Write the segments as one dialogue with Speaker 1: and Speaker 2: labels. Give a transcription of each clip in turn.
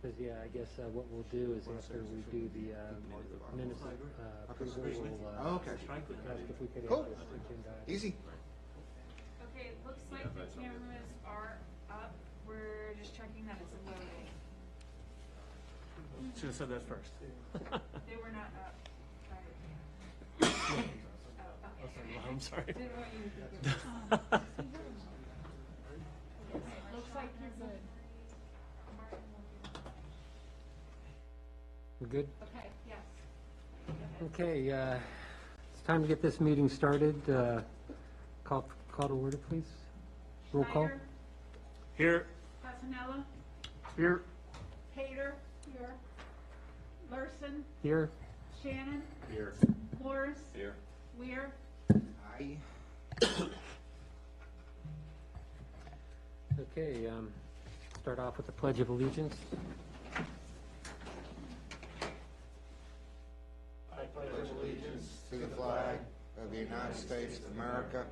Speaker 1: Because, yeah, I guess what we'll do is after we do the minutes approval, we'll
Speaker 2: okay.
Speaker 1: ask if we could
Speaker 2: Cool.
Speaker 1: have this agenda.
Speaker 2: Easy.
Speaker 3: Okay, it looks like the cameras are up. We're just checking that it's loading.
Speaker 4: Should have said that first.
Speaker 3: They were not up.
Speaker 4: Oh, sorry, I'm sorry.
Speaker 3: Didn't want you to think of it. Looks like you're good.
Speaker 1: We're good?
Speaker 3: Okay, yes.
Speaker 1: Okay, it's time to get this meeting started. Call to order, please. Roll call.
Speaker 3: Schneider,
Speaker 4: Here.
Speaker 3: Fasanella,
Speaker 4: Here.
Speaker 3: Pater, here. Larson,
Speaker 1: Here.
Speaker 3: Shannon,
Speaker 4: Here.
Speaker 3: Morris,
Speaker 4: Here.
Speaker 3: Weir.
Speaker 2: Aye.
Speaker 1: Okay, start off with the Pledge of Allegiance.
Speaker 2: I pledge allegiance to the flag of the United States of America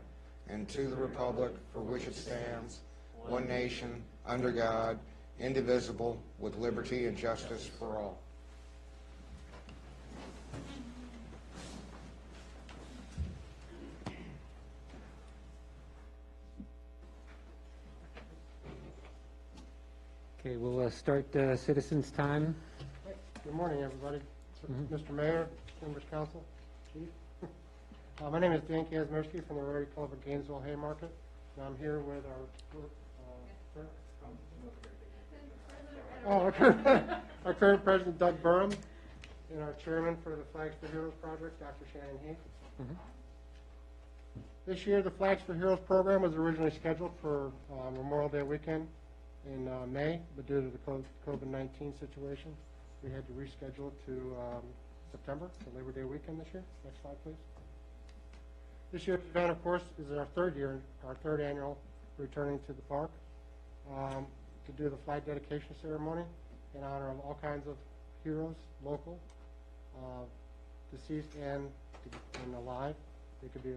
Speaker 2: and to the republic for which it stands, one nation, under God, indivisible, with liberty and justice for all.
Speaker 1: Okay, we'll start citizens' time.
Speaker 5: Good morning, everybody. Mr. Mayor, members of council, chief. My name is Dan Kazmersky from the Rotary Club of Gainesville Haymarket, and I'm here with our current president, Doug Burham, and our chairman for the Flags for Heroes project, Dr. Shannon Heath. This year, the Flags for Heroes program was originally scheduled for Memorial Day weekend in May, but due to the COVID-19 situation, we had to reschedule it to September, the Labor Day weekend this year. Next slide, please. This year's event, of course, is our third annual returning to the park to do the flag dedication ceremony in honor of all kinds of heroes, local, deceased, and alive. They could be a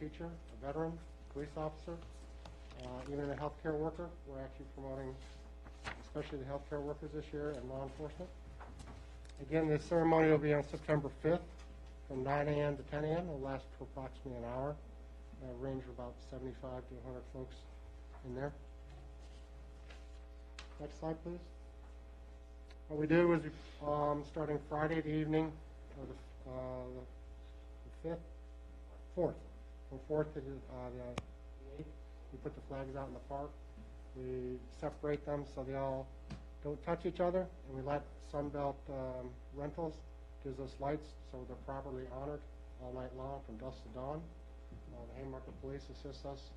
Speaker 5: teacher, a veteran, police officer, even a healthcare worker. We're actually promoting especially the healthcare workers this year and law enforcement. Again, this ceremony will be on September 5th from 9 a.m. to 10 a.m. It will last for approximately an hour. Range of about 75 to 100 folks in there. Next slide, please. What we do is, starting Friday the evening, or the 5th, 4th, from 4th to the 8th, we put the flags out in the park. We separate them so they all don't touch each other, and we let Sunbelt Rentals gives us lights so they're properly honored all night long from dusk to dawn. The Haymarket Police assists us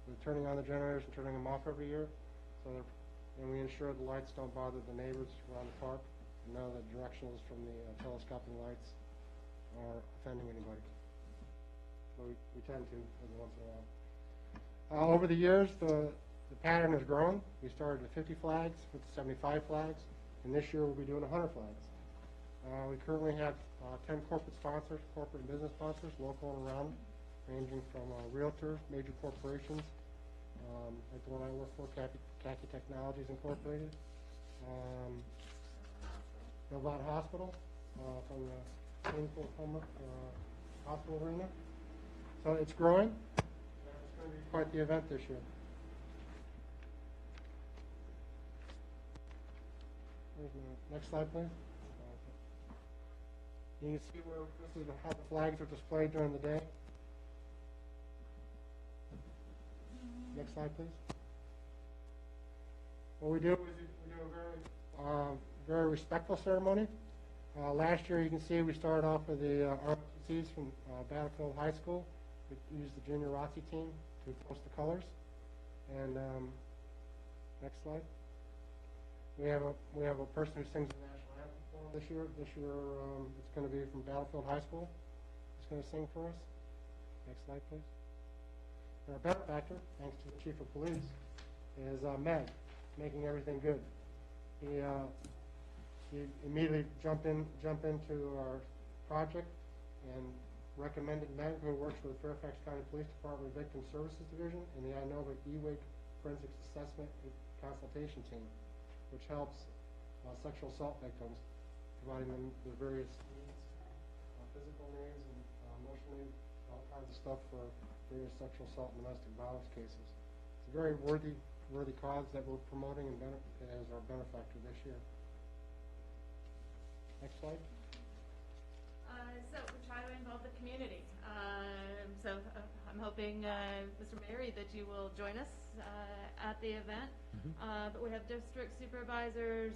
Speaker 5: with turning on the generators and turning them off every year, and we ensure the lights don't bother the neighbors around the park, and none of the directionals from the telescoping lights are offending anybody. So we tend to every once in a while. Over the years, the pattern has grown. We started with 50 flags, with 75 flags, and this year we'll be doing 100 flags. We currently have 10 corporate sponsors, corporate and business sponsors, local and around, ranging from realtors, major corporations, like the one I work for, Khaki Technologies Incorporated, Novant Hospital, from the clinical hospital arena. So it's growing. It's going to be quite the event this year. Next slide, please. You can see where this is how the flags are displayed during the day. Next slide, please. What we do is we do a very respectful ceremony. Last year, you can see we started off with the ROTCs from Battlefield High School. We used the junior ROTC team to post the colors. And next slide. We have a person who sings the national anthem for us this year. This year it's going to be from Battlefield High School. He's going to sing for us. Next slide, please. And our benefactor, thanks to the chief of police, is Meg, making everything good. He immediately jumped into our project and recommended Meg, who works for the Fairfax County Police Department Victim Services Division and the INOVA E-Wake Forensics Assessment and Consultation Team. which helps sexual assault victims, providing them the various needs, physical needs and emotional needs, all kinds of stuff for various sexual assault and domestic violence cases. It's a very worthy cause that we're promoting and as our benefactor this year. Next slide.
Speaker 6: So we try to involve the community. I'm hoping, Mr. Mayor, that you will join us at the event. But we have district supervisors.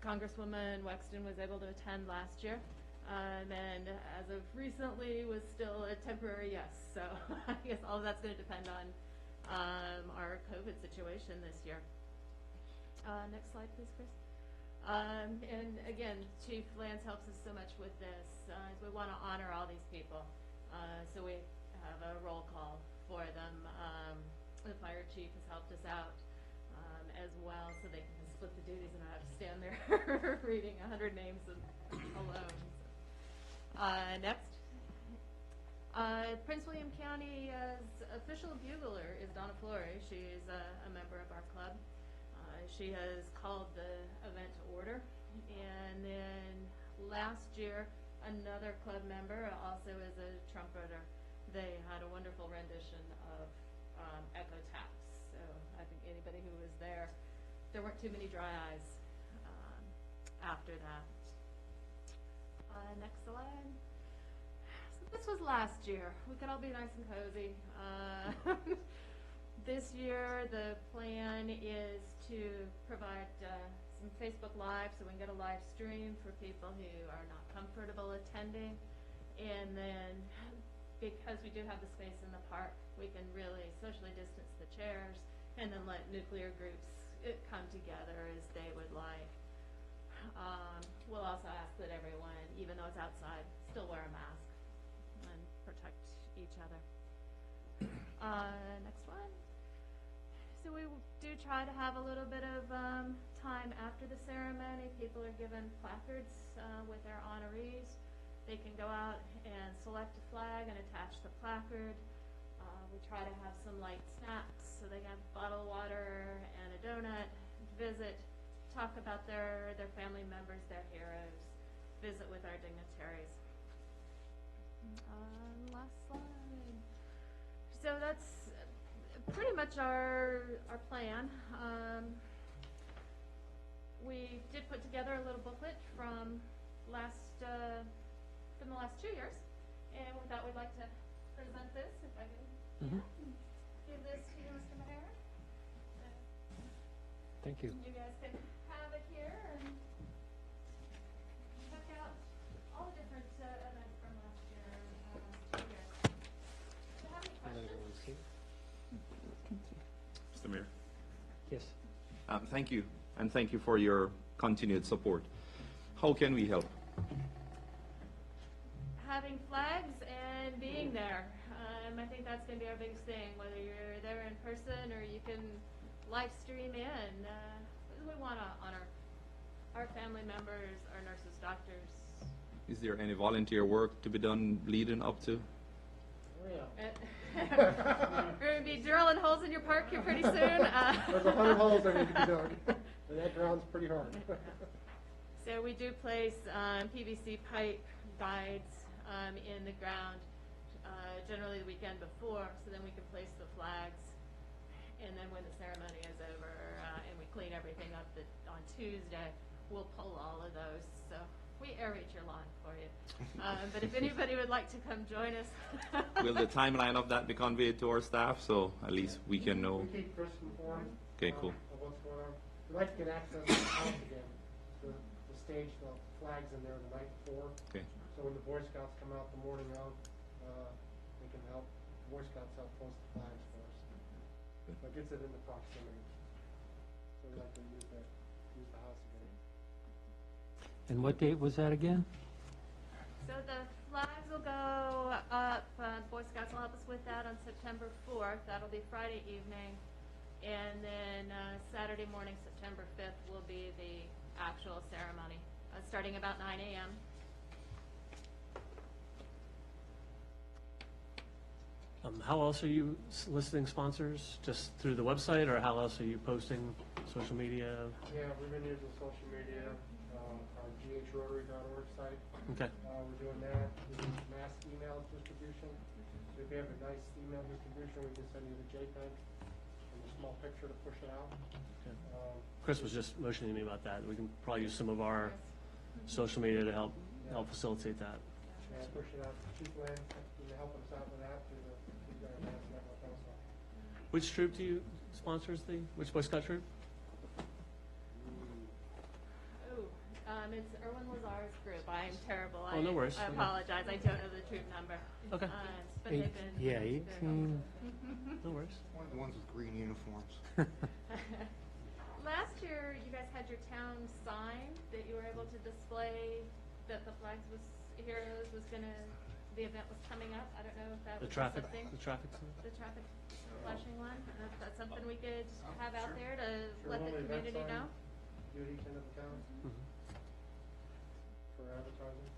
Speaker 6: Congresswoman Wexton was able to attend last year. And as of recently was still a temporary yes. So I guess all of that's going to depend on our COVID situation this year. Next slide, please, Chris. And again, Chief Lance helps us so much with this. As we want to honor all these people. So we have a roll call for them. The fire chief has helped us out as well, so they can split the duties and not have to stand there reading 100 names alone. Next. Prince William County's official bugler is Donna Flory. She is a member of our club. She has called the event to order. And then last year, another club member also is a trumpeter. They had a wonderful rendition of Echo Taps. So I think anybody who was there weren't too many dry eyes after that. Next slide. So this was last year. We could all be nice and cozy. This year, the plan is to provide some Facebook Live so we can get a live stream for people who are not comfortable attending. And then, because we do have the space in the park, we can really socially distance the chairs and then let nuclear groups come together as they would like. We'll also ask that everyone, even though it's outside, still wear a mask and protect each other. Next one. So we do try to have a little bit of time after the ceremony. People are given placards with their honorees. They can go out and select a flag and attach the placard. We try to have some light snacks, so they can have a bottle of water and a donut, visit, talk about their family members, their heroes, visit with our dignitaries. Last slide. So that's pretty much our plan. We did put together a little booklet from the last 2 years, and with that, we'd like to present this. If I can give this to you, Mr. Mayor.
Speaker 1: Thank you.
Speaker 6: You guys can have it here and check out all the different events from last year and 2 years. Do you have any questions?
Speaker 7: Mr. Mayor.
Speaker 1: Yes.
Speaker 7: Thank you, and thank you for your continued support. How can we help?
Speaker 6: Having flags and being there. I think that's going to be our biggest thing, whether you're there in person or you can live stream in. We want to honor our family members, our nurses, doctors.
Speaker 7: Is there any volunteer work to be done leading up to?
Speaker 6: We're going to be drilling holes in your park here pretty soon.
Speaker 5: There's 100 holes that need to be dug, and that ground's pretty hard.
Speaker 6: So we do place PVC pipe guides in the ground, generally the weekend before, so then we can place the flags. And then when the ceremony is over and we clean everything up on Tuesday, we'll pull all of those. So we aerate your lawn for you. But if anybody would like to come join us.
Speaker 7: Will the timeline of that be conveyed to our staff, so at least we can know?
Speaker 5: We keep Chris informed.
Speaker 7: Okay, cool.
Speaker 5: Of what's going on. We'd like to get access to the house again, to stage the flags in there the night before.
Speaker 7: Okay.
Speaker 5: So when the Boy Scouts come out the morning of, they can help, the Boy Scouts help post the flags for us. So it gets it into proximity. So we'd like to use the house again.
Speaker 1: And what date was that again?
Speaker 6: So the flags will go up, Boy Scouts will help us with that on September 4th. That'll be Friday evening. And then Saturday morning, September 5th, will be the actual ceremony, starting about 9 a.m.
Speaker 4: How else are you listing sponsors? Just through the website, or how else are you posting social media?
Speaker 5: Yeah, we've been using social media, our ghrotary.org site.
Speaker 4: Okay.
Speaker 5: We're doing that. We use mass email distribution. So if you have a nice email distribution, we can send you the JPEG and a small picture to push it out.
Speaker 4: Chris was just motioning to me about that. We can probably use some of our social media to help facilitate that.
Speaker 5: And push it out. Chief Lynn, can you help us out with that through the mass network also?
Speaker 4: Which troop do you sponsors which Boy Scout troop?
Speaker 6: Oh, it's Erwin Lazar's group. I'm terrible.
Speaker 4: Oh, no worries.
Speaker 6: I apologize. I don't know the troop number.
Speaker 4: Okay.
Speaker 6: But they've been.
Speaker 1: Yeah,
Speaker 6: very
Speaker 1: 18.
Speaker 4: No worries.
Speaker 2: One of the ones with green uniforms.
Speaker 6: Last year, you guys had your town sign that you were able to display that the Flags was Heroes was the event was coming up. I don't know if that
Speaker 4: The
Speaker 6: was
Speaker 4: traffic,
Speaker 6: something.
Speaker 4: the traffic.
Speaker 6: The traffic flashing one. If that's something we could have out there to
Speaker 5: Sure,
Speaker 6: let the
Speaker 5: one of the event
Speaker 6: community know.
Speaker 5: signs, do at each end of the town for advertising.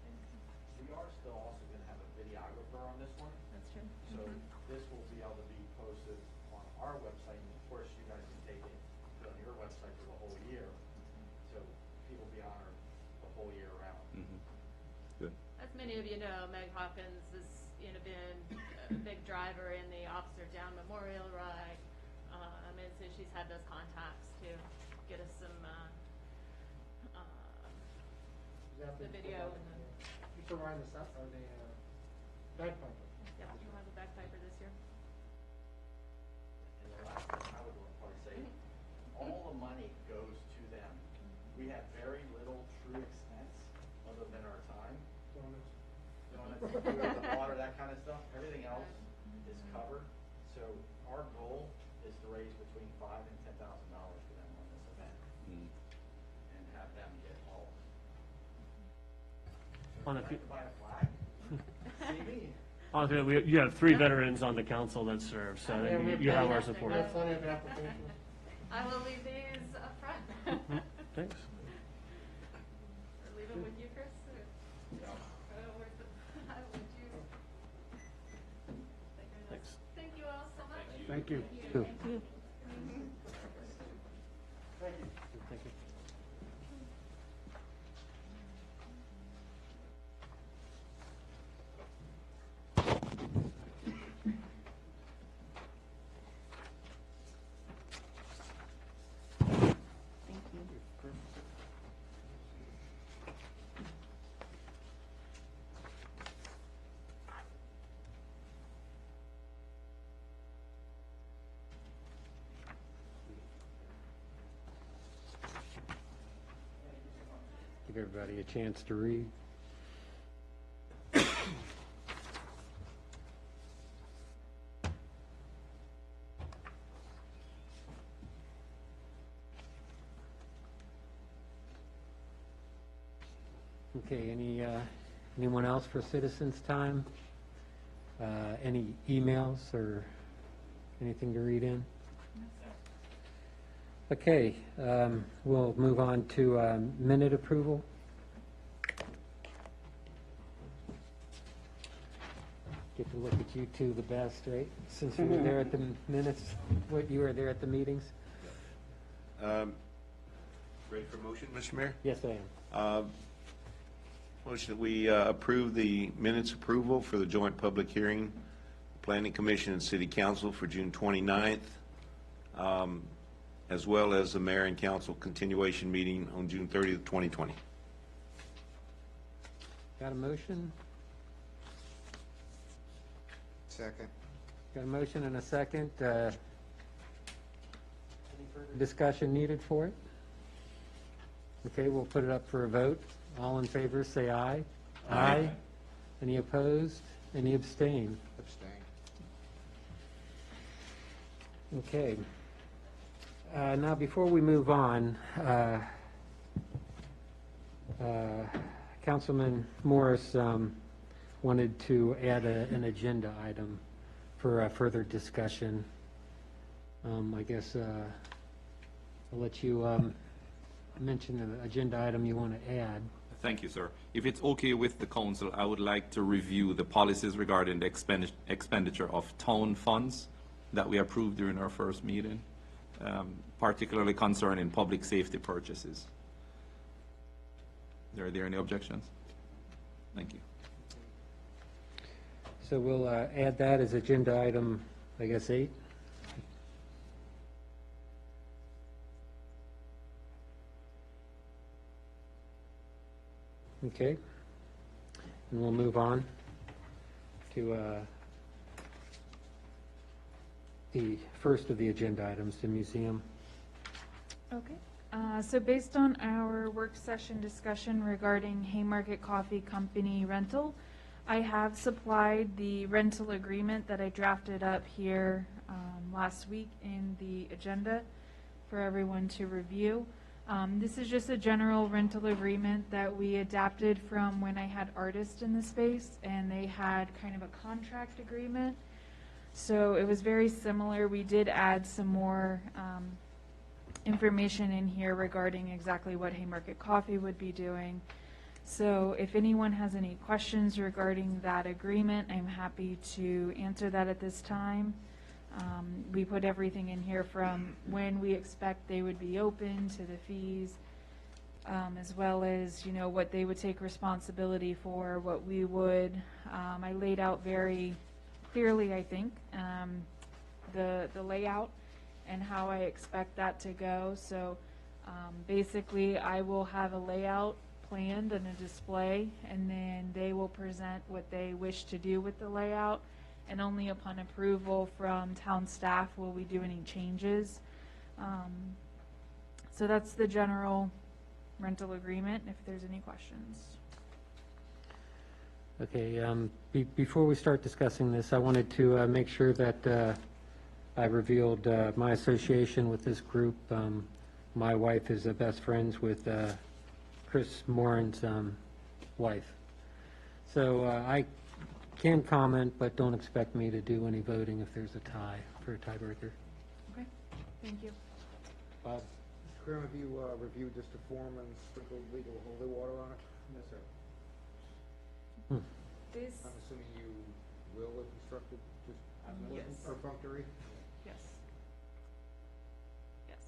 Speaker 8: We are still also going to have a videographer on this one,
Speaker 6: That's true.
Speaker 8: so this will be able to be posted on our website, and of course, you guys can take it, put it on your website for the whole year, so people will be honored the whole year round.
Speaker 7: Good.
Speaker 6: As many of you know, Meg Hawkins has been a big driver in the Officer Down Memorial Ride, and so she's had those contacts to get us some the video and the.
Speaker 5: You provide the bagpiper.
Speaker 6: Yeah, we'll have a bagpiper this year.
Speaker 8: And the last thing I would probably say, all the money goes to them. We have very little true expense other than our time.
Speaker 5: Donuts.
Speaker 8: Food, the water, that kind of stuff, everything else is covered. So our goal is to raise between $5,000 and $10,000 for them on this event and have them get all of it.
Speaker 4: On a
Speaker 8: If
Speaker 4: few,
Speaker 8: you'd like to buy a flag, see me.
Speaker 4: you have 3 veterans on the council that serve, so
Speaker 5: Yeah, we have
Speaker 4: you have
Speaker 5: plenty-
Speaker 4: our
Speaker 5: We
Speaker 4: support.
Speaker 5: have plenty of applications.
Speaker 6: I will leave these up front.
Speaker 4: Thanks.
Speaker 6: Or leave them with you, Chris? Where's the, would you?
Speaker 4: Thanks.
Speaker 6: Thank you all so much.
Speaker 5: Thank you.
Speaker 1: Cool.
Speaker 4: Thank you.
Speaker 1: Give everybody a chance to read. Okay, anyone else for citizens' time? Any emails or anything to read in? Okay, we'll move on to minute approval. Get to look at you two the best, right? Since you were there at the minutes, you were there at the meetings?
Speaker 9: Ready for motion, Mr. Mayor?
Speaker 1: Yes, I am.
Speaker 9: Motion that we approve the minutes approval for the joint public hearing, Planning Commission and City Council for June 29th, as well as the Mayor and Council continuation meeting on June 30th, 2020.
Speaker 1: Got a motion?
Speaker 2: Second.
Speaker 1: Got a motion and a second. Discussion needed for it? Okay, we'll put it up for a vote. All in favor, say aye. Aye. Any opposed? Any abstain?
Speaker 2: Abstain.
Speaker 1: Okay. Now, before we move on, Councilman Morris wanted to add an agenda item for further discussion. I guess I'll let you mention the agenda item you want to add.
Speaker 7: Thank you, sir. If it's okay with the council, I would like to review the policies regarding the expenditure of town funds that we approved during our first meeting. particularly concerning public safety purchases. Are there any objections? Thank you.
Speaker 1: So we'll add that as agenda item, I guess, 8. Okay. And we'll move on to the first of the agenda items, the museum.
Speaker 3: Okay. So based on our work session discussion regarding Haymarket Coffee Company rental, I have supplied the rental agreement that I drafted up here last week in the agenda for everyone to review. This is just a general rental agreement that we adapted from when I had artists in the space, and they had kind of a contract agreement. So it was very similar. We did add some more information in here regarding exactly what Haymarket Coffee would be doing. So if anyone has any questions regarding that agreement, I'm happy to answer that at this time. We put everything in here from when we expect they would be open to the fees, as well as, you know, what they would take responsibility for, what we would. I laid out very clearly, I think, the layout and how I expect that to go. So basically, I will have a layout planned and a display, and then they will present what they wish to do with the layout, and only upon approval from town staff will we do any changes. So that's the general rental agreement, if there's any questions.
Speaker 1: Okay, before we start discussing this, I wanted to make sure that I revealed my association with this group. My wife is best friends with Chris Morin's wife. So I can comment, but don't expect me to do any voting if there's a tie, for a tiebreaker.
Speaker 3: Okay, thank you.
Speaker 1: Bob?
Speaker 2: Mr. Graham, have you reviewed just the form and sprinkled legal holy water on it? Yes, sir.
Speaker 3: This,
Speaker 2: I'm assuming you will if instructed, just
Speaker 3: Yes.
Speaker 2: perfunctory?
Speaker 3: yes. Yes.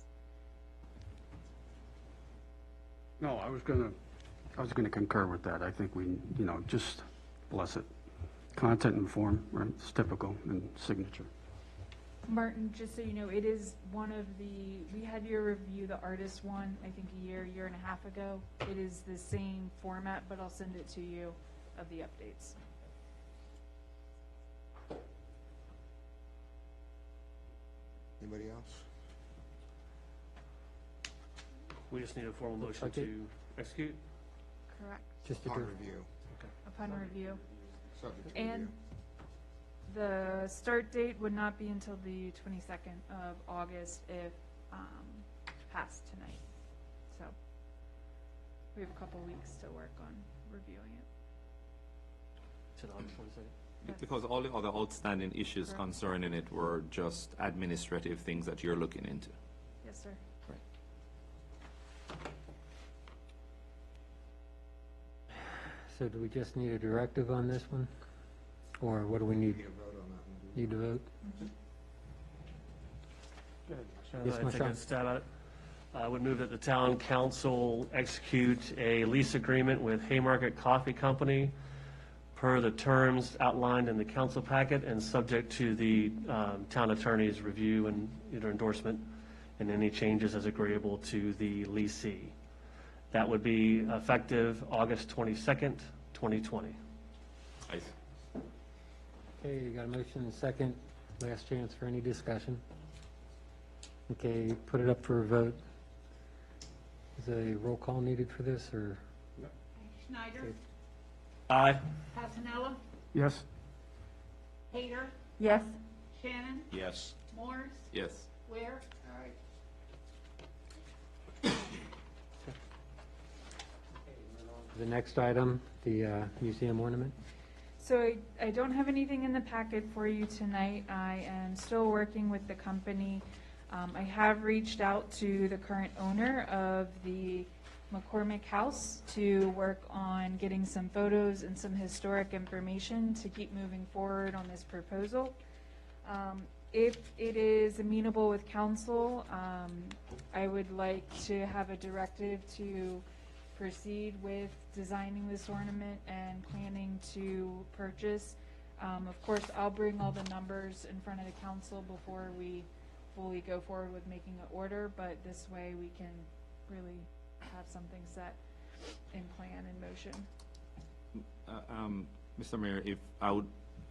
Speaker 10: No, I was gonna concur with that. I think we, just bless it. Content and form, right, it's typical, and signature.
Speaker 3: Martin, just so you know, it is one of we had you review the artist one, I think a year and a half ago. It is the same format, but I'll send it to you of the updates.
Speaker 2: Anybody else?
Speaker 4: We just need a formal motion
Speaker 1: Okay.
Speaker 4: to execute.
Speaker 3: Correct.
Speaker 1: Just to
Speaker 2: Upon
Speaker 1: do,
Speaker 2: review.
Speaker 3: Upon review.
Speaker 2: Subject to
Speaker 3: And
Speaker 2: review.
Speaker 3: the start date would not be until the 22nd of August if passed tonight. So we have a couple weeks to work on reviewing it.
Speaker 4: To the August 22nd.
Speaker 7: Because all the other outstanding issues
Speaker 3: Correct.
Speaker 7: concerning it were just administrative things that you're looking into.
Speaker 3: Yes, sir.
Speaker 1: so do we just need a directive on this one? Or what do we need?
Speaker 2: Need a vote on that one.
Speaker 1: Need to vote? Yes,
Speaker 4: I'd take
Speaker 1: Marshall.
Speaker 4: a stab at it. I would move that the town council execute a lease agreement with Haymarket Coffee Company per the terms outlined in the council packet and subject to the town attorney's review and either endorsement and any changes as agreeable to the leasee. That would be effective August 22nd, 2020.
Speaker 7: Nice.
Speaker 1: Okay, you got a motion and a second. Last chance for any discussion. Okay, put it up for a vote. Is a roll call needed for this, or?
Speaker 11: Schneider,
Speaker 4: Aye.
Speaker 11: Pasanella,
Speaker 10: Yes?
Speaker 11: Hayter,
Speaker 3: Yes.
Speaker 11: Shannon,
Speaker 9: Yes.
Speaker 11: Morris,
Speaker 7: Yes.
Speaker 11: Ware.
Speaker 1: The next item, the museum ornament.
Speaker 3: So I don't have anything in the packet for you tonight. I am still working with the company. I have reached out to the current owner of the McCormick House to work on getting some photos and some historic information to keep moving forward on this proposal. if it is amenable with council, I would like to have a directive to proceed with designing this ornament and planning to purchase. Of course, I'll bring all the numbers in front of the council before we fully go forward with making an order, but this way we can really have something set in plan, in motion.
Speaker 7: Mr. Mayor,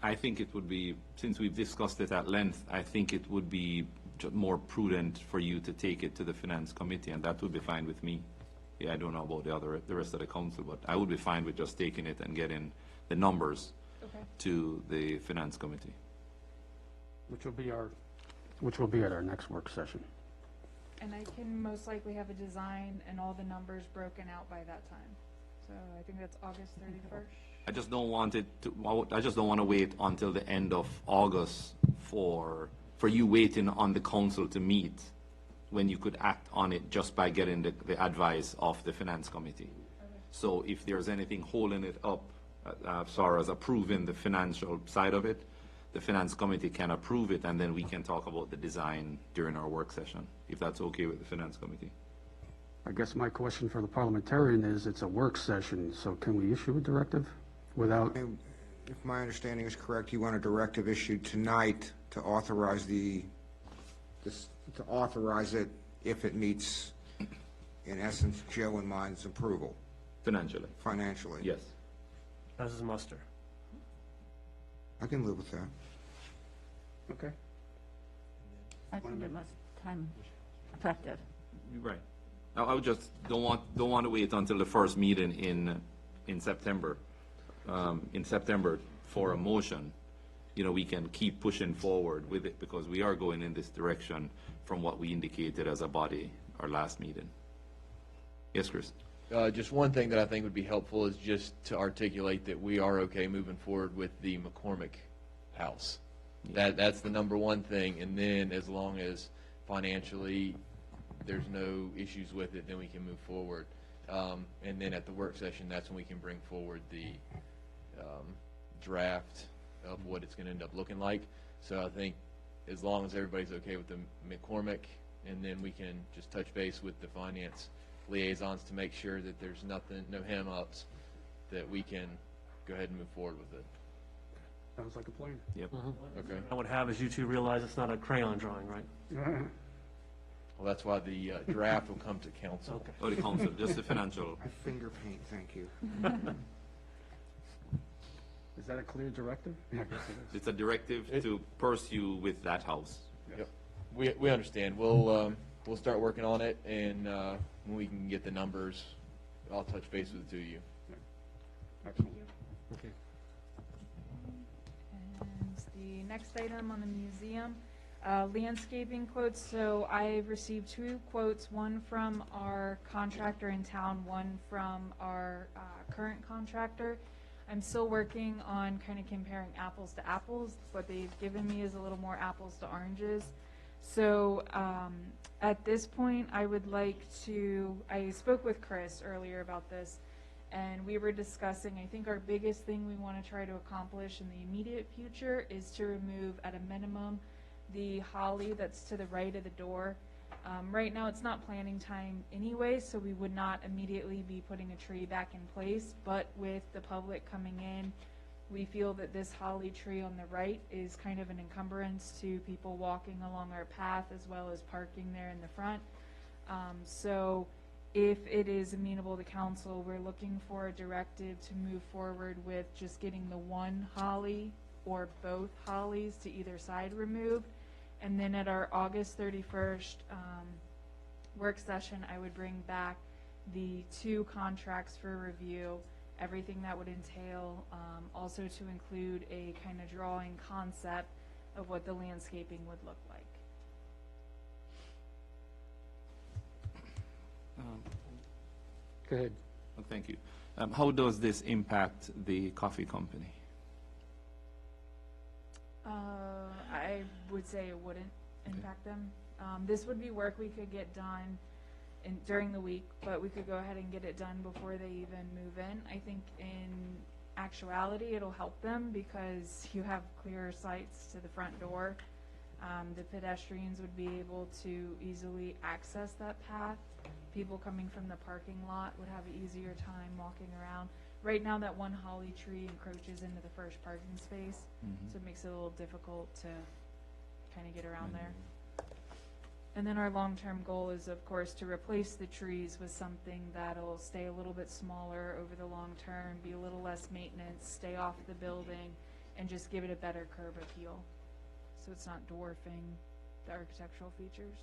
Speaker 7: I think it would be, since we've discussed it at length, I think it would be more prudent for you to take it to the Finance Committee, and that would be fine with me. Yeah, I don't know about the rest of the council, but I would be fine with just taking it and getting the numbers to the Finance Committee.
Speaker 10: Which will be at our next work session.
Speaker 3: And I can most likely have a design and all the numbers broken out by that time. So I think that's August 31st.
Speaker 7: I just don't want to wait until the end of August for you waiting on the council to meet when you could act on it just by getting the advice of the Finance Committee. So if there's anything holding it up as far as approving the financial side of it, the Finance Committee can approve it, and then we can talk about the design during our work session, if that's okay with the Finance Committee.
Speaker 10: I guess my question for the parliamentarian is, it's a work session, so can we issue a directive without?
Speaker 2: If my understanding is correct, you want a directive issued tonight to authorize to authorize it if it meets, in essence, Joe and mine's approval. Financially.
Speaker 7: Yes.
Speaker 4: Passes muster.
Speaker 2: I can live with that.
Speaker 10: Okay.
Speaker 11: I think it must time effective.
Speaker 7: Right. I would just don't want to wait until the first meeting in September. In September for a motion. You know, we can keep pushing forward with it because we are going in this direction from what we indicated as a body our last meeting. Yes, Chris.
Speaker 12: Just one thing that I think would be helpful is just to articulate that we are okay moving forward with the McCormick house. That's the number one thing, and then as long as financially there's no issues with it, then we can move forward. And then at the work session, that's when we can bring forward the draft of what it's going to end up looking like. So I think as long as everybody's okay with the McCormick, and then we can just touch base with the finance liaisons to make sure that there's no ham-ups, that we can go ahead and move forward with it.
Speaker 10: Sounds like a plan.
Speaker 7: Yep.
Speaker 12: Okay.
Speaker 4: I would have is you two realize it's not a crayon drawing, right?
Speaker 12: Well, that's why the draft will come to council.
Speaker 4: Okay.
Speaker 7: Oh, the council, just the financial.
Speaker 2: I finger paint, thank you.
Speaker 10: Is that a clear directive? Yeah, I guess it is.
Speaker 7: It's a directive to pursue with that house.
Speaker 12: Yep. We understand. We'll start working on it, and when we can get the numbers, I'll touch base with the two of you.
Speaker 10: Excellent.
Speaker 1: Okay.
Speaker 3: And the next item on the museum, landscaping quotes. So I've received 2 quotes, one from our contractor in town, one from our current contractor. I'm still working on kind of comparing apples to apples. What they've given me is a little more apples to oranges. So at this point, I would like to, I spoke with Chris earlier about this, and we were discussing, I think our biggest thing we want to try to accomplish in the immediate future is to remove at a minimum the holly that's to the right of the door. Right now it's not planting time anyway, so we would not immediately be putting a tree back in place, but with the public coming in, we feel that this holly tree on the right is kind of an encumbrance to people walking along our path as well as parking there in the front. So if it is amenable to council, we're looking for a directive to move forward with just getting the one holly or both hollies to either side removed. And then at our August 31st work session, I would bring back the 2 contracts for review, everything that would entail, also to include a kind of drawing concept of what the landscaping would look like.
Speaker 1: Go ahead.
Speaker 7: Oh, thank you. How does this impact the coffee company?
Speaker 3: I would say it wouldn't impact them. This would be work we could get done during the week, but we could go ahead and get it done before they even move in. I think in actuality it'll help them because you have clearer sights to the front door. The pedestrians would be able to easily access that path. People coming from the parking lot would have an easier time walking around. Right now, that one holly tree encroaches into the first parking space, so it makes it a little difficult to kind of get around there. And then our long-term goal is, of course, to replace the trees with something that'll stay a little bit smaller over the long term, be a little less maintenance, stay off the building, and just give it a better curb appeal, so it's not dwarfing the architectural features.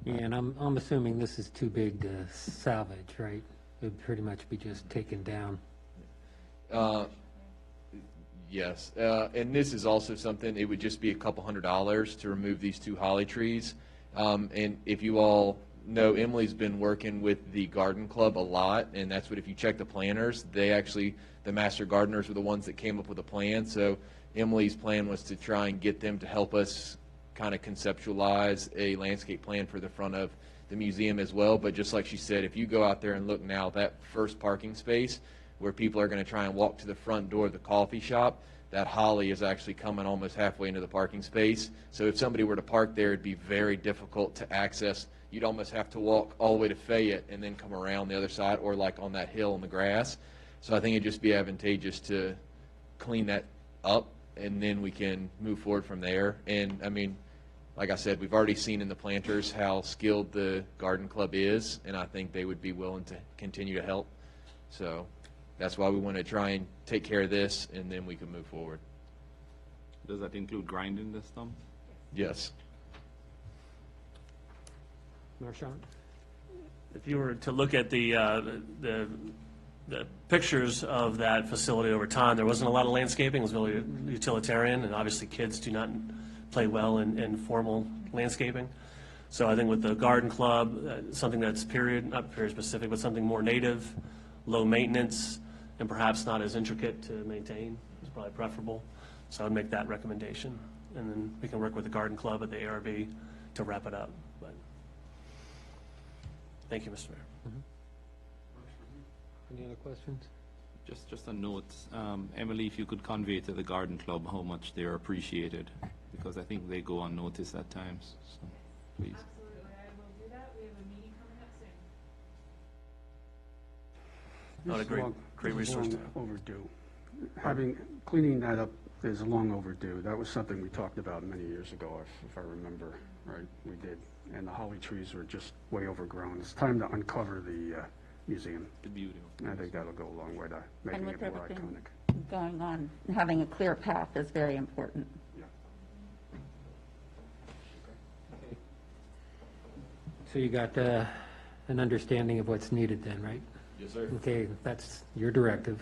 Speaker 1: Yeah, and I'm assuming this is too big to salvage, right? It would pretty much be just taken down.
Speaker 12: Yes, and this is also something, it would just be a couple $100 to remove these 2 holly trees. And if you all know, Emily's been working with the garden club a lot, and that's what, if you check the planners, they actually, the master gardeners were the ones that came up with a plan. So Emily's plan was to try and get them to help us kind of conceptualize a landscape plan for the front of the museum as well. But just like she said, if you go out there and look now, that first parking space where people are going to try and walk to the front door of the coffee shop, that holly is actually coming almost halfway into the parking space. So if somebody were to park there, it'd be very difficult to access. You'd almost have to walk all the way to Fayette and then come around the other side, or like on that hill in the grass. So I think it'd just be advantageous to clean that up, and then we can move forward from there. And I mean, like I said, we've already seen in the planters how skilled the garden club is, and I think they would be willing to continue to help. So that's why we want to try and take care of this, and then we can move forward.
Speaker 7: Does that include grinding this, Tom?
Speaker 12: Yes.
Speaker 1: Marchand?
Speaker 4: If you were to look at the pictures of that facility over time, there wasn't a lot of landscaping. It was really utilitarian, and obviously kids do not play well in formal landscaping. So I think with the garden club, something that's not period specific, but something more native, low maintenance, and perhaps not as intricate to maintain is probably preferable. So I would make that recommendation. And then we can work with the garden club at the ARB to wrap it up. But thank you, Mr. Mayor.
Speaker 1: Any other questions?
Speaker 7: Just a note, Emily, if you could convey to the garden club how much they're appreciated, because I think they go unnoticed at times, so please.
Speaker 3: Absolutely, I will do that. We have a meeting coming up soon.
Speaker 4: I would agree. Great
Speaker 10: This is
Speaker 4: resource to
Speaker 10: long overdue. Cleaning that up is long overdue. That was something we talked about many years ago, if I remember right. We did. And the holly trees were just way overgrown. It's time to uncover the museum.
Speaker 7: The beauty.
Speaker 10: I think that'll go a long way to making
Speaker 11: And
Speaker 10: it
Speaker 11: with
Speaker 10: more
Speaker 11: everything
Speaker 10: iconic.
Speaker 11: going on, having a clear path is very important.
Speaker 1: So you got an understanding of what's needed then, right?
Speaker 12: Yes, sir.
Speaker 1: Okay, that's your directive.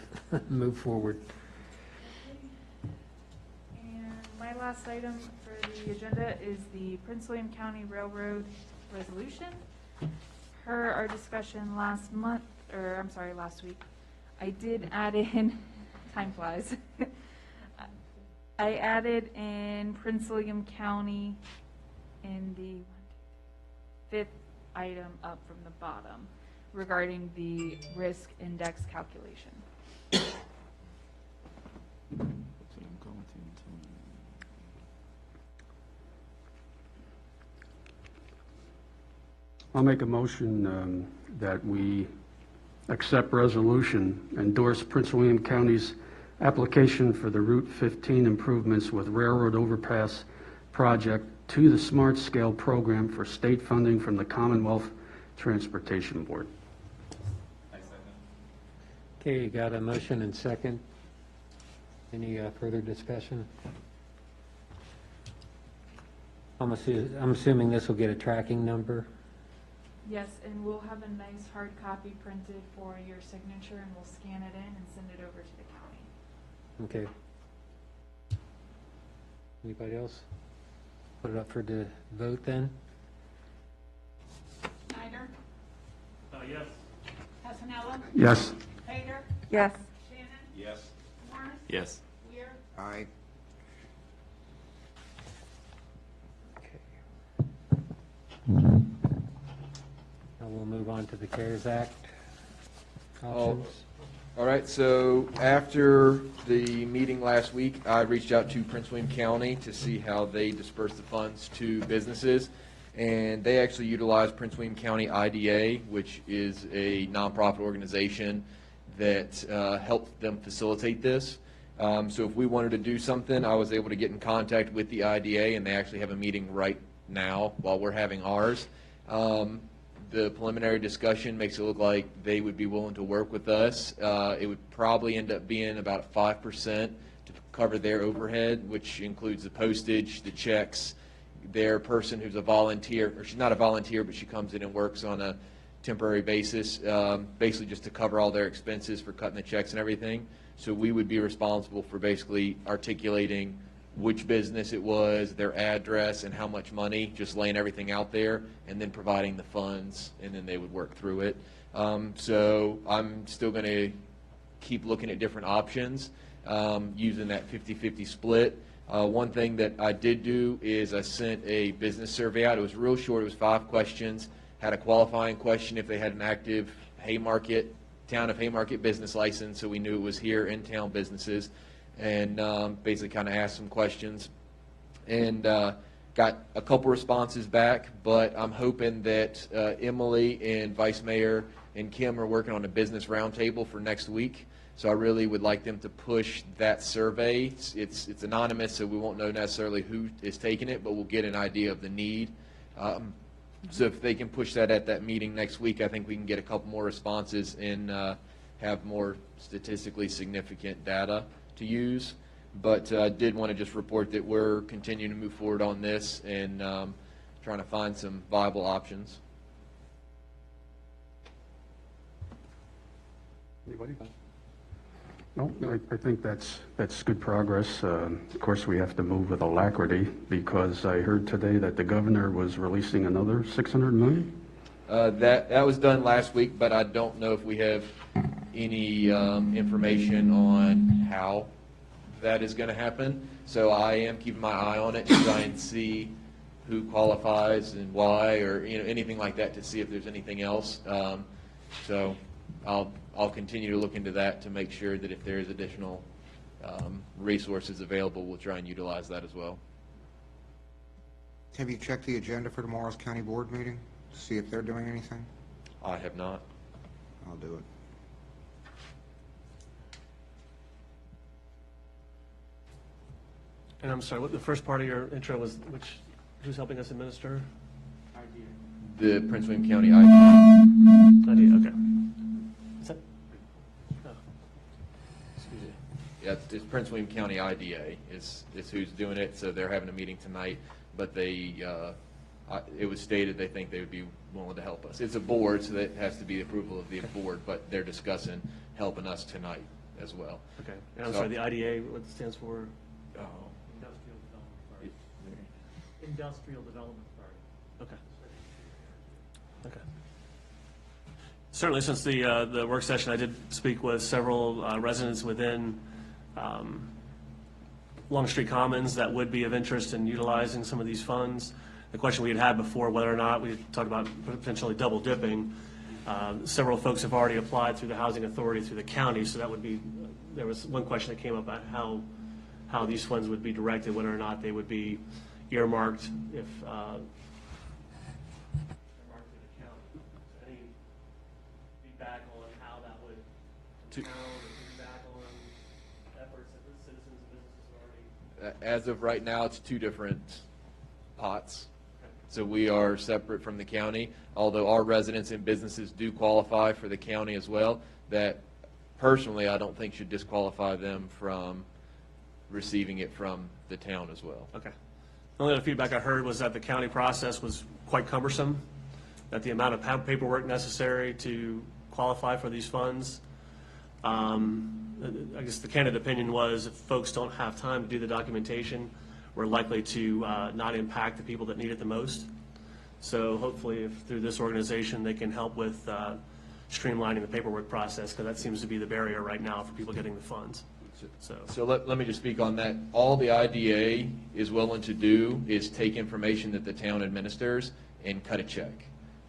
Speaker 1: Move forward.
Speaker 3: And my last item for the agenda is the Prince William County Railroad resolution. Per our discussion last week, I did add in, time flies. I added in Prince William County in the 5th item up from the bottom regarding the risk index calculation.
Speaker 10: I'll make a motion that we accept resolution, endorse Prince William County's application for the Route 15 improvements with railroad overpass project to the Smart Scale program for state funding from the Commonwealth Transportation Board.
Speaker 1: Okay, you got a motion and second. Any further discussion? I'm assuming this will get a tracking number.
Speaker 3: Yes, and we'll have a nice hard copy printed for your signature, and we'll scan it in and send it over to the county.
Speaker 1: Okay. Anybody else? Put it up for the vote then?
Speaker 13: Snyder?
Speaker 4: Yes.
Speaker 13: Casanella?
Speaker 10: Yes.
Speaker 13: Hager?
Speaker 11: Yes.
Speaker 13: Shannon?
Speaker 9: Yes.
Speaker 13: Morris?
Speaker 7: Yes.
Speaker 13: Weir?
Speaker 2: Aye.
Speaker 1: Now we'll move on to the CARES Act
Speaker 12: Oh.
Speaker 1: options.
Speaker 12: All right, so after the meeting last week, I reached out to Prince William County to see how they disperse the funds to businesses. And they actually utilize Prince William County IDA, which is a nonprofit organization that helped them facilitate this. So if we wanted to do something, I was able to get in contact with the IDA, and they actually have a meeting right now while we're having ours. The preliminary discussion makes it look like they would be willing to work with us. It would probably end up being about 5% to cover their overhead, which includes the postage, the checks, their person who's a volunteer, or she's not a volunteer, but she comes in and works on a temporary basis, basically just to cover all their expenses for cutting the checks and everything. So we would be responsible for basically articulating which business it was, their address, and how much money, just laying everything out there, and then providing the funds, and then they would work through it. So I'm still going to keep looking at different options, using that 50-50 split. One thing that I did do is I sent a business survey out. It was real short. It was 5 questions. Had a qualifying question if they had an active Haymarket, town of Haymarket business license, so we knew it was here in town businesses. And basically kind of asked some questions, and got a couple responses back, but I'm hoping that Emily and Vice Mayor and Kim are working on a business roundtable for next week. So I really would like them to push that survey. It's anonymous, so we won't know necessarily who is taking it, but we'll get an idea of the need. So if they can push that at that meeting next week, I think we can get a couple more responses and have more statistically significant data to use. But I did want to just report that we're continuing to move forward on this and trying to find some viable options.
Speaker 10: Anybody? No, I think that's good progress. Of course, we have to move with alacrity because I heard today that the governor was releasing another $600 million.
Speaker 12: That was done last week, but I don't know if we have any information on how that is going to happen. So I am keeping my eye on it to try and see who qualifies and why, or anything like that, to see if there's anything else. So I'll continue to look into that to make sure that if there is additional resources available, we'll try and utilize that as well.
Speaker 2: Have you checked the agenda for tomorrow's county board meeting to see if they're doing anything?
Speaker 12: I have not.
Speaker 2: I'll do it.
Speaker 4: And I'm sorry, what the first part of your intro was, who's helping us administer?
Speaker 12: The Prince William County IDA.
Speaker 4: Idea, okay. Is that? Oh. Excuse me.
Speaker 12: Yeah, it's Prince William County IDA is who's doing it. So they're having a meeting tonight, but they it was stated they think they would be willing to help us. It's a board, so that has to be the approval of the board, but they're discussing helping us tonight as well.
Speaker 4: Okay. And I'm sorry, the IDA, what it stands for?
Speaker 12: Oh.
Speaker 4: Industrial Development Authority. Okay. Okay. Certainly, since the work session, I did speak with several residents within Longstreet Commons that would be of interest in utilizing some of these funds. The question we had before, whether or not we talked about potentially double dipping. Several folks have already applied through the Housing Authority through the county, so that would be. There was one question that came up about how these funds would be directed, whether or not they would be earmarked if earmarked to the county. Any feedback on how that would town or feedback on efforts that the citizens and businesses already?
Speaker 12: As of right now, it's 2 different pots. So we are separate from the county, although our residents and businesses do qualify for the county as well. That personally, I don't think should disqualify them from receiving it from the town as well.
Speaker 4: Okay. The only other feedback I heard was that the county process was quite cumbersome, that the amount of paperwork necessary to qualify for these funds. I guess the candid opinion was if folks don't have time to do the documentation, we're likely to not impact the people that need it the most. So hopefully if through this organization they can help with streamlining the paperwork process, because that seems to be the barrier right now for people getting the funds.
Speaker 12: So let me just speak on that. All the IDA is willing to do is take information that the town administers and cut a check.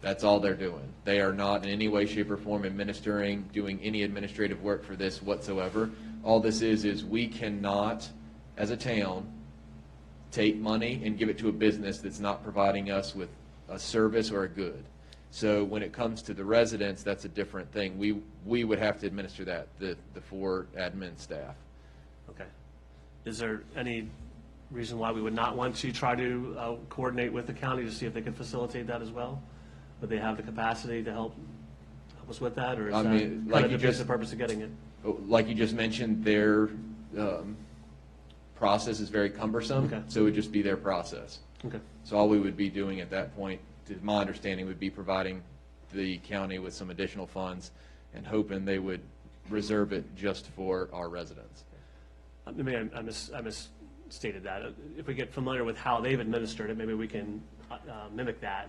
Speaker 12: That's all they're doing. They are not in any way, shape, or form administering, doing any administrative work for this whatsoever. All this is we cannot, as a town, take money and give it to a business that's not providing us with a service or a good. So when it comes to the residents, that's a different thing. We would have to administer that, the 4 admin staff.
Speaker 4: Okay. Is there any reason why we would not want to try to coordinate with the county to see if they could facilitate that as well? Would they have the capacity to help us with that, or is
Speaker 12: I
Speaker 4: that
Speaker 12: mean,
Speaker 4: kind of defeats the purpose of getting it?
Speaker 12: Like you just mentioned, their process is very cumbersome,
Speaker 4: Okay.
Speaker 12: so it would just be their process.
Speaker 4: Okay.
Speaker 12: So all we would be doing at that point, to my understanding, would be providing the county with some additional funds and hoping they would reserve it just for our residents.
Speaker 4: Maybe I misstated that. If we get familiar with how they've administered it, maybe we can mimic that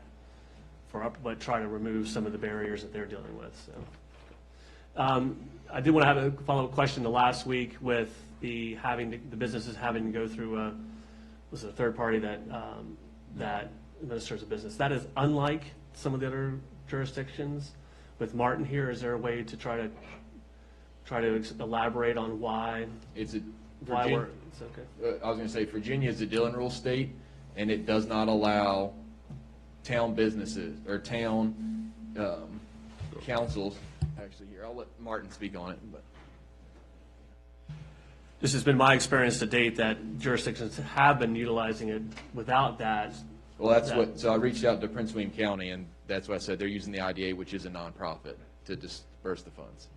Speaker 4: but try to remove some of the barriers that they're dealing with. So, I did want to have a follow-up question to last week with the businesses having to go through a third party that administers a business. That is unlike some of the other jurisdictions. With Martin here, is there a way to try to elaborate on why?
Speaker 12: It's okay.
Speaker 4: I was
Speaker 12: going to say Virginia is a Dillon Rule state, and it does not allow town businesses or town councils. Actually, here, I'll let Martin speak on it. But
Speaker 4: this has been my experience to date that jurisdictions have been utilizing it without that.
Speaker 12: Well, so I reached out to Prince William County, and that's what I said. They're using the IDA, which is a nonprofit, to disperse the funds.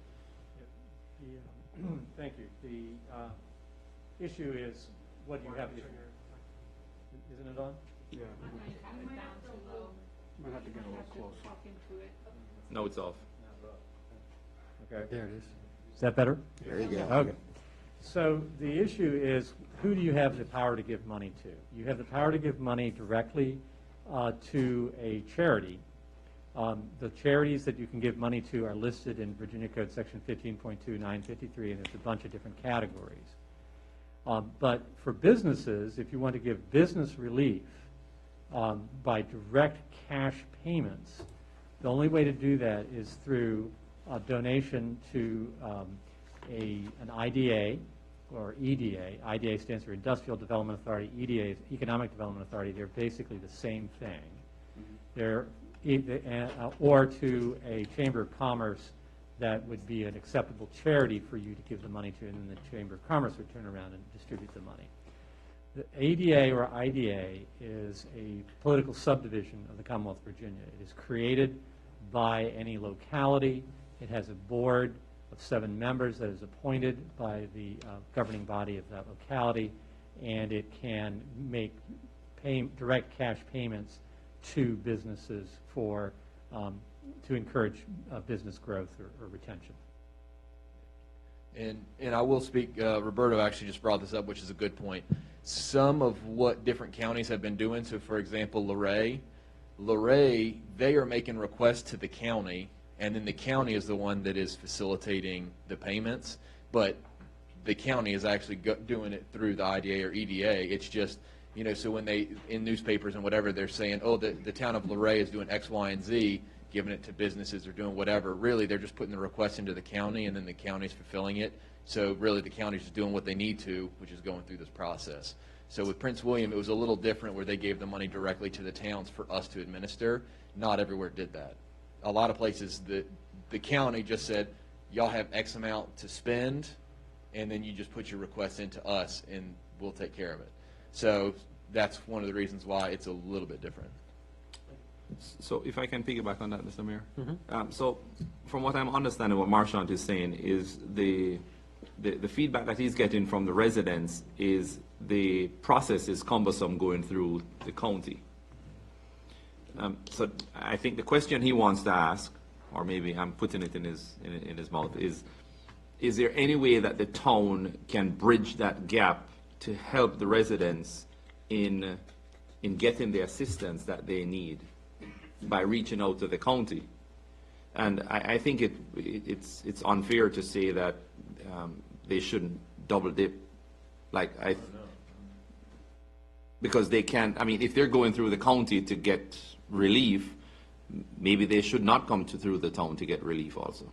Speaker 13: Thank you. The issue is what you have. Isn't it on?
Speaker 10: Yeah. Might have to get a little closer.
Speaker 7: No, it's off.
Speaker 13: Okay.
Speaker 1: There it is.
Speaker 13: Is that better?
Speaker 2: There you go.
Speaker 13: Okay. So the issue is, who do you have the power to give money to? You have the power to give money directly to a charity. The charities that you can give money to are listed in Virginia Code Section 15.2953, and there's a bunch of different categories. But for businesses, if you want to give business relief by direct cash payments, the only way to do that is through a donation to an IDA or EDA. IDA stands for Industrial Development Authority. EDA is Economic Development Authority. They're basically the same thing. They're or to a Chamber of Commerce that would be an acceptable charity for you to give the money to, and then the Chamber of Commerce would turn around and distribute the money. The ADA or IDA is a political subdivision of the Commonwealth of Virginia. It is created by any locality. It has a board of 7 members that is appointed by the governing body of that locality, and it can make direct cash payments to businesses for to encourage business growth or retention.
Speaker 12: And I will speak, Roberto actually just brought this up, which is a good point. Some of what different counties have been doing, so for example, Luray, they are making requests to the county, and then the county is the one that is facilitating the payments, but the county is actually doing it through the IDA or EDA. It's just, so when they, in newspapers and whatever, they're saying, oh, the town of Luray is doing X, Y, and Z, giving it to businesses or doing whatever. Really, they're just putting the request into the county, and then the county's fulfilling it. So really, the county's just doing what they need to, which is going through this process. So with Prince William, it was a little different where they gave the money directly to the towns for us to administer. Not everywhere did that. A lot of places, the county just said, y'all have X amount to spend, and then you just put your request into us, and we'll take care of it. So that's one of the reasons why it's a little bit different.
Speaker 7: So if I can piggyback on that, Mr. Mayor.
Speaker 1: Mm-hmm.
Speaker 7: So from what I'm understanding, what Marchant is saying is the feedback that he's getting from the residents is the process is cumbersome going through the county. So I think the question he wants to ask, or maybe I'm putting it in his mouth, is there any way that the town can bridge that gap to help the residents in getting the assistance that they need by reaching out to the county? And I think it's unfair to say that they shouldn't double dip, because they can't. I mean, if they're going through the county to get relief, maybe they should not come through the town to get relief also.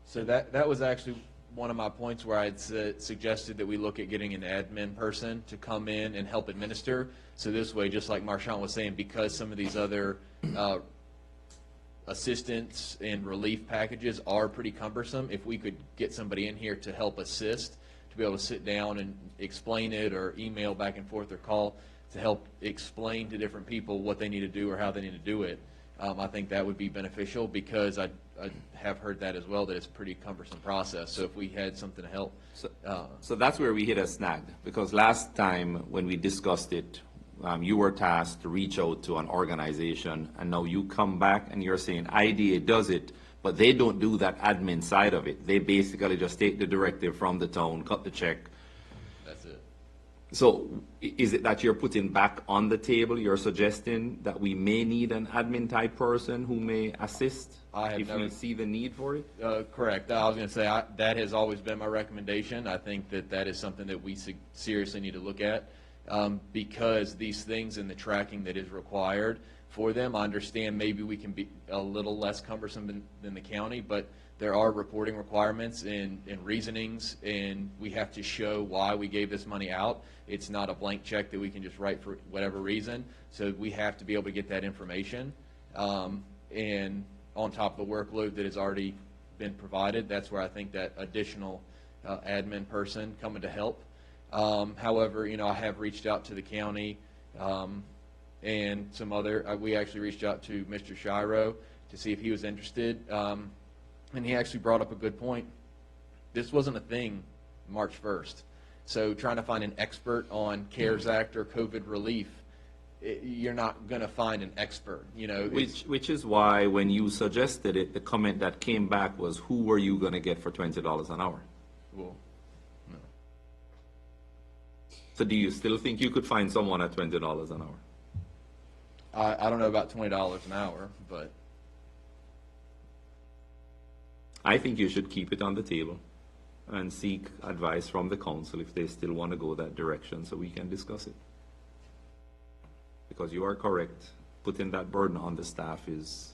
Speaker 12: So that was actually one of my points where I'd suggested that we look at getting an admin person to come in and help administer. So this way, just like Marchant was saying, because some of these other assistance and relief packages are pretty cumbersome, if we could get somebody in here to help assist, to be able to sit down and explain it, or email back and forth, or call to help explain to different people what they need to do or how they need to do it, I think that would be beneficial, because I have heard that as well, that it's a pretty cumbersome process. So if we had something to help.
Speaker 7: So that's where we hit a snag, because last time when we discussed it, you were tasked to reach out to an organization, and now you come back and you're saying IDA does it, but they don't do that admin side of it. They basically just take the directive from the town, cut the check.
Speaker 12: That's it.
Speaker 7: So is it that you're putting back on the table, you're suggesting that we may need an admin type person who may assist if we see the need for it?
Speaker 12: Correct. I was going to say, that has always been my recommendation. I think that is something that we seriously need to look at, because these things and the tracking that is required for them, I understand maybe we can be a little less cumbersome than the county, but there are reporting requirements and reasonings, and we have to show why we gave this money out. It's not a blank check that we can just write for whatever reason. So we have to be able to get that information. And on top of the workload that has already been provided, that's where I think that additional admin person coming to help. However, I have reached out to the county and some other, we actually reached out to Mr. Shiro to see if he was interested. And he actually brought up a good point. This wasn't a thing March 1st. So trying to find an expert on CARES Act or COVID relief, you're not going to find an expert.
Speaker 7: Which is why when you suggested it, the comment that came back was, who were you going to get for $20 an hour?
Speaker 12: Well, no.
Speaker 7: So do you still think you could find someone at $20 an hour?
Speaker 12: I don't know about $20 an hour, but
Speaker 7: I think you should keep it on the table and seek advice from the council if they still want to go that direction, so we can discuss it. Because you are correct, putting that burden on the staff is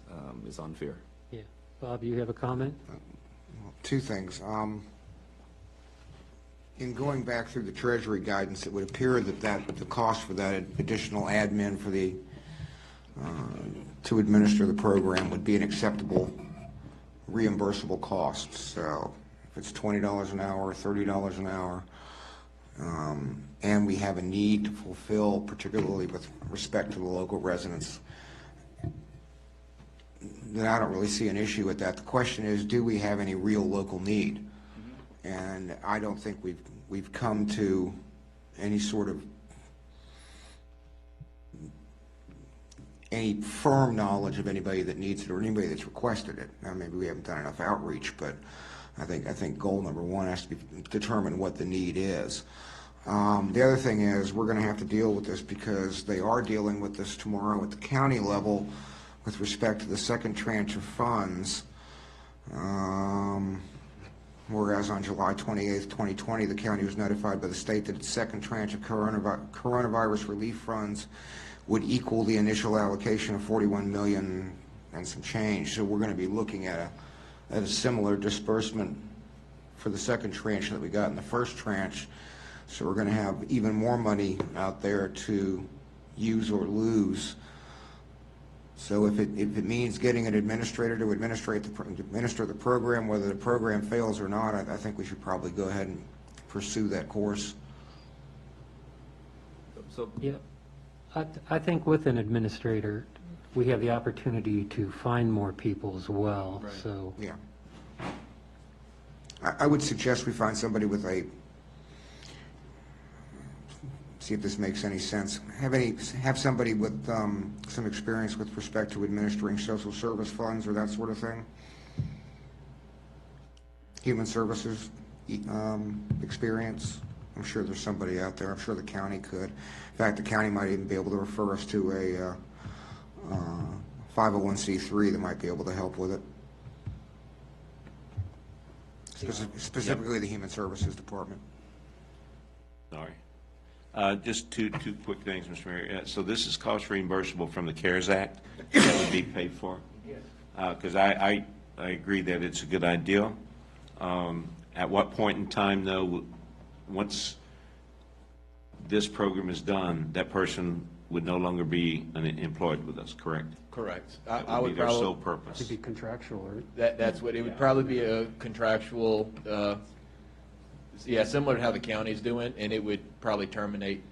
Speaker 7: unfair.
Speaker 1: Yeah. Bob, you have a comment?
Speaker 2: Two things. In going back through the Treasury guidance, it would appear that the cost for that additional admin for the to administer the program would be an acceptable reimbursable cost. So if it's $20 an hour, $30 an hour, and we have a need to fulfill, particularly with respect to the local residents, then I don't really see an issue with that. The question is, do we have any real local need? And I don't think we've come to any sort of any firm knowledge of anybody that needs it or anybody that's requested it. Now, maybe we haven't done enough outreach, but I think goal number one has to be determine what the need is. The other thing is, we're going to have to deal with this because they are dealing with this tomorrow at the county level with respect to the second tranche of funds. Whereas on July 28th, 2020, the county was notified by the state that its second tranche of coronavirus relief funds would equal the initial allocation of $41 million and some change. So we're going to be looking at a similar disbursement for the second tranche that we got in the first tranche. So we're going to have even more money out there to use or lose. So if it means getting an administrator to administer the program, whether the program fails or not, I think we should probably go ahead and pursue that course.
Speaker 7: So
Speaker 1: Yeah. I think with an administrator, we have the opportunity to find more people as well.
Speaker 12: Right.
Speaker 1: So
Speaker 2: Yeah. I would suggest we find somebody with see if this makes any sense. Have somebody with some experience with respect to administering social service funds or that sort of thing. Human services experience. I'm sure there's somebody out there. I'm sure the county could. In fact, the county might even be able to refer us to a 501c3 that might be able to help with it. Specifically the Human Services Department.
Speaker 9: Sorry. Just two quick things, Mr. Mayor. So this is cost reimbursable from the CARES Act that would be paid for? Yes. Because I agree that it's a good idea. At what point in time, though, once this program is done, that person would no longer be employed with us, correct?
Speaker 12: Correct.
Speaker 9: That
Speaker 12: I
Speaker 9: would
Speaker 12: would
Speaker 9: be their sole
Speaker 12: probably,
Speaker 9: purpose.
Speaker 10: It'd be contractual, right?
Speaker 12: that's what, it would probably be a contractual, yeah, similar to how the county's doing, and it would probably terminate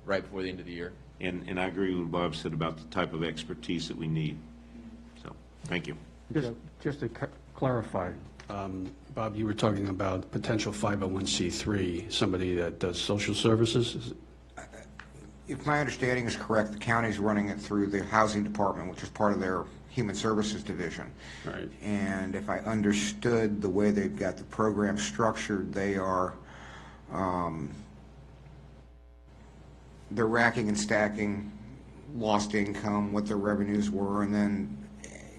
Speaker 12: right before the end of the year.
Speaker 9: And I agree with what Bob said about the type of expertise that we need. So, thank you.
Speaker 10: Just to clarify, Bob, you were talking about potential 501c3, somebody that does social services?
Speaker 2: If my understanding is correct, the county's running it through the housing department, which is part of their human services division.
Speaker 10: Right.
Speaker 2: And if I understood the way they've got the program structured, they are they're racking and stacking lost income, what their revenues were, and then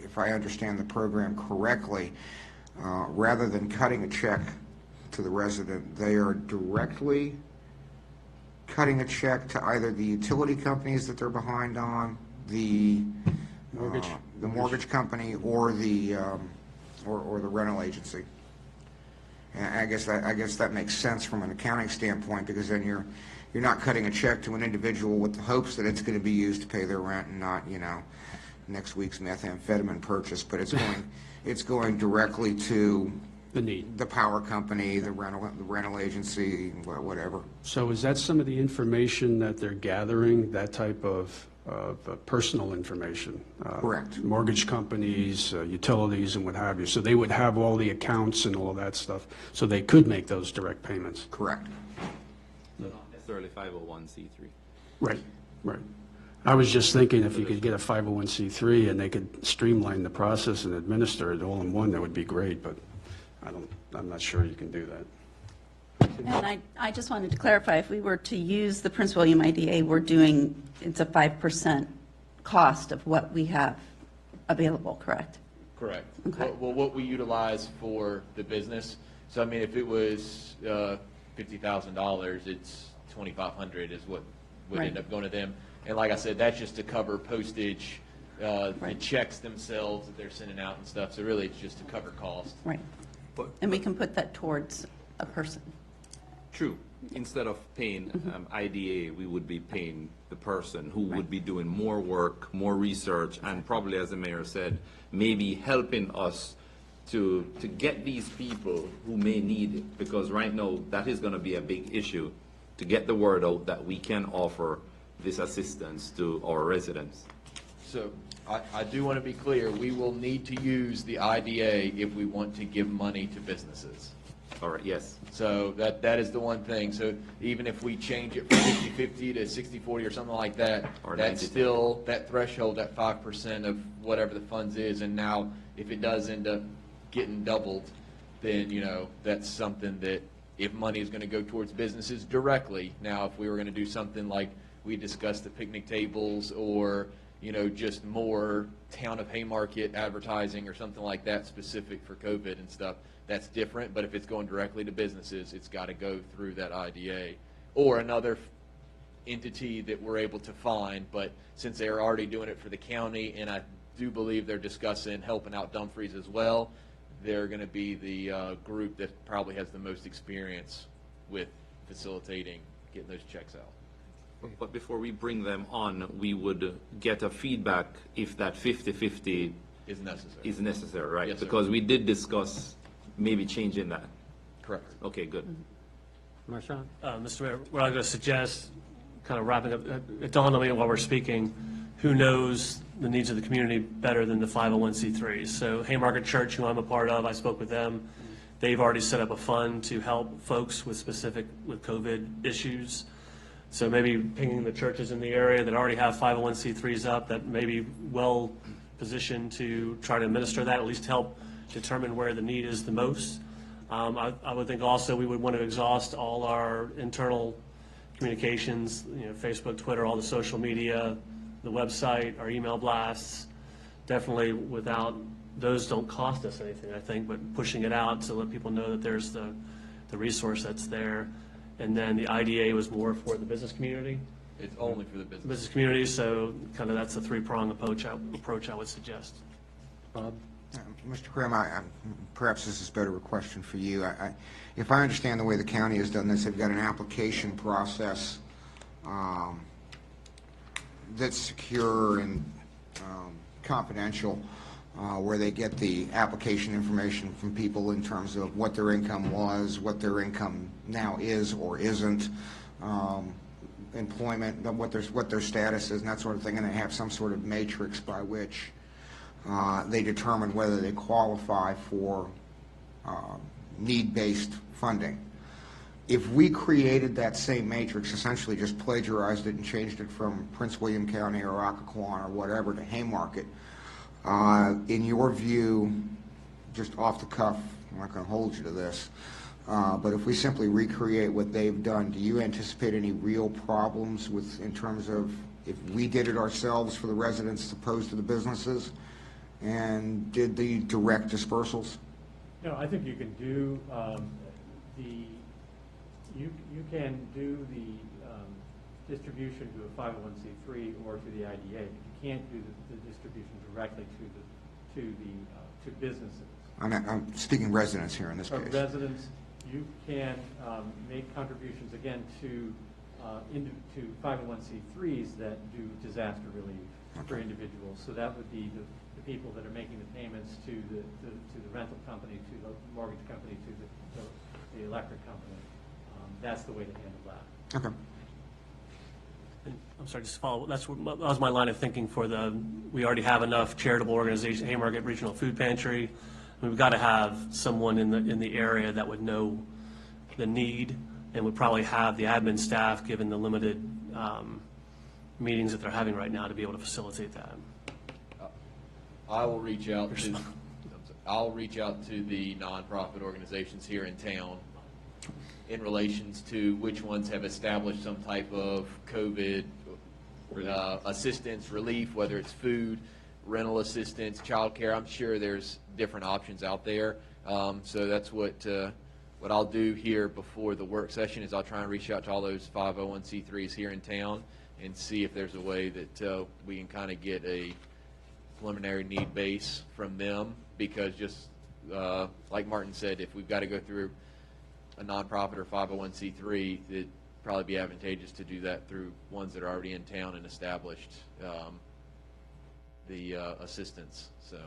Speaker 2: if I understand the program correctly, rather than cutting a check to the resident, they are directly cutting a check to either the utility companies that they're behind on, the mortgage company, or the rental agency. And I guess that makes sense from an accounting standpoint, because then you're not cutting a check to an individual with the hopes that it's going to be used to pay their rent and not, next week's methamphetamine purchase, but it's going directly to
Speaker 10: The need.
Speaker 2: the power company, the rental agency, whatever.
Speaker 10: So is that some of the information that they're gathering, that type of personal information?
Speaker 2: Correct.
Speaker 10: Mortgage companies, utilities, and what have you. So they would have all the accounts and all of that stuff, so they could make those direct payments.
Speaker 2: Correct.
Speaker 7: Not necessarily 501c3.
Speaker 10: Right, right. I was just thinking if you could get a 501c3 and they could streamline the process and administer it all in one, that would be great, but I'm not sure you can do that.
Speaker 11: And I just wanted to clarify, if we were to use the Prince William IDA, it's a 5% cost of what we have available, correct?
Speaker 12: Correct.
Speaker 11: Okay.
Speaker 12: Well, what we utilize for the business, so I mean, if it was $50,000, it's $2,500 is what would end
Speaker 11: Right.
Speaker 12: up going to them. And like I said, that's just to cover postage, the
Speaker 11: Right.
Speaker 12: checks themselves that they're sending out and stuff. So really, it's just to cover costs.
Speaker 11: Right. And we can put that towards a person.
Speaker 7: True. Instead of paying IDA, we would be paying the person who would be doing more work, more research, and probably, as the mayor said, maybe helping us to get these people who may need it. Because right now, that is going to be a big issue, to get the word out that we can offer this assistance to our residents.
Speaker 12: So I do want to be clear, we will need to use the IDA if we want to give money to businesses.
Speaker 7: All right, yes.
Speaker 12: So that is the one thing. So even if we change it from 50/50 to 60/40 or something like that,
Speaker 7: Or
Speaker 12: that's
Speaker 7: 90/10.
Speaker 12: still that threshold, that 5% of whatever the funds is. And now if it does end up getting doubled, then, that's something that if money is going to go towards businesses directly. Now, if we were going to do something like we discussed, the picnic tables, or just more town of Haymarket advertising or something like that specific for COVID and stuff, that's different. But if it's going directly to businesses, it's got to go through that IDA or another entity that we're able to find. But since they're already doing it for the county, and I do believe they're discussing helping out Dumfries as well, they're going to be the group that probably has the most experience with facilitating getting those checks out.
Speaker 7: But before we bring them on, we would get a feedback if that 50/50
Speaker 12: Is necessary.
Speaker 7: is necessary, right?
Speaker 12: Yes, sir.
Speaker 7: Because we did discuss maybe changing that.
Speaker 12: Correct.
Speaker 7: Okay, good.
Speaker 1: Marshawn?
Speaker 4: Mr. Mayor, what I'm going to suggest, kind of wrapping up, it dawned on me while we're speaking, who knows the needs of the community better than the 501c3s? So Haymarket Church, who I'm a part of, I spoke with them. They've already set up a fund to help folks with COVID issues. So maybe pinging the churches in the area that already have 501c3s up that may be well positioned to try to administer that, at least help determine where the need is the most. I would think also we would want to exhaust all our internal communications, Facebook, Twitter, all the social media, the website, our email blasts. Definitely those don't cost us anything, I think, but pushing it out to let people know that there's the resource that's there. and then the IDA was more for the business community.
Speaker 12: It's only for the business.
Speaker 4: Business community, so kind of that's a three-prong approach I would suggest.
Speaker 1: Bob?
Speaker 2: Mr. Krim, perhaps this is better a question for you. If I understand the way the county has done this, they've got an application process that's secure and confidential, where they get the application information from people in terms of what their income was, what their income now is or isn't, employment, what their status is, and that sort of thing, and they have some sort of matrix by which they determine whether they qualify for need-based funding. If we created that same matrix, essentially just plagiarized it and changed it from Prince William County or Occoquan or whatever to Haymarket, in your view, just off the cuff, I'm not going to hold you to this, but if we simply recreate what they've done, do you anticipate any real problems in terms of if we did it ourselves for the residents as opposed to the businesses and did the direct dispersals?
Speaker 13: No, I think you can do you can do the distribution to a 501c3 or to the IDA, but you can't do the distribution directly to businesses.
Speaker 2: I'm speaking residents here in this case.
Speaker 13: Residents, you can make contributions again to 501c3s that do disaster relief for individuals. So that would be the people that are making the payments to the rental company, to the mortgage company, to the electric company. That's the way to handle that.
Speaker 2: Okay.
Speaker 4: And I'm sorry, just to follow, that was my line of thinking for we already have enough charitable organizations, Haymarket Regional Food Pantry. We've got to have someone in the area that would know the need and would probably have the admin staff, given the limited meetings that they're having right now, to be able to facilitate that.
Speaker 12: I'll reach out to the nonprofit organizations here in town in relations to which ones have established some type of COVID assistance, relief, whether it's food, rental assistance, childcare. I'm sure there's different options out there. So that's what I'll do here before the work session is I'll try and reach out to all those 501c3s here in town and see if there's a way that we can kind of get a preliminary need base from them, because just like Martin said, if we've got to go through a nonprofit or 501c3, it'd probably be advantageous to do that through ones that are already in town and established the assistance. So.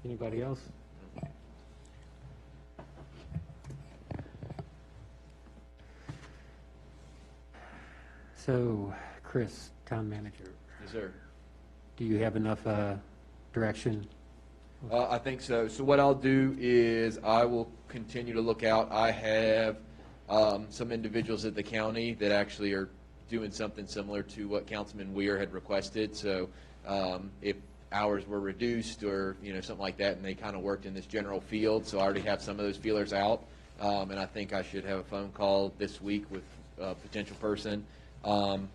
Speaker 1: Anybody else? So, Chris, town manager,
Speaker 12: Yes, sir.
Speaker 1: do you have enough direction?
Speaker 12: I think so. So what I'll do is I will continue to look out. I have some individuals at the county that actually are doing something similar to what Councilman Weir had requested. So if hours were reduced or something like that, and they kind of worked in this general field, so I already have some of those feelers out, and I think I should have a phone call this week with a potential person, and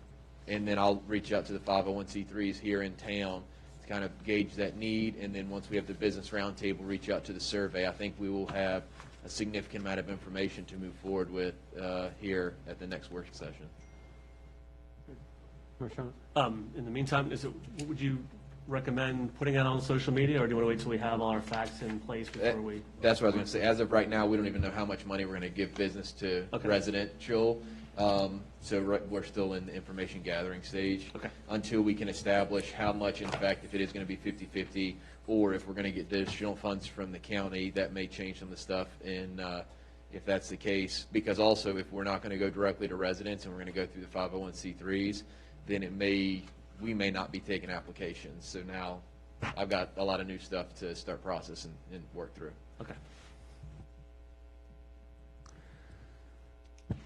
Speaker 12: then I'll reach out to the 501c3s here in town to kind of gauge that need, and then once we have the business roundtable, reach out to the survey. I think we will have a significant amount of information to move forward with here at the next work session.
Speaker 1: Marshawn?
Speaker 4: In the meantime, would you recommend putting it on social media, or do you want to wait till we have all our facts in place before we?
Speaker 12: That's what I was going to say. As of right now, we don't even know how much money we're going to give business to residential. So we're still in the information gathering stage until we can establish how much, in fact, if it is going to be 50-50, or if we're going to get additional funds from the county, that may change some of the stuff. And if that's the case, because also if we're not going to go directly to residents and we're going to go through the 501c3s, then we may not be taking applications. So now I've got a lot of new stuff to start processing and work through.
Speaker 4: Okay.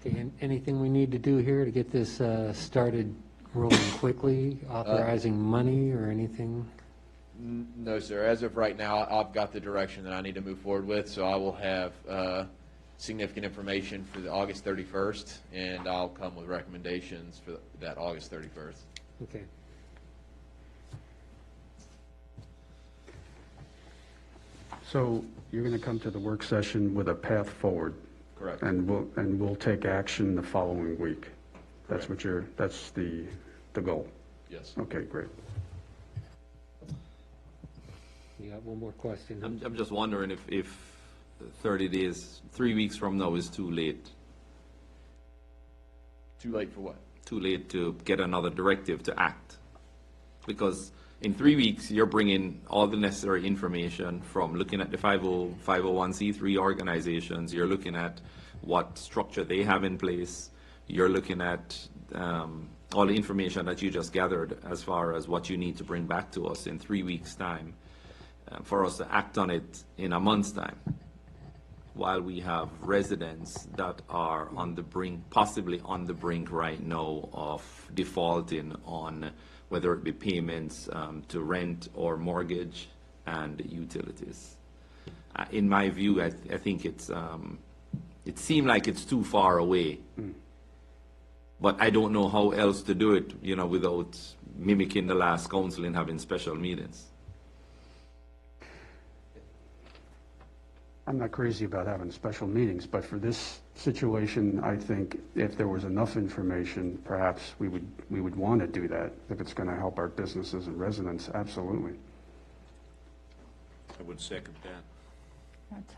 Speaker 1: Okay, anything we need to do here to get this started rolling quickly, authorizing money or anything?
Speaker 12: No, sir. As of right now, I've got the direction that I need to move forward with, so I will have significant information for the August 31st, and I'll come with recommendations for that August 31st.
Speaker 10: So you're going to come to the work session with a path forward,
Speaker 7: Correct.
Speaker 10: and we'll take action the following week. That's what that's the goal.
Speaker 12: Yes.
Speaker 10: Okay, great.
Speaker 1: You got one more question?
Speaker 7: I'm just wondering if 30 days, 3 weeks from now is too late.
Speaker 12: Too late for what?
Speaker 7: Too late to get another directive to act. Because in 3 weeks, you're bringing all the necessary information from looking at the 501c3 organizations, you're looking at what structure they have in place, you're looking at all the information that you just gathered as far as what you need to bring back to us in 3 weeks' time, for us to act on it in a month's time, while we have residents that are on the brink, possibly on the brink right now of defaulting on whether it be payments to rent or mortgage and utilities. In my view, I think it seemed like it's too far away. But I don't know how else to do it, without mimicking the last council and having special meetings.
Speaker 10: I'm not crazy about having special meetings, but for this situation, I think if there was enough information, perhaps we would want to do that. If it's going to help our businesses and residents, absolutely.
Speaker 9: I would second that.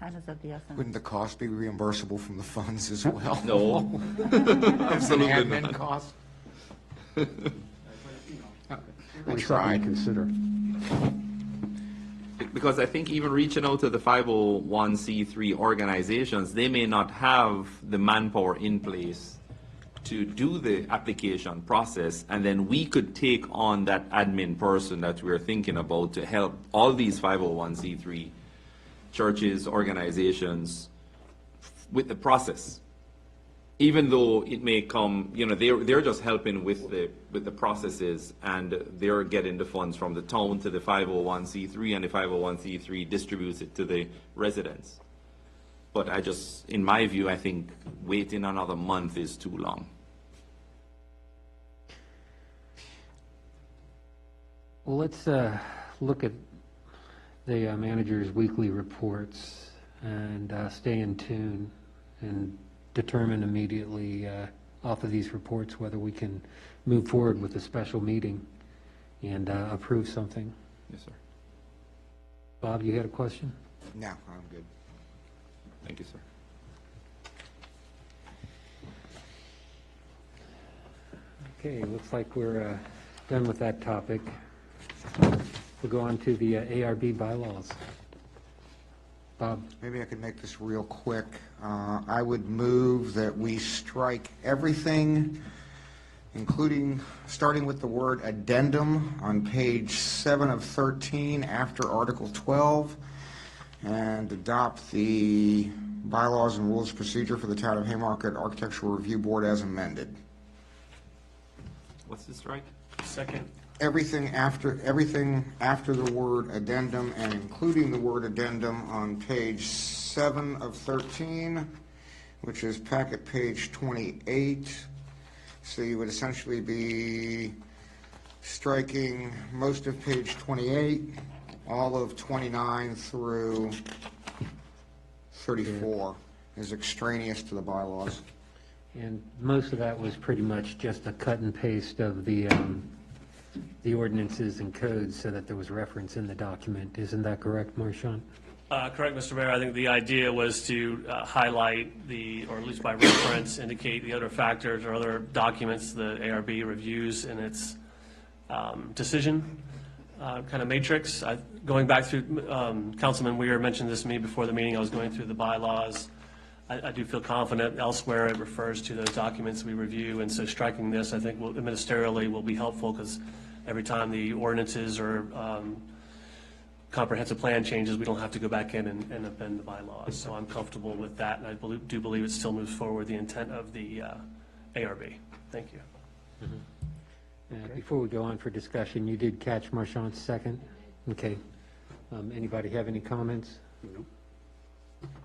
Speaker 11: Time is of the essence.
Speaker 2: Wouldn't the cost be reimbursable from the funds as well?
Speaker 7: No, absolutely
Speaker 2: Admin
Speaker 7: not.
Speaker 2: cost?
Speaker 10: Only something to
Speaker 2: tried.
Speaker 10: consider.
Speaker 7: Because I think even reaching out to the 501c3 organizations, they may not have the manpower in place to do the application process, and then we could take on that admin person that we're thinking about to help all these 501c3 churches, organizations with the process. Even though it may come, they're just helping with the processes, and they're getting the funds from the town to the 501c3, and the 501c3 distributes it to the residents. But in my view, I think waiting another month is too long.
Speaker 1: Well, let's look at the manager's weekly reports and stay in tune and determine immediately off of these reports whether we can move forward with a special meeting and approve something.
Speaker 7: Yes, sir.
Speaker 1: Bob, you had a question?
Speaker 2: No, I'm good.
Speaker 7: Thank you, sir.
Speaker 1: Okay, looks like we're done with that topic. We'll go on to the ARB bylaws. Bob?
Speaker 2: Maybe I could make this real quick. I would move that we strike everything, including, starting with the word addendum on page 7 of 13 after Article 12, and adopt the bylaws and rules of procedure for the Town of Haymarket Architectural Review Board as amended.
Speaker 7: What's the strike?
Speaker 4: Second.
Speaker 2: Everything after the word addendum and including the word addendum on page 7 of 13, which is packet page 28. So you would essentially be striking most of page 28, all of 29 through 34 is extraneous to the bylaws.
Speaker 1: And most of that was pretty much just a cut and paste of the ordinances and codes so that there was reference in the document. Isn't that correct, Marchant?
Speaker 4: Correct, Mr. Mayor. I think the idea was to highlight or at least by reference, indicate the other factors or other documents the ARB reviews in its decision kind of matrix. Going back through, Councilman Weir mentioned this to me before the meeting. I was going through the bylaws. I do feel confident elsewhere it refers to those documents we review, and so striking this, I think, ministerially will be helpful, because every time the ordinances or comprehensive plan changes, we don't have to go back in and amend the bylaws. So I'm comfortable with that, and I do believe it still moves forward the intent of the ARB. Thank you.
Speaker 1: Before we go on for discussion, you did catch Marchant's second? Okay. Anybody have any comments?
Speaker 10: No.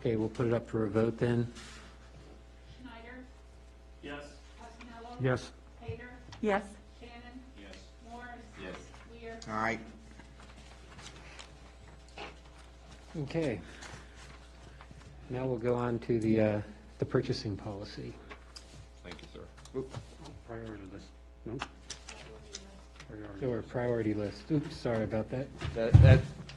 Speaker 1: Okay, we'll put it up for a vote then.
Speaker 6: Schneider,
Speaker 4: Yes.
Speaker 6: Costello.
Speaker 10: Yes.
Speaker 6: Hayter,
Speaker 11: Yes.
Speaker 6: Shannon.
Speaker 9: Yes.
Speaker 6: Morris.
Speaker 7: Yes.
Speaker 6: Weir.
Speaker 2: All right.
Speaker 1: Okay. Now we'll go on to the purchasing policy.
Speaker 7: Thank you, sir.
Speaker 10: Priority list, no? Priority.
Speaker 1: Or priority list. Oops, sorry about that.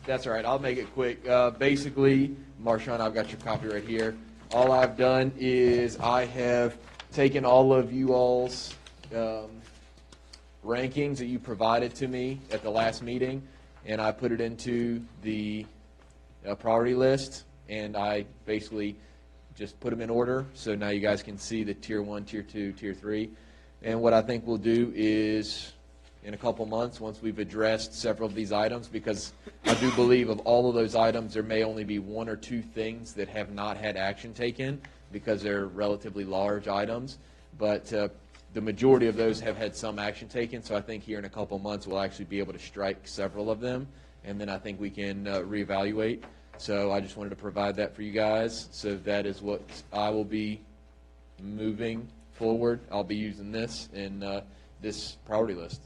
Speaker 12: That's all right. I'll make it quick. Basically, Marshawn, I've got your copy right here. All I've done is I have taken all of you all's rankings that you provided to me at the last meeting, and I put it into the priority list, and I basically just put them in order, so now you guys can see the tier 1, tier 2, tier 3. And what I think we'll do is, in a couple months, once we've addressed several of these items, because I do believe of all of those items, there may only be 1 or 2 things that have not had action taken, because they're relatively large items. But the majority of those have had some action taken, so I think here in a couple months, we'll actually be able to strike several of them, and then I think we can reevaluate. So I just wanted to provide that for you guys. So that is what I will be moving forward. I'll be using this in this priority list.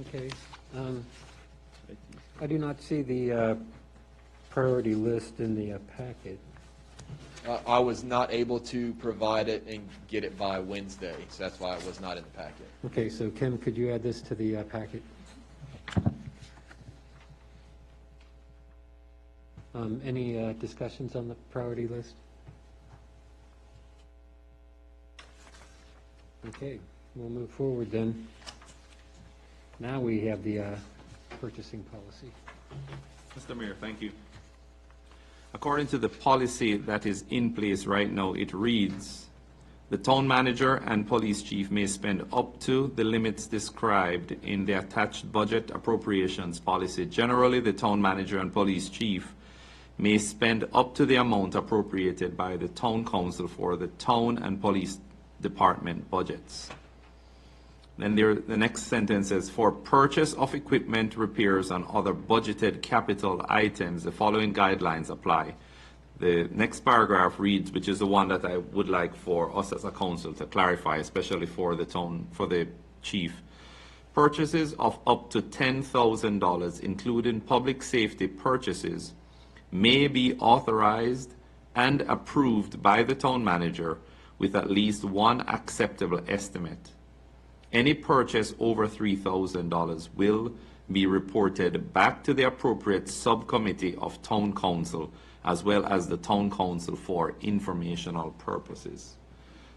Speaker 1: Okay. I do not see the priority list in the packet.
Speaker 12: I was not able to provide it and get it by Wednesday, so that's why it was not in the packet.
Speaker 1: Okay, so Kim, could you add this to the packet? Any discussions on the priority list? Okay, we'll move forward then. Now we have the purchasing policy.
Speaker 7: Mr. Mayor, thank you. According to the policy that is in place right now, it reads, the town manager and police chief may spend up to the limits described in the attached budget appropriations policy. Generally, the town manager and police chief may spend up to the amount appropriated by the town council for the town and police department budgets. Then the next sentence says, for purchase of equipment, repairs, and other budgeted capital items, the following guidelines apply. The next paragraph reads, which is the one that I would like for us as a council to clarify, especially for the chief. Purchases of up to $10,000, including public safety purchases, may be authorized and approved by the town manager with at least one acceptable estimate. Any purchase over $3,000 will be reported back to the appropriate subcommittee of town council as well as the town council for informational purposes.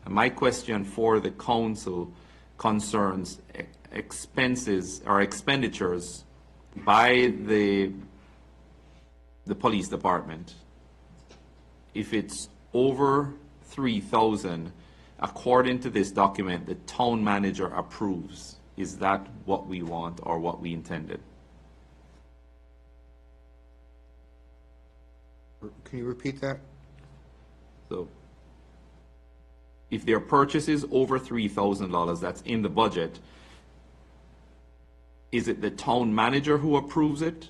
Speaker 7: And my question for the council concerns expenses or expenditures by the police department. If it's over $3,000, according to this document, the town manager approves. Is that what we want or what we intended?
Speaker 2: Can you repeat that?
Speaker 7: So, if their purchase is over $3,000, that's in the budget, is it the town manager who approves it?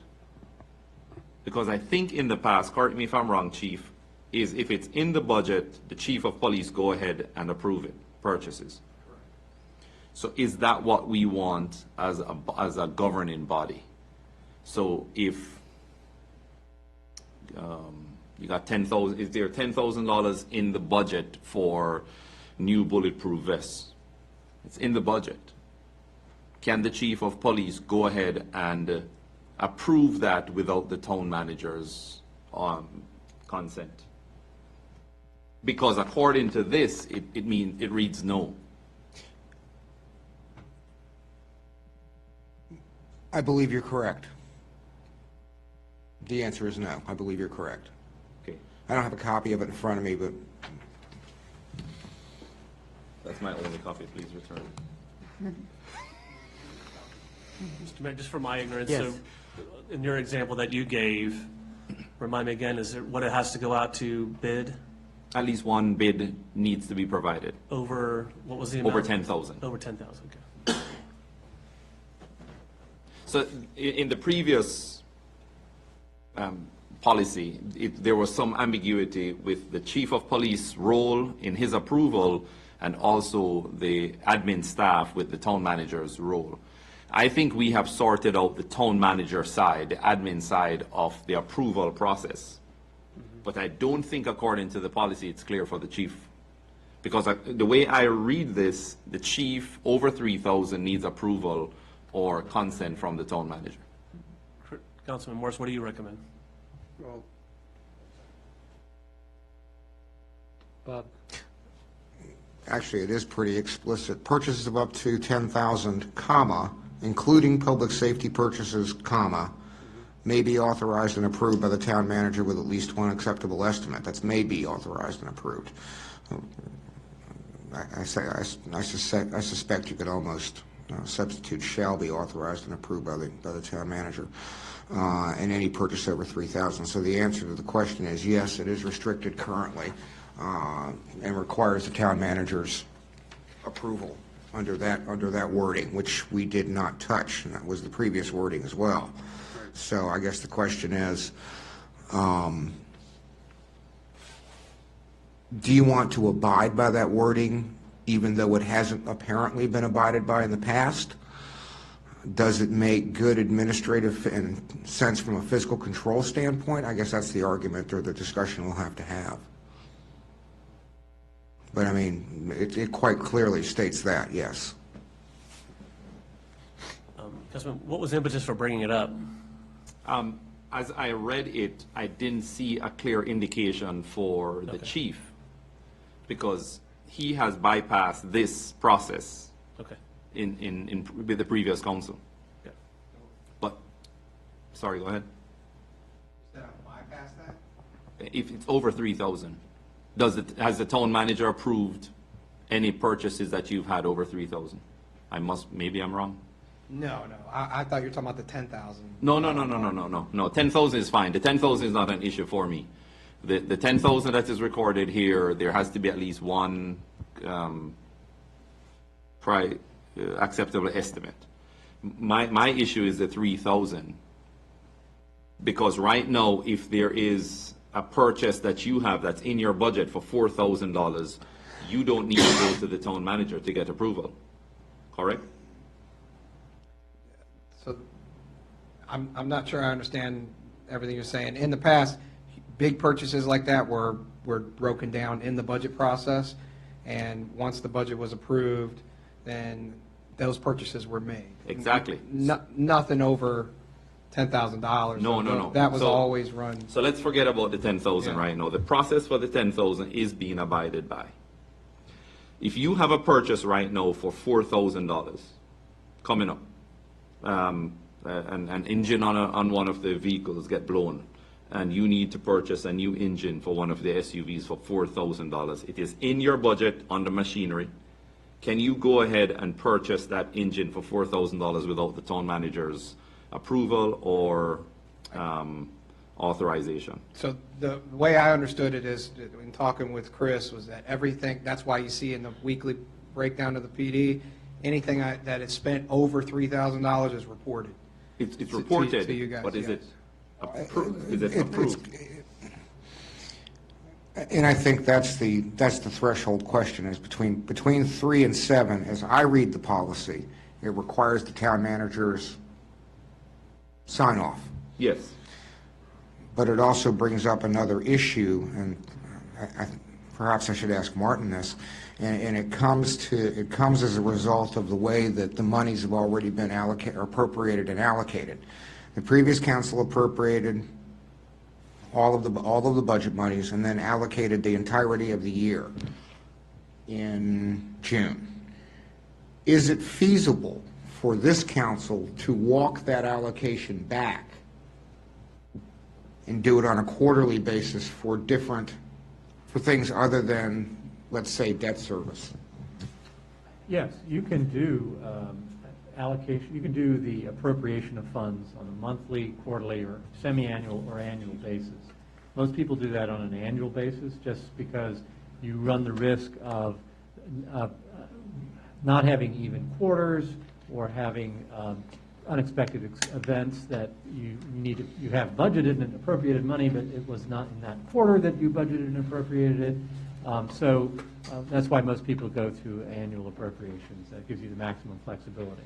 Speaker 7: Because I think in the past, correct me if I'm wrong, Chief, is if it's in the budget, the chief of police go ahead and approve it, purchases. So is that what we want as a governing body? So if you got $10,000, is there $10,000 in the budget for new bulletproof vests? It's in the budget. Can the chief of police go ahead and approve that without the town manager's consent? Because according to this, it reads no.
Speaker 2: I believe you're correct. The answer is no. I believe you're correct.
Speaker 7: Okay.
Speaker 2: I don't have a copy of it in front of me, but
Speaker 7: That's my only copy. Please return.
Speaker 4: Mr. Mayor, just for my ignorance,
Speaker 1: Yes.
Speaker 4: so in your example that you gave, remind me again, is it what it has to go out to bid
Speaker 7: At least one bid needs to be provided.
Speaker 4: over, what was the amount?
Speaker 7: Over 10,000.
Speaker 4: Over 10,000, okay.
Speaker 7: So in the previous policy, there was some ambiguity with the chief of police role in his approval and also the admin staff with the town manager's role. I think we have sorted out the town manager side, the admin side of the approval process. But I don't think according to the policy, it's clear for the chief. Because the way I read this, the chief over 3,000 needs approval or consent from the town manager.
Speaker 4: Councilman Morris, what do you recommend?
Speaker 10: Well,
Speaker 1: Bob?
Speaker 2: Actually, it is pretty explicit. Purchases of up to 10,000, comma, including public safety purchases, comma, may be authorized and approved by the town manager with at least one acceptable estimate. That's may be authorized and approved. I suspect you could almost substitute shall be authorized and approved by the town manager in any purchase over 3,000. So the answer to the question is yes, it is restricted currently and requires the town manager's approval under that wording, which we did not touch, and that was the previous wording as well. So I guess the question is, do you want to abide by that wording even though it hasn't apparently been abided by in the past? Does it make good administrative and sense from a fiscal control standpoint? I guess that's the argument or the discussion we'll have to have. But I mean, it quite clearly states that, yes.
Speaker 4: Councilman, what was the impetus for bringing it up?
Speaker 7: As I read it, I didn't see a clear indication for the chief because he has bypassed this process with the previous council.
Speaker 4: Okay.
Speaker 7: But, sorry, go ahead.
Speaker 5: Did I bypass that?
Speaker 7: If it's over 3,000, has the town manager approved any purchases that you've had over 3,000? Maybe I'm wrong.
Speaker 5: No. I thought you were talking about the 10,000.
Speaker 7: No. 10,000 is fine. The 10,000 is not an issue for me. The 10,000 that is recorded here, there has to be at least one acceptable estimate. My issue is the 3,000 because right now, if there is a purchase that you have that's in your budget for $4,000, you don't need to go to the town manager to get approval, correct?
Speaker 14: So I'm not sure I understand everything you're saying. In the past, big purchases like that were broken down in the budget process, and once the budget was approved, then those purchases were made.
Speaker 7: Exactly.
Speaker 14: Nothing over $10,000.
Speaker 7: No.
Speaker 14: That was always run.
Speaker 7: So let's forget about the 10,000 right now. The process for the 10,000 is being abided by. If you have a purchase right now for $4,000 coming up, an engine on one of the vehicles get blown, and you need to purchase a new engine for one of the SUVs for $4,000. It is in your budget under machinery. Can you go ahead and purchase that engine for $4,000 without the town manager's approval or authorization?
Speaker 14: So the way I understood it is, in talking with Chris, was that everything, that's why you see in the weekly breakdown of the PD, anything that is spent over $3,000 is reported.
Speaker 7: It's reported,
Speaker 14: to you guys,
Speaker 7: but is
Speaker 14: yes.
Speaker 7: it approved? Is it approved?
Speaker 2: And I think that's the threshold question, is between 3 and 7, as I read the policy, it requires the town manager's sign off.
Speaker 7: Yes.
Speaker 2: But it also brings up another issue, and perhaps I should ask Martin this, and it comes as a result of the way that the monies have already been appropriated and allocated. The previous council appropriated all of the budget monies and then allocated the entirety of the year in June. Is it feasible for this council to walk that allocation back and do it on a quarterly basis for things other than, let's say, debt service?
Speaker 13: Yes, you can do allocation, you can do the appropriation of funds on a monthly, quarterly, or semi-annual or annual basis. Most people do that on an annual basis just because you run the risk of not having even quarters or having unexpected events that you have budgeted and appropriated money, but it was not in that quarter that you budgeted and appropriated it. So that's why most people go to annual appropriations. That gives you the maximum flexibility.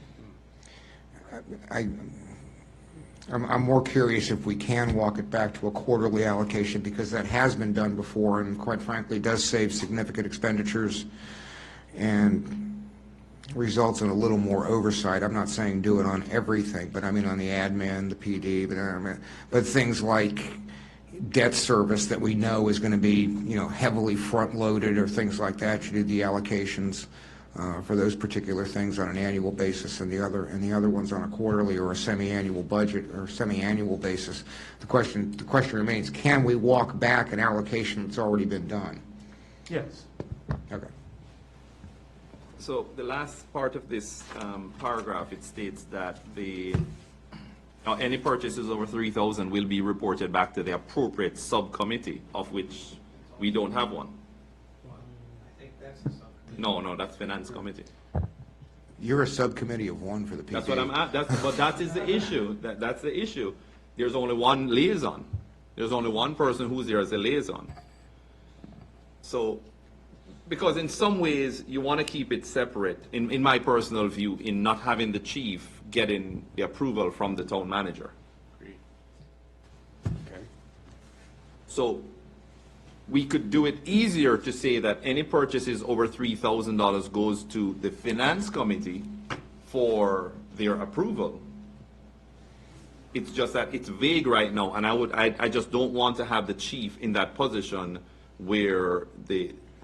Speaker 2: I'm more curious if we can walk it back to a quarterly allocation, because that has been done before and quite frankly does save significant expenditures and results in a little more oversight. I'm not saying do it on everything, but I mean on the admin, the PD, but things like debt service that we know is going to be, heavily front-loaded or things like that. You do the allocations for those particular things on an annual basis, and the other ones on a quarterly or a semi-annual budget or semi-annual basis. The question remains: can we walk back an allocation that's already been done?
Speaker 13: Yes.
Speaker 2: Okay.
Speaker 7: So the last part of this paragraph, it states that any purchases over 3,000 will be reported back to the appropriate subcommittee, of which we don't have one.
Speaker 8: I think that's the subcommittee.
Speaker 7: No, that's Finance Committee.
Speaker 2: You're a subcommittee of one for the PD.
Speaker 7: That's what I'm at. But that is the issue. That's the issue. There's only one liaison. There's only one person who's there as a liaison. So, because in some ways you want to keep it separate, in my personal view, in not having the chief getting the approval from the town manager.
Speaker 10: Okay.
Speaker 7: So we could do it easier to say that any purchases over $3,000 goes to the Finance Committee for their approval. It's just that it's vague right now, and I just don't want to have the chief in that position where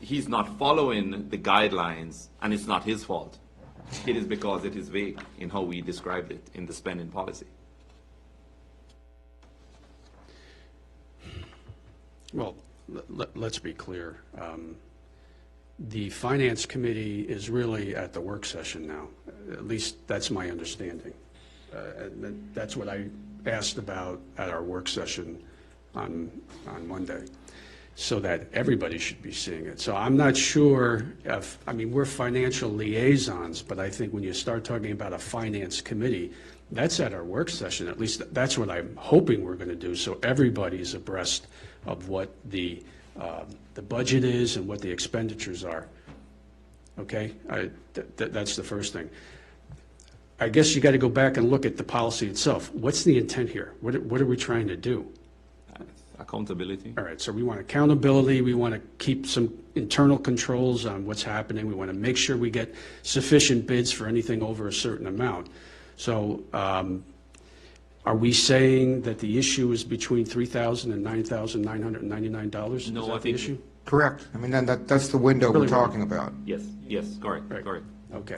Speaker 7: he's not following the guidelines, and it's not his fault. It is because it is vague in how we described it in the spending policy.
Speaker 10: Well, let's be clear. The Finance Committee is really at the work session now. At least that's my understanding. And that's what I asked about at our work session on Monday, so that everybody should be seeing it. So I'm not sure if, we're financial liaisons, but I think when you start talking about a Finance Committee, that's at our work session. At least that's what I'm hoping we're going to do, so everybody's abreast of what the budget is and what the expenditures are. Okay? That's the first thing. I guess you got to go back and look at the policy itself. What's the intent here? What are we trying to do?
Speaker 7: Accountability.
Speaker 10: All right, so we want accountability, we want to keep some internal controls on what's happening, we want to make sure we get sufficient bids for anything over a certain amount. So are we saying that the issue is between $3,000 and $9,999? Is
Speaker 7: No,
Speaker 10: that
Speaker 7: I
Speaker 10: the
Speaker 7: think-
Speaker 10: issue?
Speaker 2: Correct. Then that's the window we're talking about.
Speaker 7: Yes, correct,
Speaker 10: Right.
Speaker 7: correct.
Speaker 10: Okay.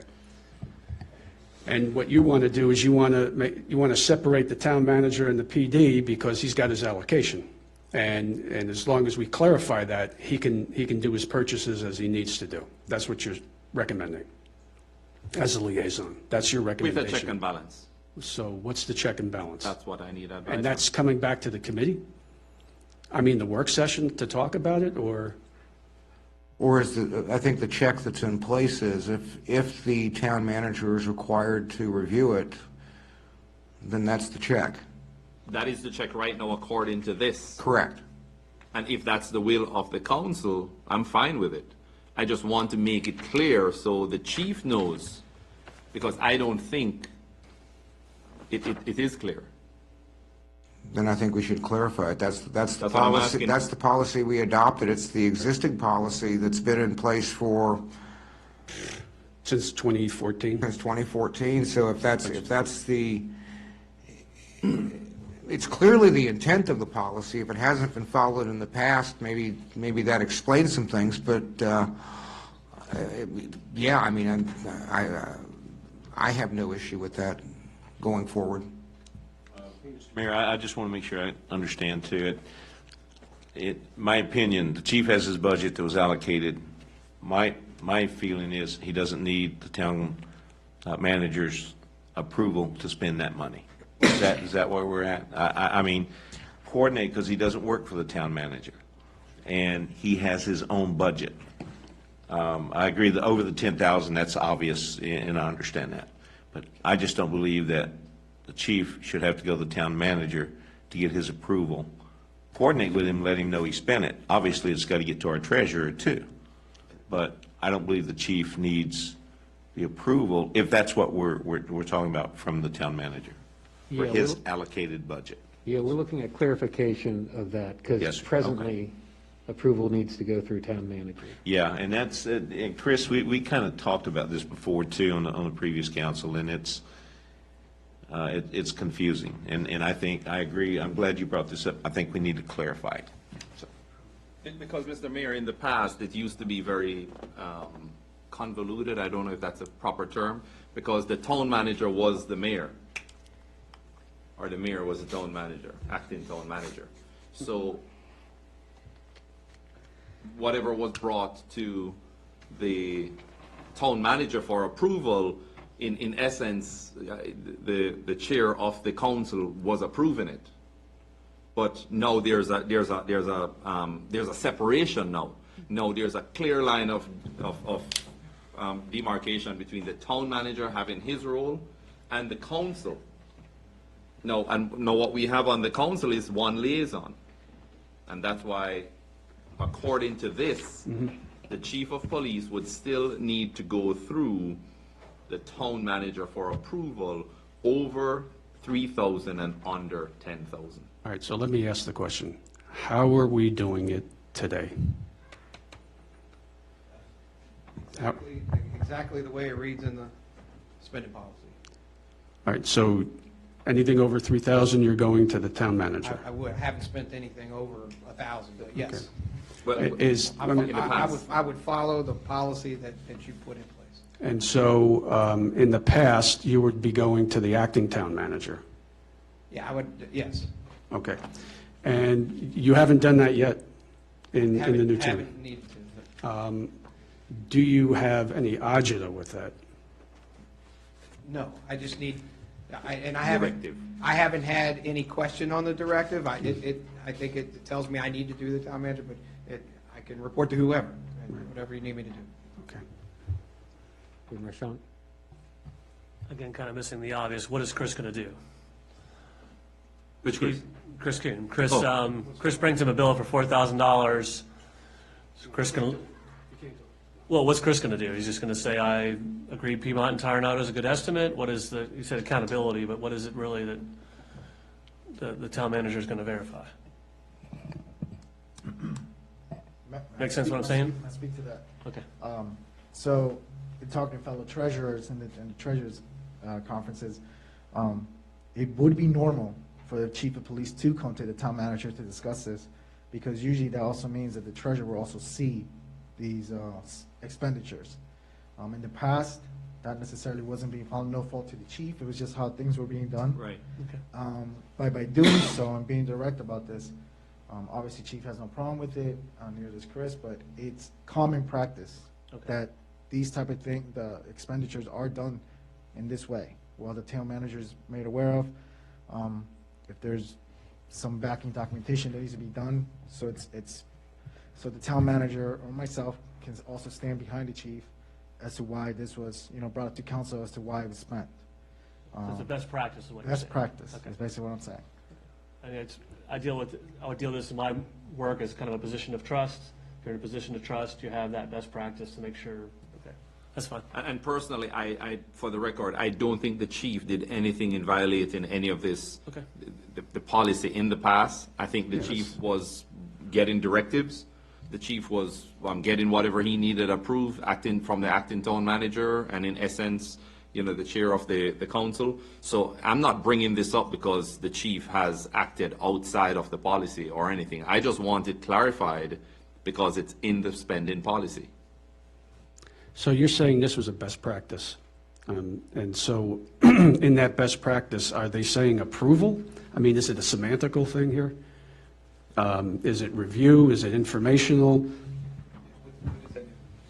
Speaker 10: And what you want to do is you want to separate the town manager and the PD because he's got his allocation. And as long as we clarify that, he can do his purchases as he needs to do. That's what you're recommending as a liaison. That's your
Speaker 7: With
Speaker 10: recommendation.
Speaker 7: a check and balance.
Speaker 10: So what's the check and balance?
Speaker 7: That's what I need advice
Speaker 10: And that's coming back to the committee? The work session to talk about it, or?
Speaker 2: Or I think the check that's in place is if the town manager is required to review it, then that's the check.
Speaker 7: That is the check right now according to this.
Speaker 2: Correct.
Speaker 7: And if that's the will of the council, I'm fine with it. I just want to make it clear so the chief knows, because I don't think it is clear.
Speaker 2: Then I think we should clarify it. That's the
Speaker 7: That's what I'm
Speaker 2: policy.
Speaker 7: asking.
Speaker 2: That's the policy we adopted. It's the existing policy that's been in place
Speaker 10: Since 2014?
Speaker 2: since 2014. So if that's it's clearly the intent of the policy. If it hasn't been followed in the past, maybe that explains some things. But I have no issue with that going forward.
Speaker 9: Mayor, I just want to make sure I understand too. My opinion, the chief has his budget that was allocated. My feeling is he doesn't need the town manager's approval to spend that money. Is that where we're at? Coordinate, because he doesn't work for the town manager, and he has his own budget. I agree that over the 10,000, that's obvious, and I understand that. But I just don't believe that the chief should have to go to the town manager to get his approval. Coordinate with him, let him know he spent it. Obviously, it's got to get to our treasurer too. But I don't believe the chief needs the approval, if that's what we're talking about from the town manager, for
Speaker 1: Yeah,
Speaker 9: his
Speaker 1: we'll-
Speaker 9: allocated budget.
Speaker 1: Yeah, we're looking at clarification of that,
Speaker 9: Yes,
Speaker 1: because
Speaker 9: sir.
Speaker 1: presently, approval needs to go through town manager.
Speaker 9: Yeah, and that's, and Chris, we kind of talked about this before too on the previous council, and it's confusing. And I think, I agree, I'm glad you brought this up. I think we need to clarify it. So,
Speaker 7: Because, Mr. Mayor, in the past, it used to be very convoluted, I don't know if that's a proper term, because the town manager was the mayor, or the mayor was the town manager, acting town manager. So whatever was brought to the town manager for approval, in essence, the chair of the council was approving it. But now there's a separation now. Now there's a clear line of demarcation between the town manager having his role and the council. Now what we have on the council is one liaison. And that's why, according to this, the chief of police would still need to go through the town manager for approval over 3,000 and under 10,000.
Speaker 10: All right, so let me ask the question. How are we doing it today? How-
Speaker 14: Exactly the way it reads in the spending policy.
Speaker 10: All right, so anything over 3,000, you're going to the town manager?
Speaker 14: I haven't spent anything over 1,000, but yes.
Speaker 7: But
Speaker 10: Is,
Speaker 14: I would follow the policy that you put in place.
Speaker 10: and so, in the past, you would be going to the acting town manager?
Speaker 14: Yeah, I would, yes.
Speaker 10: Okay. And you haven't done that yet in the new town?
Speaker 14: Haven't needed to.
Speaker 10: Do you have any agita with that?
Speaker 14: No, I just need, I
Speaker 7: Directive.
Speaker 14: haven't had any question on the directive. I think it tells me I need to do the town manager, but I can report to whoever, and whatever you need me to do.
Speaker 10: Okay.
Speaker 1: Marchant?
Speaker 4: Again, kind of missing the obvious, what is Chris going to do?
Speaker 7: Which Chris?
Speaker 4: Chris Kuhn. Chris,
Speaker 7: Oh.
Speaker 4: Chris brings him a bill for $4,000. So Chris can, well, what's Chris going to do? He's just going to say, I agree Piedmont and Toronto is a good estimate? What is the, you said accountability, but what is it really that the town manager is going to verify? Make sense what I'm saying?
Speaker 15: I speak to that.
Speaker 4: Okay.
Speaker 15: So, in talking to fellow treasurers and the treasurers conferences, it would be normal for the chief of police to come to the town manager to discuss this, because usually that also means that the treasurer will also see these expenditures. In the past, that necessarily wasn't being found, no fault to the chief, it was just how things were being done.
Speaker 7: Right.
Speaker 4: Okay.
Speaker 15: By doing so and being direct about this, obviously chief has no problem with it, neither does Chris, but it's common practice
Speaker 4: Okay.
Speaker 15: that these type of things, the expenditures are done in this way. While the town manager is made aware of, if there's some backing documentation that needs to be done, so so the town manager or myself can also stand behind the chief as to why this was, brought up to council as to why it was spent.
Speaker 4: So it's the best practice is what you're saying?
Speaker 15: Best practice,
Speaker 4: Okay.
Speaker 15: is basically what I'm saying.
Speaker 4: I mean, I would deal with this in my work as kind of a position of trust. If you're in a position of trust, you have that best practice to make sure, okay, that's fine.
Speaker 7: And personally, I, for the record, I don't think the chief did anything in violating any of this,
Speaker 4: Okay.
Speaker 7: the policy in the past. I think the chief was getting directives. The chief was getting whatever he needed approved, acting from the acting town manager, and in essence, the chair of the council. So I'm not bringing this up because the chief has acted outside of the policy or anything. I just want it clarified because it's in the spending policy.
Speaker 10: So you're saying this was a best practice? And so, in that best practice, are they saying approval? I mean, is it a semantical thing here? Is it review? Is it informational?
Speaker 12: That's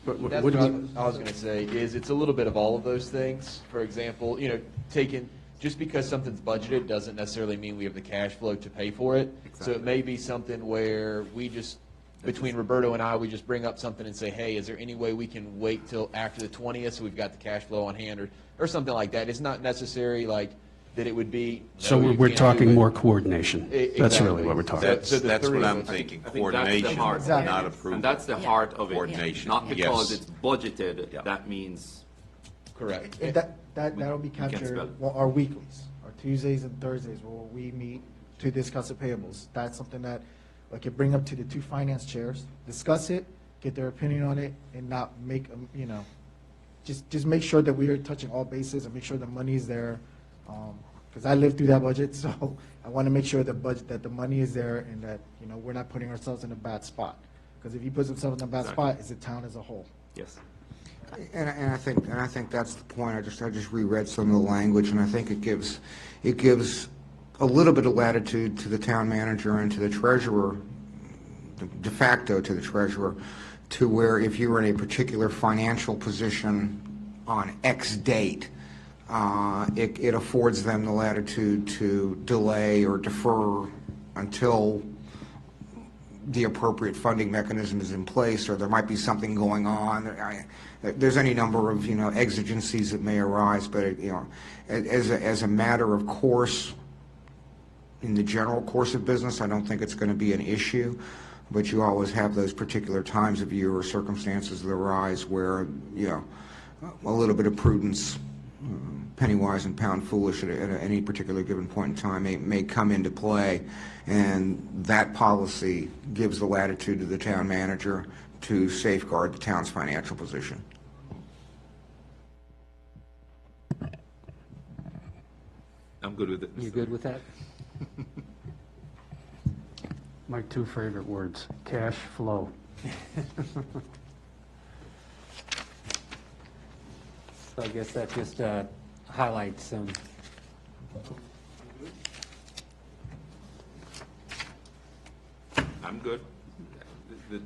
Speaker 10: What
Speaker 12: what
Speaker 10: do
Speaker 12: I
Speaker 10: you,
Speaker 12: was going to say, is it's a little bit of all of those things. For example, just because something's budgeted doesn't necessarily mean we have the cash flow to pay for it. So it may be something where we just, between Roberto and I, we just bring up something and say, hey, is there any way we can wait till after the 20th so we've got the cash flow on hand, or something like that. It's not necessary like that it would be.
Speaker 10: so
Speaker 12: no, you
Speaker 10: we're
Speaker 12: can't do
Speaker 10: talking
Speaker 12: it.
Speaker 10: more coordination? That's
Speaker 12: Exactly.
Speaker 10: really what we're talking about.
Speaker 9: That's what I'm
Speaker 7: I
Speaker 9: thinking,
Speaker 7: think that's the
Speaker 9: coordination,
Speaker 7: heart.
Speaker 15: Exactly.
Speaker 9: not approval.
Speaker 7: And that's the heart of it.
Speaker 9: Coordination,
Speaker 7: Not because
Speaker 9: yes.
Speaker 7: it's budgeted,
Speaker 9: Yeah.
Speaker 7: that means
Speaker 12: Correct.
Speaker 15: And that'll be
Speaker 7: spell
Speaker 15: captured,
Speaker 7: it.
Speaker 15: well, our weeklies, our Tuesdays and Thursdays, where we meet to discuss the payables. That's something that I could bring up to the two finance chairs, discuss it, get their opinion on it, and not make, just make sure that we are touching all bases and make sure the money's there. Because I lived through that budget, so I want to make sure that the money is there and that, we're not putting ourselves in a bad spot. Because if you put yourself in a bad spot, it's the town as a whole.
Speaker 7: Yes.
Speaker 2: And I think that's the point. I just reread some of the language, and I think it gives a little bit of latitude to the town manager and to the treasurer, de facto to the treasurer, to where if you were in a particular financial position on X date, it affords them the latitude to delay or defer until the appropriate funding mechanism is in place, or there might be something going on. There's any number of exigencies that may arise, but as a matter of course, in the general course of business, I don't think it's going to be an issue. But you always have those particular times of year or circumstances that arise where a little bit of prudence, penny wise and pound foolish at any particular given point in time may come into play, and that policy gives the latitude to the town manager to safeguard the town's financial position.
Speaker 7: I'm good with it.
Speaker 1: You good with that?
Speaker 10: My two favorite words, cash flow.
Speaker 1: So I guess that just highlights some.
Speaker 7: I'm good.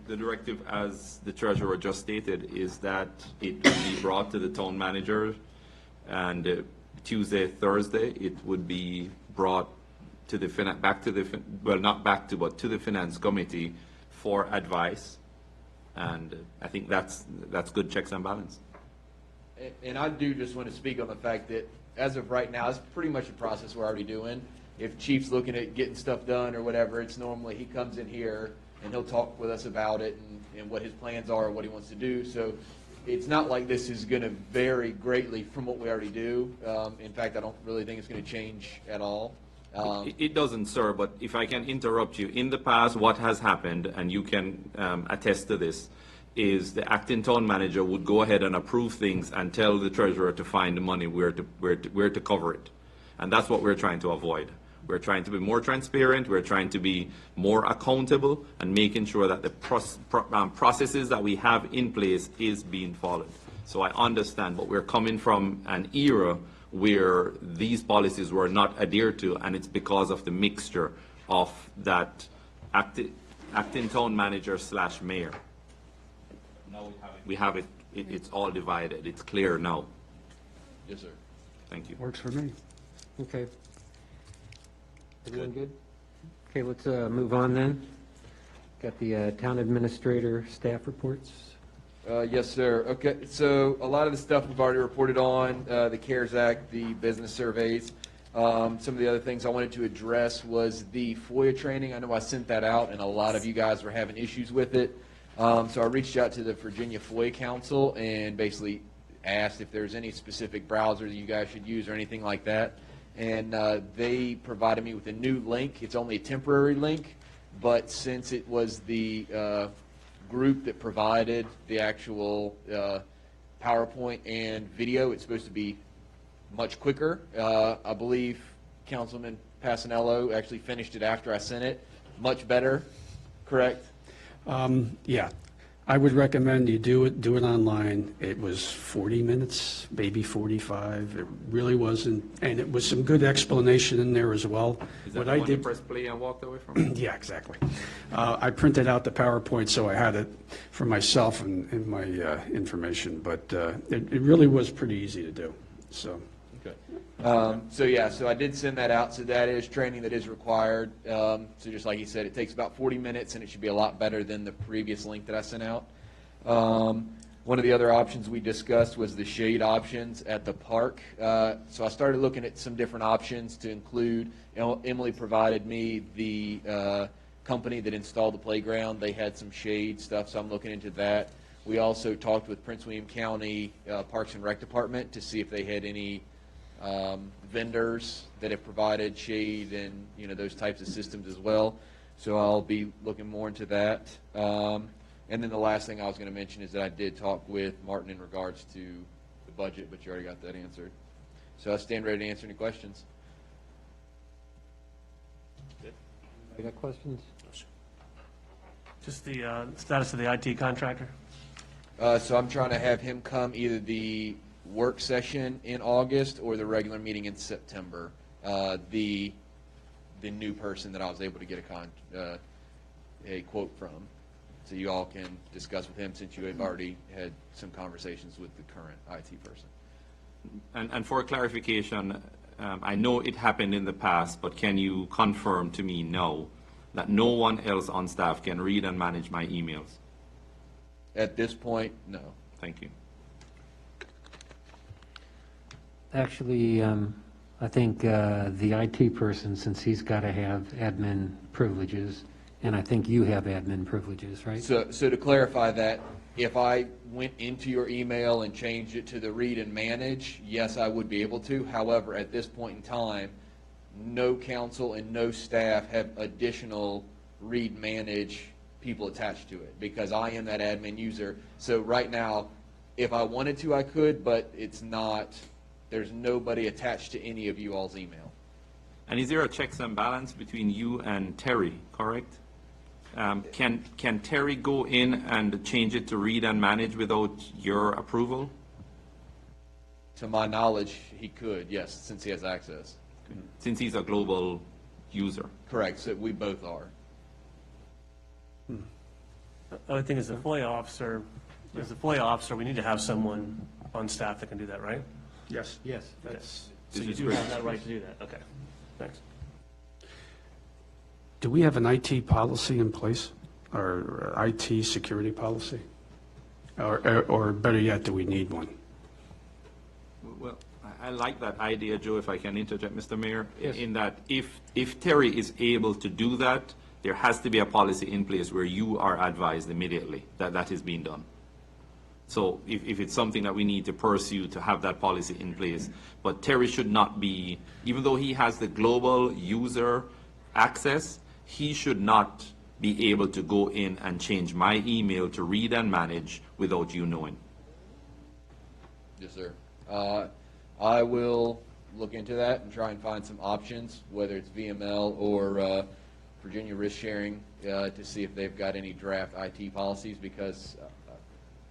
Speaker 7: The directive, as the treasurer just stated, is that it will be brought to the town manager, and Tuesday, Thursday, it would be brought to the to the finance committee for advice, and I think that's good checks and balance.
Speaker 12: And I do just want to speak on the fact that as of right now, it's pretty much a process we're already doing. If Chief's looking at getting stuff done or whatever, it's normally he comes in here and he'll talk with us about it and what his plans are, what he wants to do. So it's not like this is going to vary greatly from what we already do. In fact, I don't really think it's going to change at all.
Speaker 7: It doesn't, sir, but if I can interrupt you, in the past, what has happened, and you can attest to this, is the acting town manager would go ahead and approve things and tell the treasurer to find the money where to cover it. And that's what we're trying to avoid. We're trying to be more transparent, we're trying to be more accountable, and making sure that the processes that we have in place is being followed. So I understand, but we're coming from an era where these policies were not adhered to, and it's because of the mixture of that acting town manager / mayor. Now we have it, it's all divided. It's clear now.
Speaker 12: Yes, sir.
Speaker 7: Thank you.
Speaker 10: Works for me.
Speaker 1: Okay. Everyone good? Okay, let's move on then. Got the town administrator staff reports.
Speaker 12: Yes, sir. Okay, so a lot of the stuff we've already reported on, the CARES Act, the business surveys. Some of the other things I wanted to address was the FOIA training. I know I sent that out, and a lot of you guys were having issues with it. So I reached out to the Virginia FOIA Council and basically asked if there's any specific browser that you guys should use or anything like that. And they provided me with a new link. It's only a temporary link, but since it was the group that provided the actual PowerPoint and video, it's supposed to be much quicker. I believe Councilman Passanello actually finished it after I sent it. Much better, correct?
Speaker 10: Yeah, I would recommend you do it online. It was 40 minutes, maybe 45. It really wasn't, and it was some good explanation in there as well.
Speaker 7: Is that
Speaker 10: What
Speaker 7: the
Speaker 10: I
Speaker 7: one you
Speaker 10: did,
Speaker 7: pressed play and walked away from?
Speaker 10: yeah, exactly. I printed out the PowerPoint, so I had it for myself and my information, but it really was pretty easy to do, so.
Speaker 12: Okay. So I did send that out. So that is training that is required. So just like he said, it takes about 40 minutes, and it should be a lot better than the previous link that I sent out. One of the other options we discussed was the shade options at the park. So I started looking at some different options to include. Emily provided me the company that installed the playground. They had some shade stuff, so I'm looking into that. We also talked with Prince William County Parks and Rec Department to see if they had any vendors that have provided shade and, you know, those types of systems as well. So I'll be looking more into that. And then the last thing I was going to mention is that I did talk with Martin in regards to the budget, but you already got that answered. So I stand ready to answer any questions.
Speaker 1: You got questions?
Speaker 4: Just the status of the IT contractor?
Speaker 12: So I'm trying to have him come either the work session in August or the regular meeting in September. The new person that I was able to get a quote from. So you all can discuss with him since you have already had some conversations with the current IT person.
Speaker 7: And for clarification, I know it happened in the past, but can you confirm to me now that no one else on staff can read and manage my emails?
Speaker 12: At this point, no.
Speaker 7: Thank you.
Speaker 1: Actually, I think the IT person, since he's got to have admin privileges, and I think you have admin privileges, right?
Speaker 12: So to clarify that, if I went into your email and changed it to the read and manage, yes, I would be able to. However, at this point in time, no council and no staff have additional read manage people attached to it because I am that admin user. So right now, if I wanted to, I could, but it's not, there's nobody attached to any of you all's email.
Speaker 7: And is there a checks and balance between you and Terry, correct? Can Terry go in and change it to read and manage without your approval?
Speaker 12: To my knowledge, he could, yes, since he has access.
Speaker 7: Since he's a global user.
Speaker 12: Correct, so we both are.
Speaker 4: I think as a FOIA officer, we need to have someone on staff that can do that, right?
Speaker 10: Yes.
Speaker 1: Yes.
Speaker 4: That's, so you do have that right to do that. Okay, thanks.
Speaker 10: Do we have an IT policy in place, or IT security policy? Or better yet, do we need one?
Speaker 7: Well, I like that idea, Joe, if I can interject, Mr. Mayor,
Speaker 1: Yes.
Speaker 7: in that if Terry is able to do that, there has to be a policy in place where you are advised immediately that that is being done. So if it's something that we need to pursue to have that policy in place, but Terry should not be, even though he has the global user access, he should not be able to go in and change my email to read and manage without you knowing.
Speaker 12: Yes, sir. I will look into that and try and find some options, whether it's VML or Virginia Risk Sharing, to see if they've got any draft IT policies, because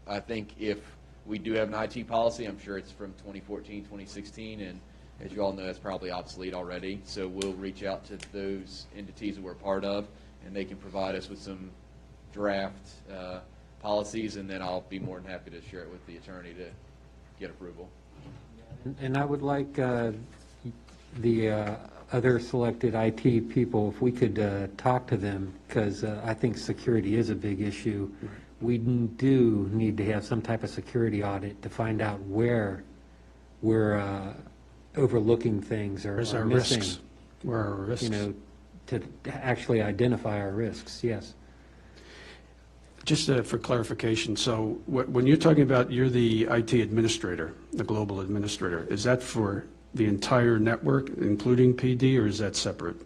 Speaker 12: I think if we do have an IT policy, I'm sure it's from 2014, 2016, and as you all know, it's probably obsolete already. So we'll reach out to those entities that we're part of, and they can provide us with some draft policies, and then I'll be more than happy to share it with the attorney to get approval.
Speaker 1: And I would like the other selected IT people, if we could talk to them, because I think security is a big issue. We do need to have some type of security audit to find out where we're overlooking things or
Speaker 10: Where's our
Speaker 1: missing.
Speaker 10: risks? Where are our risks?
Speaker 1: You know, to actually identify our risks, yes.
Speaker 10: Just for clarification, so when you're talking about you're the IT administrator, the global administrator, is that for the entire network, including PD, or is that separate?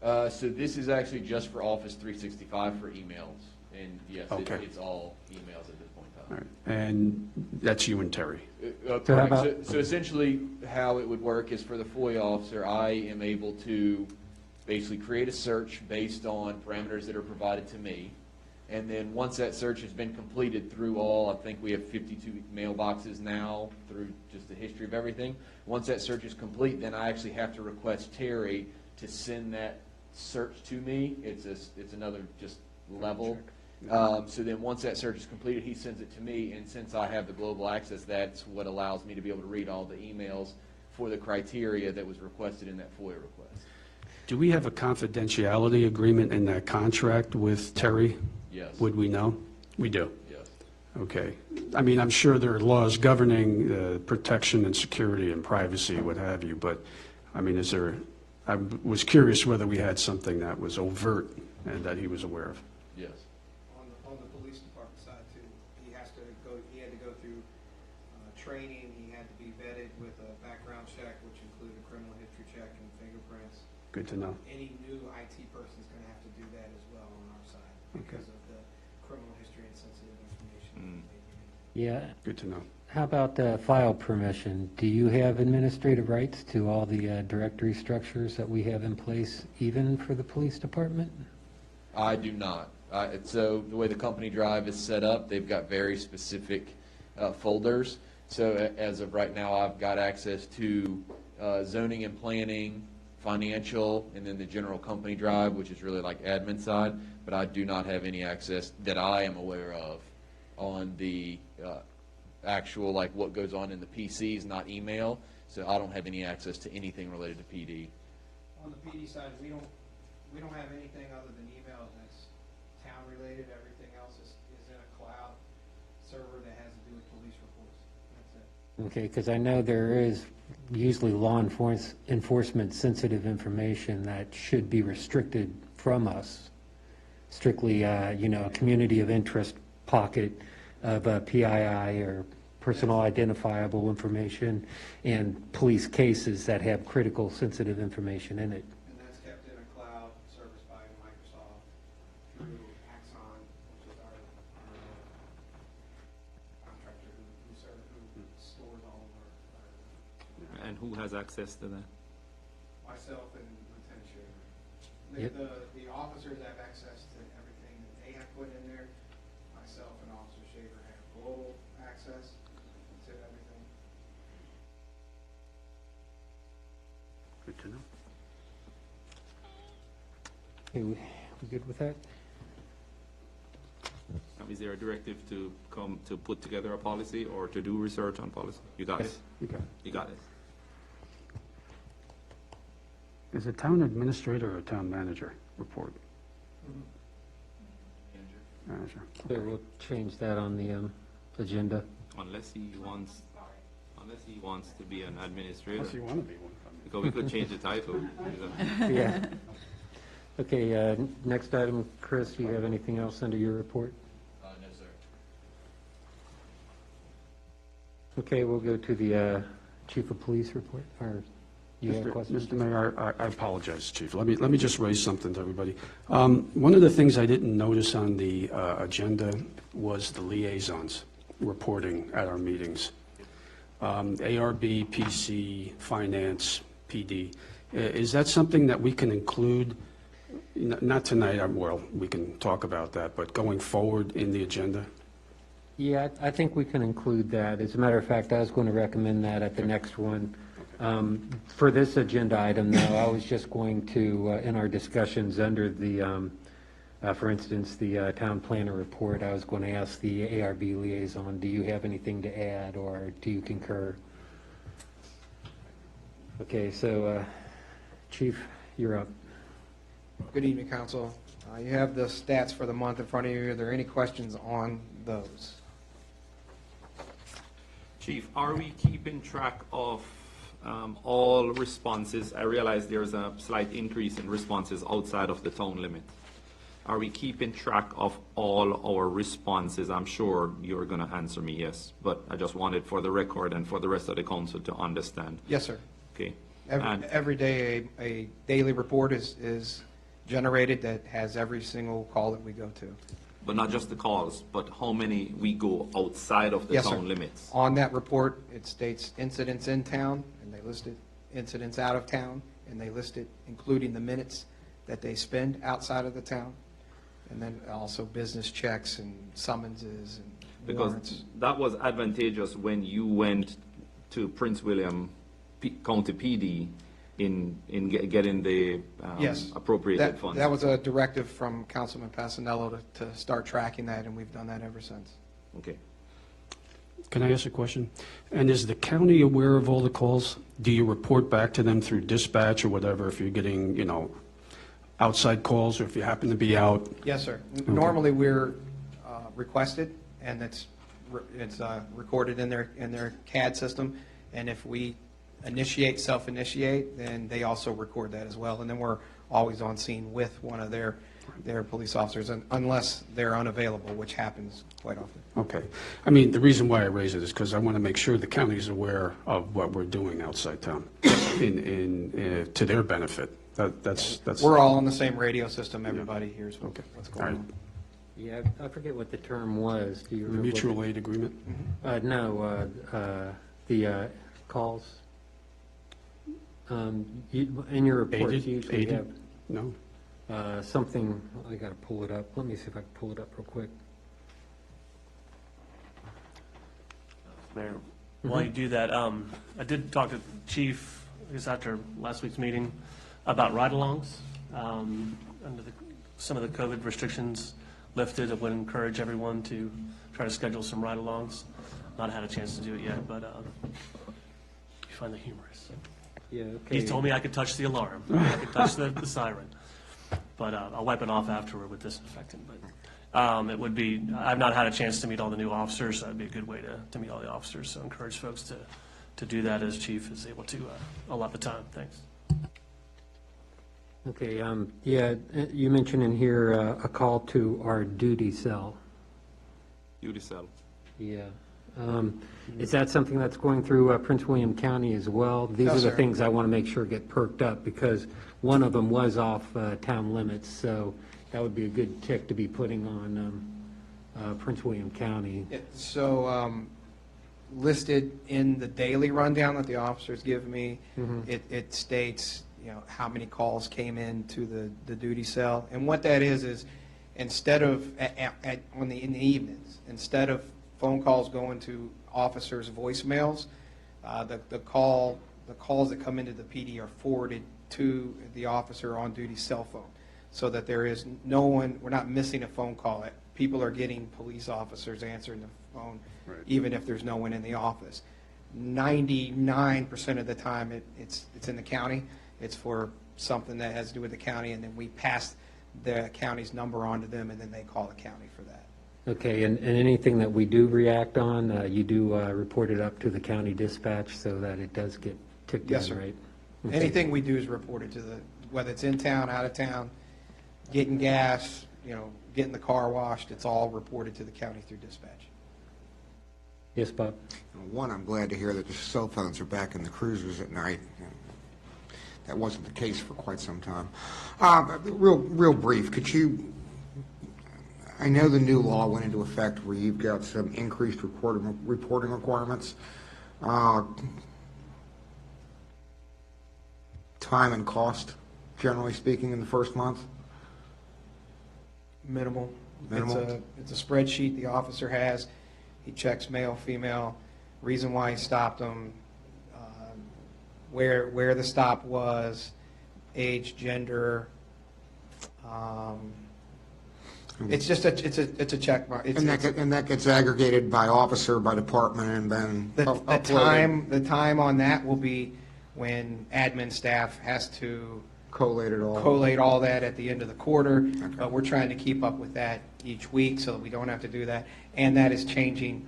Speaker 12: So this is actually just for Office 365 for emails, and yes,
Speaker 10: Okay.
Speaker 12: it's all emails at this point in
Speaker 10: All
Speaker 12: time.
Speaker 10: right. And that's you and Terry?
Speaker 12: Correct.
Speaker 1: how about-
Speaker 12: So essentially, how it would work is for the FOIA officer, I am able to basically create a search based on parameters that are provided to me. And then once that search has been completed through all, I think we have 52 mailboxes now through just the history of everything. Once that search is complete, then I actually have to request Terry to send that search to me. It's another just level. So then once that search is completed, he sends it to me, and since I have the global access, that's what allows me to be able to read all the emails for the criteria that was requested in that FOIA request.
Speaker 10: Do we have a confidentiality agreement in that contract with Terry?
Speaker 12: Yes.
Speaker 10: Would we know? We do.
Speaker 12: Yes.
Speaker 10: Okay. I mean, I'm sure there are laws governing protection and security and privacy, what have you, but, I mean, I was curious whether we had something that was overt and that he was aware of.
Speaker 12: Yes.
Speaker 14: On the police department side too. he had to go through training, he had to be vetted with a background check, which included a criminal history check and fingerprints.
Speaker 10: Good to know.
Speaker 14: Any new IT person is going to have to do that as well on our side because of the criminal history and sensitive information.
Speaker 1: Yeah.
Speaker 10: Good to know.
Speaker 1: How about file permission? Do you have administrative rights to all the directory structures that we have in place, even for the police department?
Speaker 12: I do not. So the way the company drive is set up, they've got very specific folders. So as of right now, I've got access to zoning and planning, financial, and then the general company drive, which is really like admin side. But I do not have any access that I am aware of on the actual, like what goes on in the PCs, not email. So I don't have any access to anything related to PD.
Speaker 14: On the PD side, we don't have anything other than email that's town related. Everything else is in a cloud server that has to do with police reports. That's it.
Speaker 1: Okay, because I know there is usually law enforcement sensitive information that should be restricted from us. Strictly, a community of interest pocket of PII or personal identifiable information and police cases that have critical sensitive information in it.
Speaker 14: And that's kept in a cloud service by Microsoft through Axon, which is our contractor who stores all of our.
Speaker 7: And who has access to that?
Speaker 14: Myself and Lieutenant Shaver.
Speaker 1: Yep.
Speaker 14: The officers have access to everything that they have put in there. Myself and Officer Shaver have global access to everything.
Speaker 10: Good to know.
Speaker 1: Okay, we good with that?
Speaker 7: Is there a directive to come to put together a policy or to do research on policy? You got it?
Speaker 10: You got it.
Speaker 7: You got it.
Speaker 10: Is a town administrator or a town manager report? Manager.
Speaker 1: So we'll change that on the agenda.
Speaker 7: Unless he wants to be an administrator.
Speaker 10: Unless you want to be one.
Speaker 7: Because we could change the title.
Speaker 1: Yeah. Okay, next item, Chris, do you have anything else under your report?
Speaker 12: No, sir.
Speaker 1: Okay, we'll go to the chief of police report, or you have questions?
Speaker 10: Mr. Mayor, I apologize, Chief. Let me just raise something to everybody. One of the things I didn't notice on the agenda was the liaisons reporting at our meetings. ARB, PC, Finance, PD. Is that something that we can include, not tonight, well, we can talk about that, but going forward in the agenda?
Speaker 1: Yeah, I think we can include that. As a matter of fact, I was going to recommend that at the next one. For this agenda item, though, I was just going to, in our discussions under the, for instance, the town planner report, I was going to ask the ARB liaison, do you have anything to add, or do you concur? Okay, so, Chief, you're up.
Speaker 14: Good evening, Council. You have the stats for the month in front of you. Are there any questions on those?
Speaker 7: Chief, are we keeping track of all responses? I realize there's a slight increase in responses outside of the town limit. Are we keeping track of all our responses? I'm sure you're going to answer me yes, but I just wanted for the record and for the rest of the council to understand.
Speaker 14: Yes, sir.
Speaker 7: Okay.
Speaker 14: Every day, a daily report is generated that has every single call that we go to.
Speaker 7: But not just the calls, but how many we go outside of the
Speaker 14: Yes, sir.
Speaker 7: town limits?
Speaker 14: On that report, it states incidents in town, and they listed incidents out of town, and they listed including the minutes that they spend outside of the town, and then also business checks and summonses and
Speaker 7: Because
Speaker 14: warrants.
Speaker 7: that was advantageous when you went to Prince William County PD in getting the
Speaker 14: Yes.
Speaker 7: appropriated funds.
Speaker 14: That was a directive from Councilman Passanello to start tracking that, and we've done that ever since.
Speaker 7: Okay.
Speaker 10: Can I ask a question? And is the county aware of all the calls? Do you report back to them through dispatch or whatever if you're getting, outside calls or if you happen to be out?
Speaker 14: Yes, sir. Normally, we're requested, and it's recorded in their CAD system, and if we self-initiate, then they also record that as well, and then we're always on scene with one of their their police officers unless they're unavailable, which happens quite often.
Speaker 10: Okay. I mean, the reason why I raise it is because I want to make sure the county's aware of what we're doing outside town to their benefit. That's.
Speaker 14: We're all on the same radio system. Everybody hears what's
Speaker 10: All
Speaker 14: going
Speaker 10: right.
Speaker 14: on.
Speaker 1: Yeah, I forget what the term was. Do you remember?
Speaker 10: Mutual aid agreement?
Speaker 1: No, the calls. In your reports, you usually
Speaker 10: Aided?
Speaker 1: have
Speaker 10: No?
Speaker 1: something, I got to pull it up. Let me see if I can pull it up real quick.
Speaker 4: Mayor, while you do that, I did talk to Chief, I guess after last week's meeting, about ride-alongs. Under some of the COVID restrictions lifted, I would encourage everyone to try to schedule some ride-alongs. Not had a chance to do it yet, but you find the humorous.
Speaker 1: Yeah, okay.
Speaker 4: He told me I could touch the alarm, I could touch the siren, but I'll wipe it off afterward with disinfectant. But it would be, I've not had a chance to meet all the new officers, so that'd be a good way to meet all the officers. So encourage folks to do that as Chief is able to allot the time. Thanks.
Speaker 1: Okay, yeah, you mentioned in here a call to our duty cell.
Speaker 7: Duty cell.
Speaker 1: Yeah. Is that something that's going through Prince William County as well? These
Speaker 14: No,
Speaker 1: are the
Speaker 14: sir.
Speaker 1: things I want to make sure get perked up, because one of them was off town limits, so that would be a good tick to be putting on Prince William County.
Speaker 14: So listed in the daily rundown that the officers give me, it states, how many calls came in to the duty cell. And what that is instead of, in the evenings, instead of phone calls going to officers' voicemails, the calls that come into the PD are forwarded to the officer on duty cell phone, so that there is no one, we're not missing a phone call. People are getting police officers answering the phone, even if there's no one in the office. 99% of the time, it's in the county. It's for something that has to do with the county, and then we pass the county's number on to them, and then they call the county for that.
Speaker 1: Okay, and anything that we do react on, you do report it up to the county dispatch so that it does get ticked in,
Speaker 14: Yes, sir.
Speaker 1: right? Okay.
Speaker 14: Anything we do is reported to whether it's in town, out of town, getting gas, getting the car washed, it's all reported to the county through dispatch.
Speaker 1: Yes, Bob?
Speaker 2: One, I'm glad to hear that the cell phones are back in the cruisers at night. That wasn't the case for quite some time. Real brief, could you, I know the new law went into effect where you've got some increased reporting requirements. Time and cost, generally speaking, in the first month?
Speaker 14: Minimal.
Speaker 2: Minimal?
Speaker 14: It's a spreadsheet the officer has. He checks male, female, reason why he stopped them, where the stop was, age, gender. It's just it's a check mark.
Speaker 2: And that gets aggregated by officer, by department, and then uploaded.
Speaker 14: The time on that will be when admin staff has to collate all that at the end of the quarter. But we're trying to keep up with that each week so that we don't have to do that. And that is changing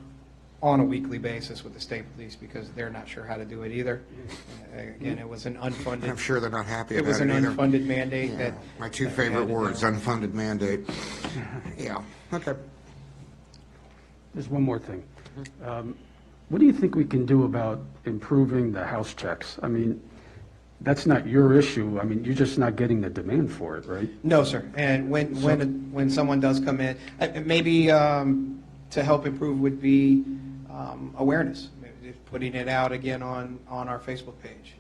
Speaker 14: on a weekly basis with the state police because they're not sure how to do it either. Again, it was an unfunded.
Speaker 2: I'm sure they're not happy
Speaker 14: It
Speaker 2: about
Speaker 14: was
Speaker 2: it
Speaker 14: an
Speaker 2: either.
Speaker 14: unfunded mandate
Speaker 2: Yeah,
Speaker 14: that.
Speaker 2: my two favorite words, unfunded mandate. Yeah, okay.
Speaker 10: There's one more thing. What do you think we can do about improving the house checks? I mean, that's not your issue. I mean, you're just not getting the demand for it, right?
Speaker 14: No, sir. And when someone does come in, maybe to help improve would be awareness, maybe putting it out again on our Facebook page,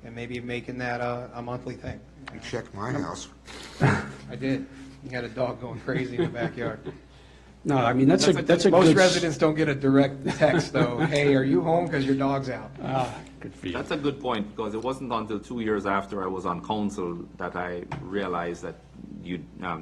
Speaker 14: and maybe making that a monthly thing.
Speaker 2: You checked my house.
Speaker 14: I did. You had a dog going crazy in the backyard.
Speaker 10: No, I mean, that's a good.
Speaker 14: Most residents don't get a direct text, though, hey, are you home because your dog's out?
Speaker 10: Good for you.
Speaker 7: That's a good point, because it wasn't until 2 years after I was on council that I realized that the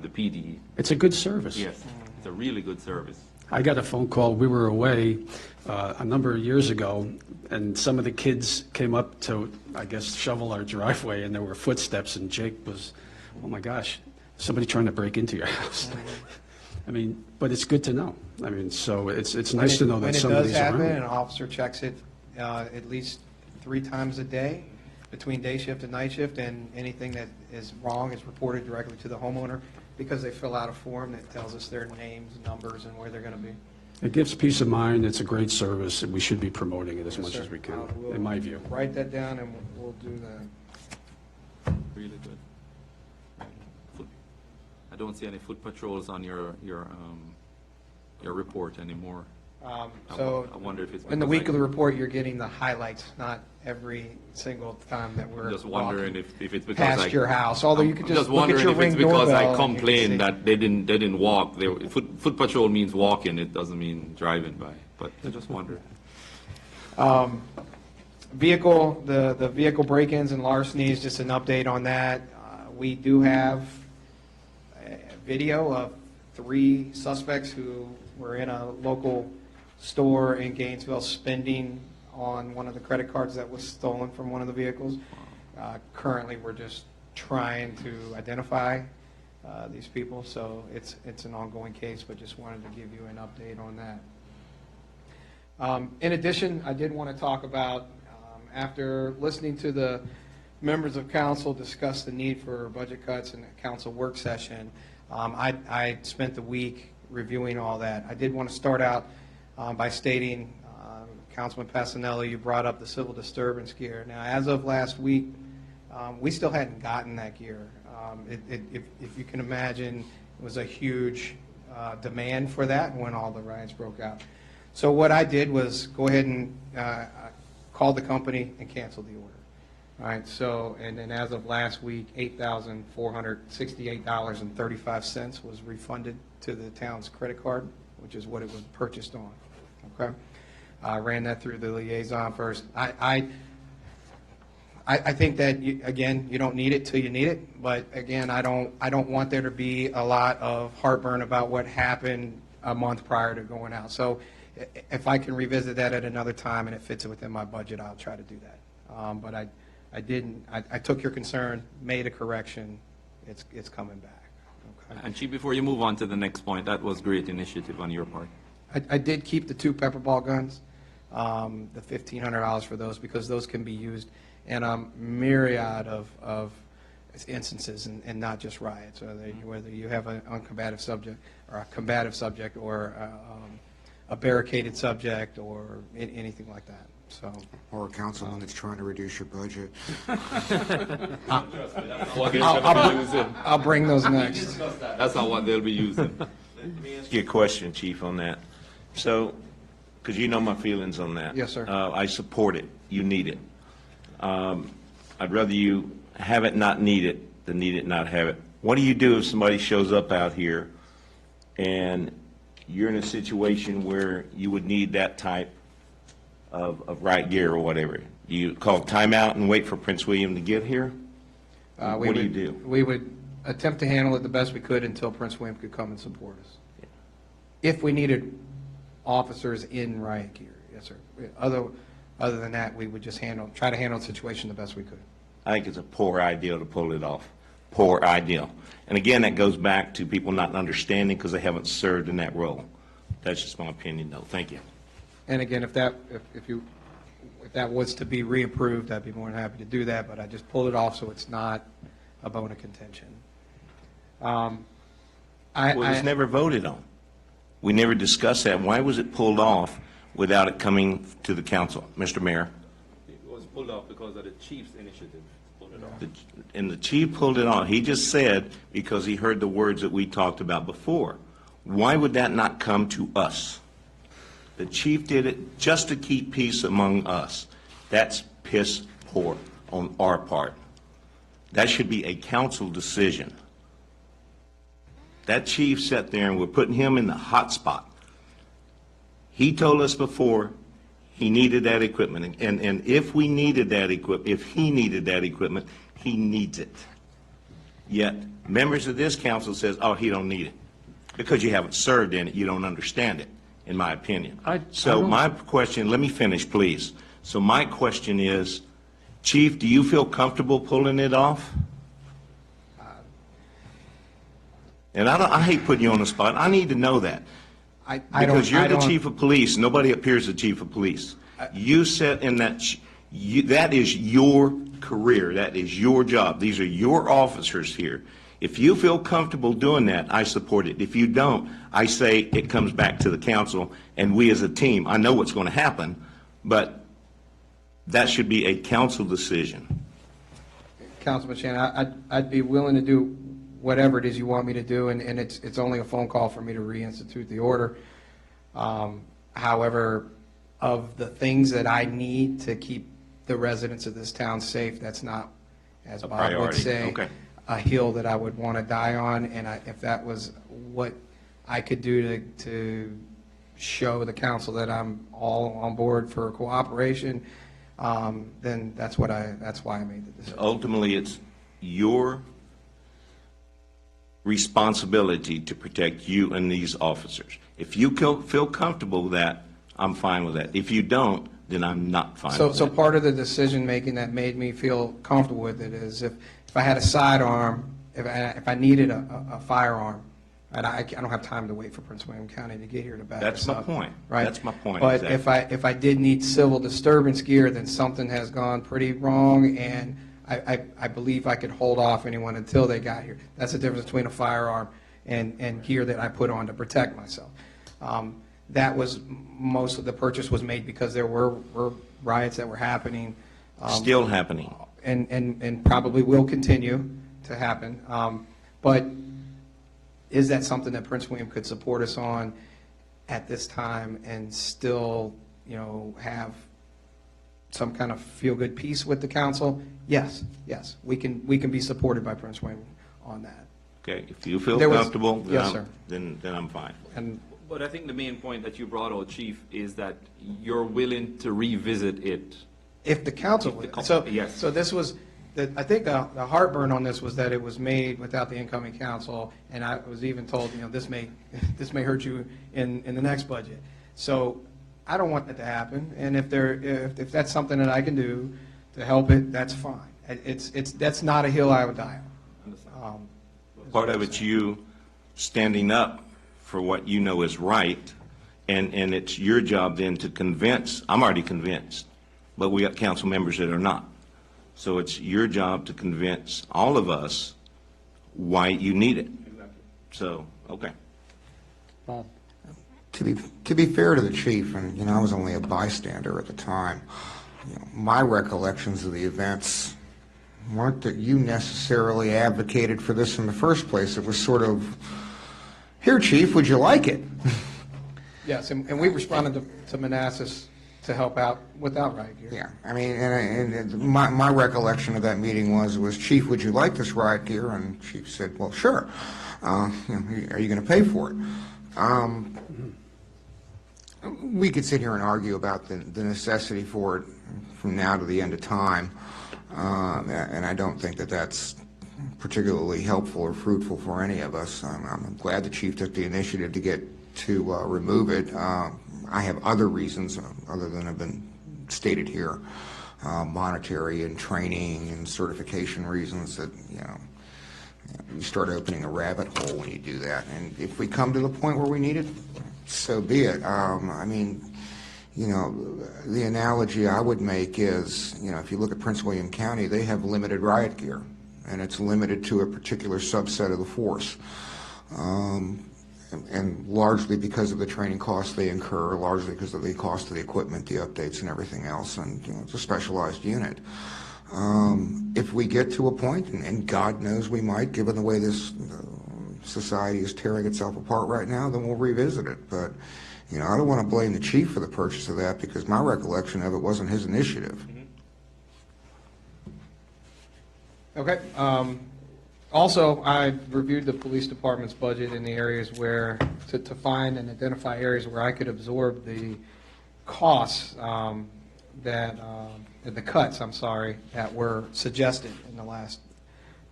Speaker 7: PD.
Speaker 10: It's a good service.
Speaker 7: Yes, it's a really good service.
Speaker 10: I got a phone call, we were away a number of years ago, and some of the kids came up to, I guess, shovel our driveway, and there were footsteps, and Jake was, oh my gosh, somebody trying to break into your house. I mean, but it's good to know. I mean, so it's nice to know that somebody's around.
Speaker 14: When it does happen, an officer checks it at least 3 times a day between day shift and night shift, and anything that is wrong is reported directly to the homeowner. because they fill out a form that tells us their names, numbers, and where they're going to be.
Speaker 10: It gives peace of mind. It's a great service, and we should be promoting it as
Speaker 14: Yes,
Speaker 10: much
Speaker 14: sir.
Speaker 10: as we can,
Speaker 14: We'll
Speaker 10: in my view.
Speaker 14: Write that down, and we'll do that.
Speaker 7: Really good. I don't see any foot patrols on your report anymore.
Speaker 14: So
Speaker 7: I wonder if it's
Speaker 14: in the
Speaker 7: because
Speaker 14: week of the report, you're getting the highlights, not every single time that we're
Speaker 7: I'm just wondering
Speaker 14: walking
Speaker 7: if it's because
Speaker 14: past your house, although you could
Speaker 7: I'm
Speaker 14: just look at
Speaker 7: wondering
Speaker 14: your
Speaker 7: if
Speaker 14: Ring
Speaker 7: it's because
Speaker 14: doorbell
Speaker 7: I
Speaker 14: and you can see.
Speaker 7: complained that they didn't walk. Foot patrol means walking. It doesn't mean driving by. But I just wonder.
Speaker 14: Vehicle, the vehicle break-ins and larcenies, just an update on that. We do have a video of 3 suspects who were in a local store in Gainesville spending on one of the credit cards that was stolen from one of the vehicles. Currently, we're just trying to identify these people, so it's an ongoing case, but just wanted to give you an update on that. In addition, I did want to talk about, after listening to the members of council discuss the need for budget cuts in a council work session, I spent the week reviewing all that. I did want to start out by stating, Councilman Passanelli, you brought up the civil disturbance gear. Now, as of last week, we still hadn't gotten that gear. If you can imagine, it was a huge demand for that when all the riots broke out. So what I did was go ahead and call the company and cancel the order. All right, so, and then as of last week, $8,468.35 was refunded to the town's credit card, which is what it was purchased on, okay? I ran that through the liaison first. I think that, again, you don't need it till you need it, but again, I don't want there to be a lot of heartburn about what happened a month prior to going out. So if I can revisit that at another time and it fits within my budget, I'll try to do that. But I took your concern, made a correction, it's coming back. Okay.
Speaker 7: And Chief, before you move on to the next point, that was great initiative on your part.
Speaker 14: I did keep the 2 pepper ball guns, the $1,500 for those, because those can be used in a myriad of instances and not just riots, whether you have an uncombative subject or a combative subject or a barricaded subject or anything like that. So,
Speaker 2: Or a councilman that's trying to reduce your budget.
Speaker 14: I'll bring those next.
Speaker 7: That's not what they'll be using.
Speaker 9: Let me ask you a question, Chief, on that. So, because you know my feelings on that.
Speaker 14: Yes, sir.
Speaker 9: I support it. You need it. I'd rather you have it, not need it, than need it, not have it. What do you do if somebody shows up out here and you're in a situation where you would need that type of riot gear or whatever? Do you call timeout and wait for Prince William to get here? What do you do?
Speaker 14: We would attempt to handle it the best we could until Prince William could come and support us. If we needed officers in riot gear, yes, sir. Other than that, we would just try to handle the situation the best we could.
Speaker 9: I think it's a poor idea to pull it off. Poor idea. And again, that goes back to people not understanding because they haven't served in that role. That's just my opinion, though. Thank you.
Speaker 14: And again, if that was to be reapproved, I'd be more than happy to do that, but I just pulled it off so it's not a bone of contention.
Speaker 9: Well, it was never voted on. We never discussed that. Why was it pulled off without it coming to the council? Mr. Mayor?
Speaker 7: It was pulled off because of the chief's initiative. Pulled it off.
Speaker 9: And the chief pulled it on. He just said because he heard the words that we talked about before. Why would that not come to us? The chief did it just to keep peace among us. That's piss poor on our part. That should be a council decision. That chief sat there and we're putting him in the hot spot. He told us before he needed that equipment. And if we needed that equipment, if he needed that equipment, he needs it. Yet members of this council says, oh, he don't need it. Because you haven't served in it, you don't understand it, in my opinion. So my question, let me finish, please. So my question is, Chief, do you feel comfortable pulling it off? And I hate putting you on the spot. I need to know that. Because you're the chief of police. Nobody up here is the chief of police. You sit in that, that is your career. That is your job. These are your officers here. If you feel comfortable doing that, I support it. If you don't, I say it comes back to the council, and we as a team, I know what's going to happen, but that should be a council decision.
Speaker 14: Councilman Shannon, I'd be willing to do whatever it is you want me to do, and it's only a phone call for me to reinstitute the order. However, of the things that I need to keep the residents of this town safe, that's not, as Bob would
Speaker 9: priority.
Speaker 14: say,
Speaker 9: Okay.
Speaker 14: a hill that I would want to die on, and if that was what I could do to show the council that I'm all on board for cooperation, then that's why I made the decision.
Speaker 9: Ultimately, it's your responsibility to protect you and these officers. If you feel comfortable with that, I'm fine with that. If you don't, then I'm not fine with
Speaker 14: So
Speaker 9: that.
Speaker 14: part of the decision-making that made me feel comfortable with it is if I had a sidearm, if I needed a firearm, and I don't have time to wait for Prince William County to get here to back
Speaker 9: That's
Speaker 14: us
Speaker 9: my
Speaker 14: up,
Speaker 9: point.
Speaker 14: right?
Speaker 9: That's my point,
Speaker 14: But
Speaker 9: exactly.
Speaker 14: if I did need civil disturbance gear, then something has gone pretty wrong, and I believe I could hold off anyone until they got here. That's the difference between a firearm and gear that I put on to protect myself. That was, most of the purchase was made because there were riots that were happening.
Speaker 9: Still happening.
Speaker 14: And probably will continue to happen. But is that something that Prince William could support us on at this time and still, have some kind of feel-good peace with the council? Yes. We can be supported by Prince William on that.
Speaker 9: Okay, if you feel
Speaker 14: There was-
Speaker 9: comfortable,
Speaker 14: Yes, sir.
Speaker 9: then I'm fine.
Speaker 14: And
Speaker 7: But I think the main point that you brought out, Chief, is that you're willing to revisit it.
Speaker 14: if the council would, so,
Speaker 7: Yes.
Speaker 14: so this was, I think the heartburn on this was that it was made without the incoming council, and I was even told, this may hurt you in the next budget. So I don't want that to happen, and if if that's something that I can do to help it, that's fine. That's not a hill I would die on.
Speaker 9: Part of it's you standing up for what you know is right, and it's your job then to convince, I'm already convinced, but we got council members that are not. So it's your job to convince all of us why you need it. So, okay.
Speaker 1: Bob?
Speaker 2: To be fair to the chief, and I was only a bystander at the time, my recollections of the events weren't that you necessarily advocated for this in the first place. It was sort of, here, chief, would you like it?
Speaker 14: Yes, and we responded to Manassas to help out without riot gear.
Speaker 2: Yeah, I mean, and my recollection of that meeting was, chief, would you like this riot gear? And chief said, well, sure. Are you going to pay for it? We could sit here and argue about the necessity for it from now to the end of time, and I don't think that that's particularly helpful or fruitful for any of us. I'm glad the chief took the initiative to remove it. I have other reasons other than have been stated here, monetary and training and certification reasons that you start opening a rabbit hole when you do that. And if we come to the point where we need it, so be it. I mean, the analogy I would make is, if you look at Prince William County, they have limited riot gear, and it's limited to a particular subset of the force. And largely because of the training costs they incur, largely because of the cost of the equipment, the updates, and everything else, and it's a specialized unit. If we get to a point, and God knows we might, given the way this society is tearing itself apart right now, then we'll revisit it. But I don't want to blame the chief for the purchase of that, because my recollection of it wasn't his initiative.
Speaker 14: Okay. Also, I reviewed the police department's budget in the areas where, to find and identify areas where I could absorb the costs the cuts, that were suggested in the last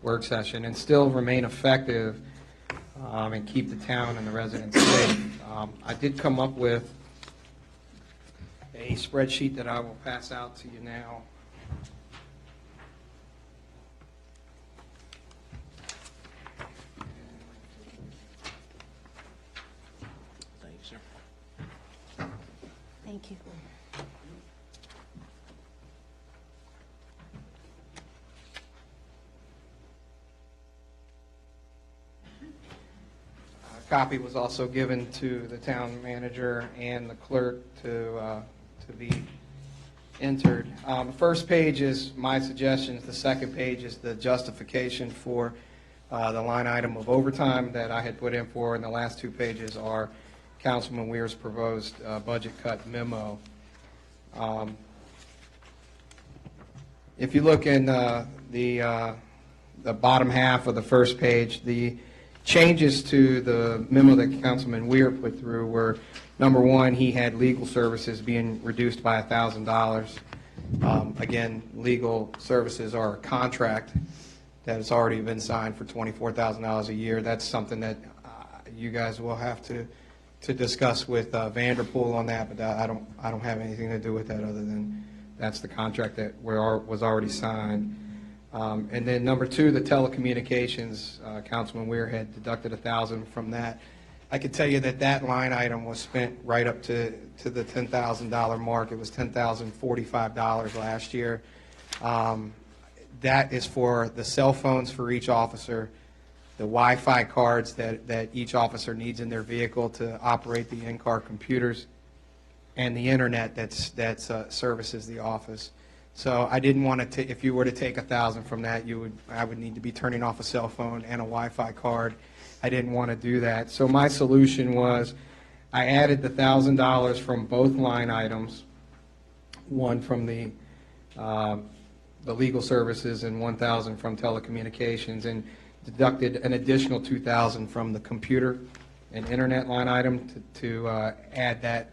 Speaker 14: work session, and still remain effective and keep the town and the residents safe. I did come up with a spreadsheet that I will pass out to you now.
Speaker 9: Thanks, sir.
Speaker 11: Thank you.
Speaker 14: copy was also given to the town manager and the clerk to be entered. The first page is my suggestions. The second page is the justification for the line item of overtime that I had put in for, and the last 2 pages are Councilman Weir's proposed budget cut memo. If you look in the bottom half of the first page, the changes to the memo that Councilman Weir put through were, number one, he had legal services being reduced by $1,000. Again, legal services are a contract that has already been signed for $24,000 a year. That's something that you guys will have to discuss with Vanderpool on that, but I don't have anything to do with that other than that's the contract that was already signed. And then number two, the telecommunications, Councilman Weir had deducted $1,000 from that. I can tell you that that line item was spent right up to the $10,000 mark. It was $10,045 last year. That is for the cell phones for each officer, the Wi-Fi cards that each officer needs in their vehicle to operate the in-car computers, and the internet that services the office. So I didn't want to, if you were to take $1,000 from that, I would need to be turning off a cell phone and a Wi-Fi card. I didn't want to do that. So my solution was I added the $1,000 from both line items, one from the legal services and $1,000 from telecommunications, and deducted an additional $2,000 from the computer and internet line item to add that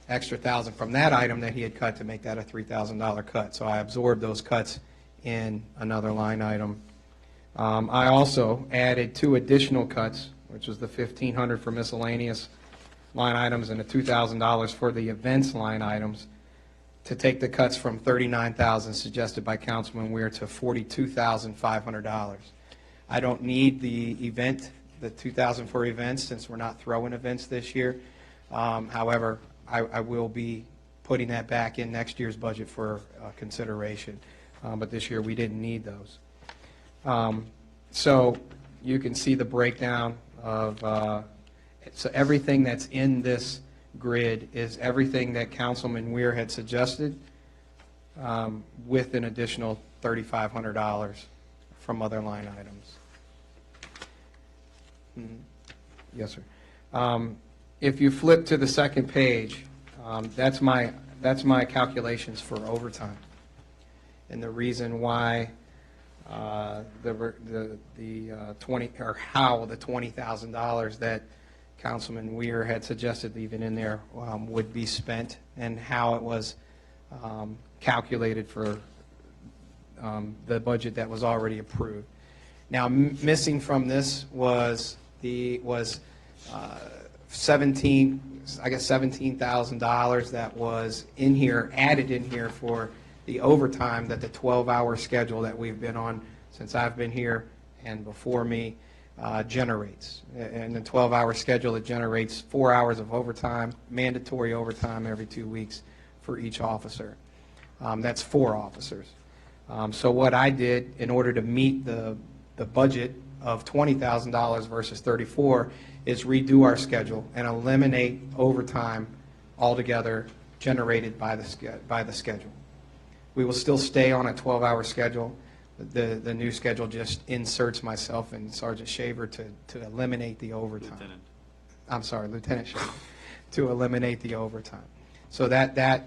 Speaker 14: extra $1,000 from that item that he had cut to make that a $3,000 cut. So I absorbed those cuts in another line item. I also added 2 additional cuts, which was the $1,500 for miscellaneous line items and the $2,000 for the events line items, to take the cuts from $39,000 suggested by Councilman Weir to $42,500. I don't need the $2,000 for events, since we're not throwing events this year. However, I will be putting that back in next year's budget for consideration. But this year we didn't need those. So you can see the breakdown of, so everything that's in this grid is everything that Councilman Weir had suggested, with an additional $3,500 from other line items. Yes, sir. If you flip to the second page, that's my calculations for overtime, and the reason why the $20,000 that Councilman Weir had suggested even in there would be spent, and how it was calculated for the budget that was already approved. Now, missing from this was $17,000 that was in here, added in here for the overtime that the 12-hour schedule that we've been on since I've been here and before me generates. And the 12-hour schedule, it generates 4 hours of overtime, mandatory overtime every 2 weeks for each officer. That's 4 officers. So what I did in order to meet the budget of $20,000 versus $34,000 is redo our schedule and eliminate overtime altogether generated by the schedule. We will still stay on a 12-hour schedule. The new schedule just inserts myself and Sergeant Shaver to eliminate the overtime.
Speaker 7: Lieutenant.
Speaker 14: I'm sorry, Lieutenant Shaver, to eliminate the overtime. So that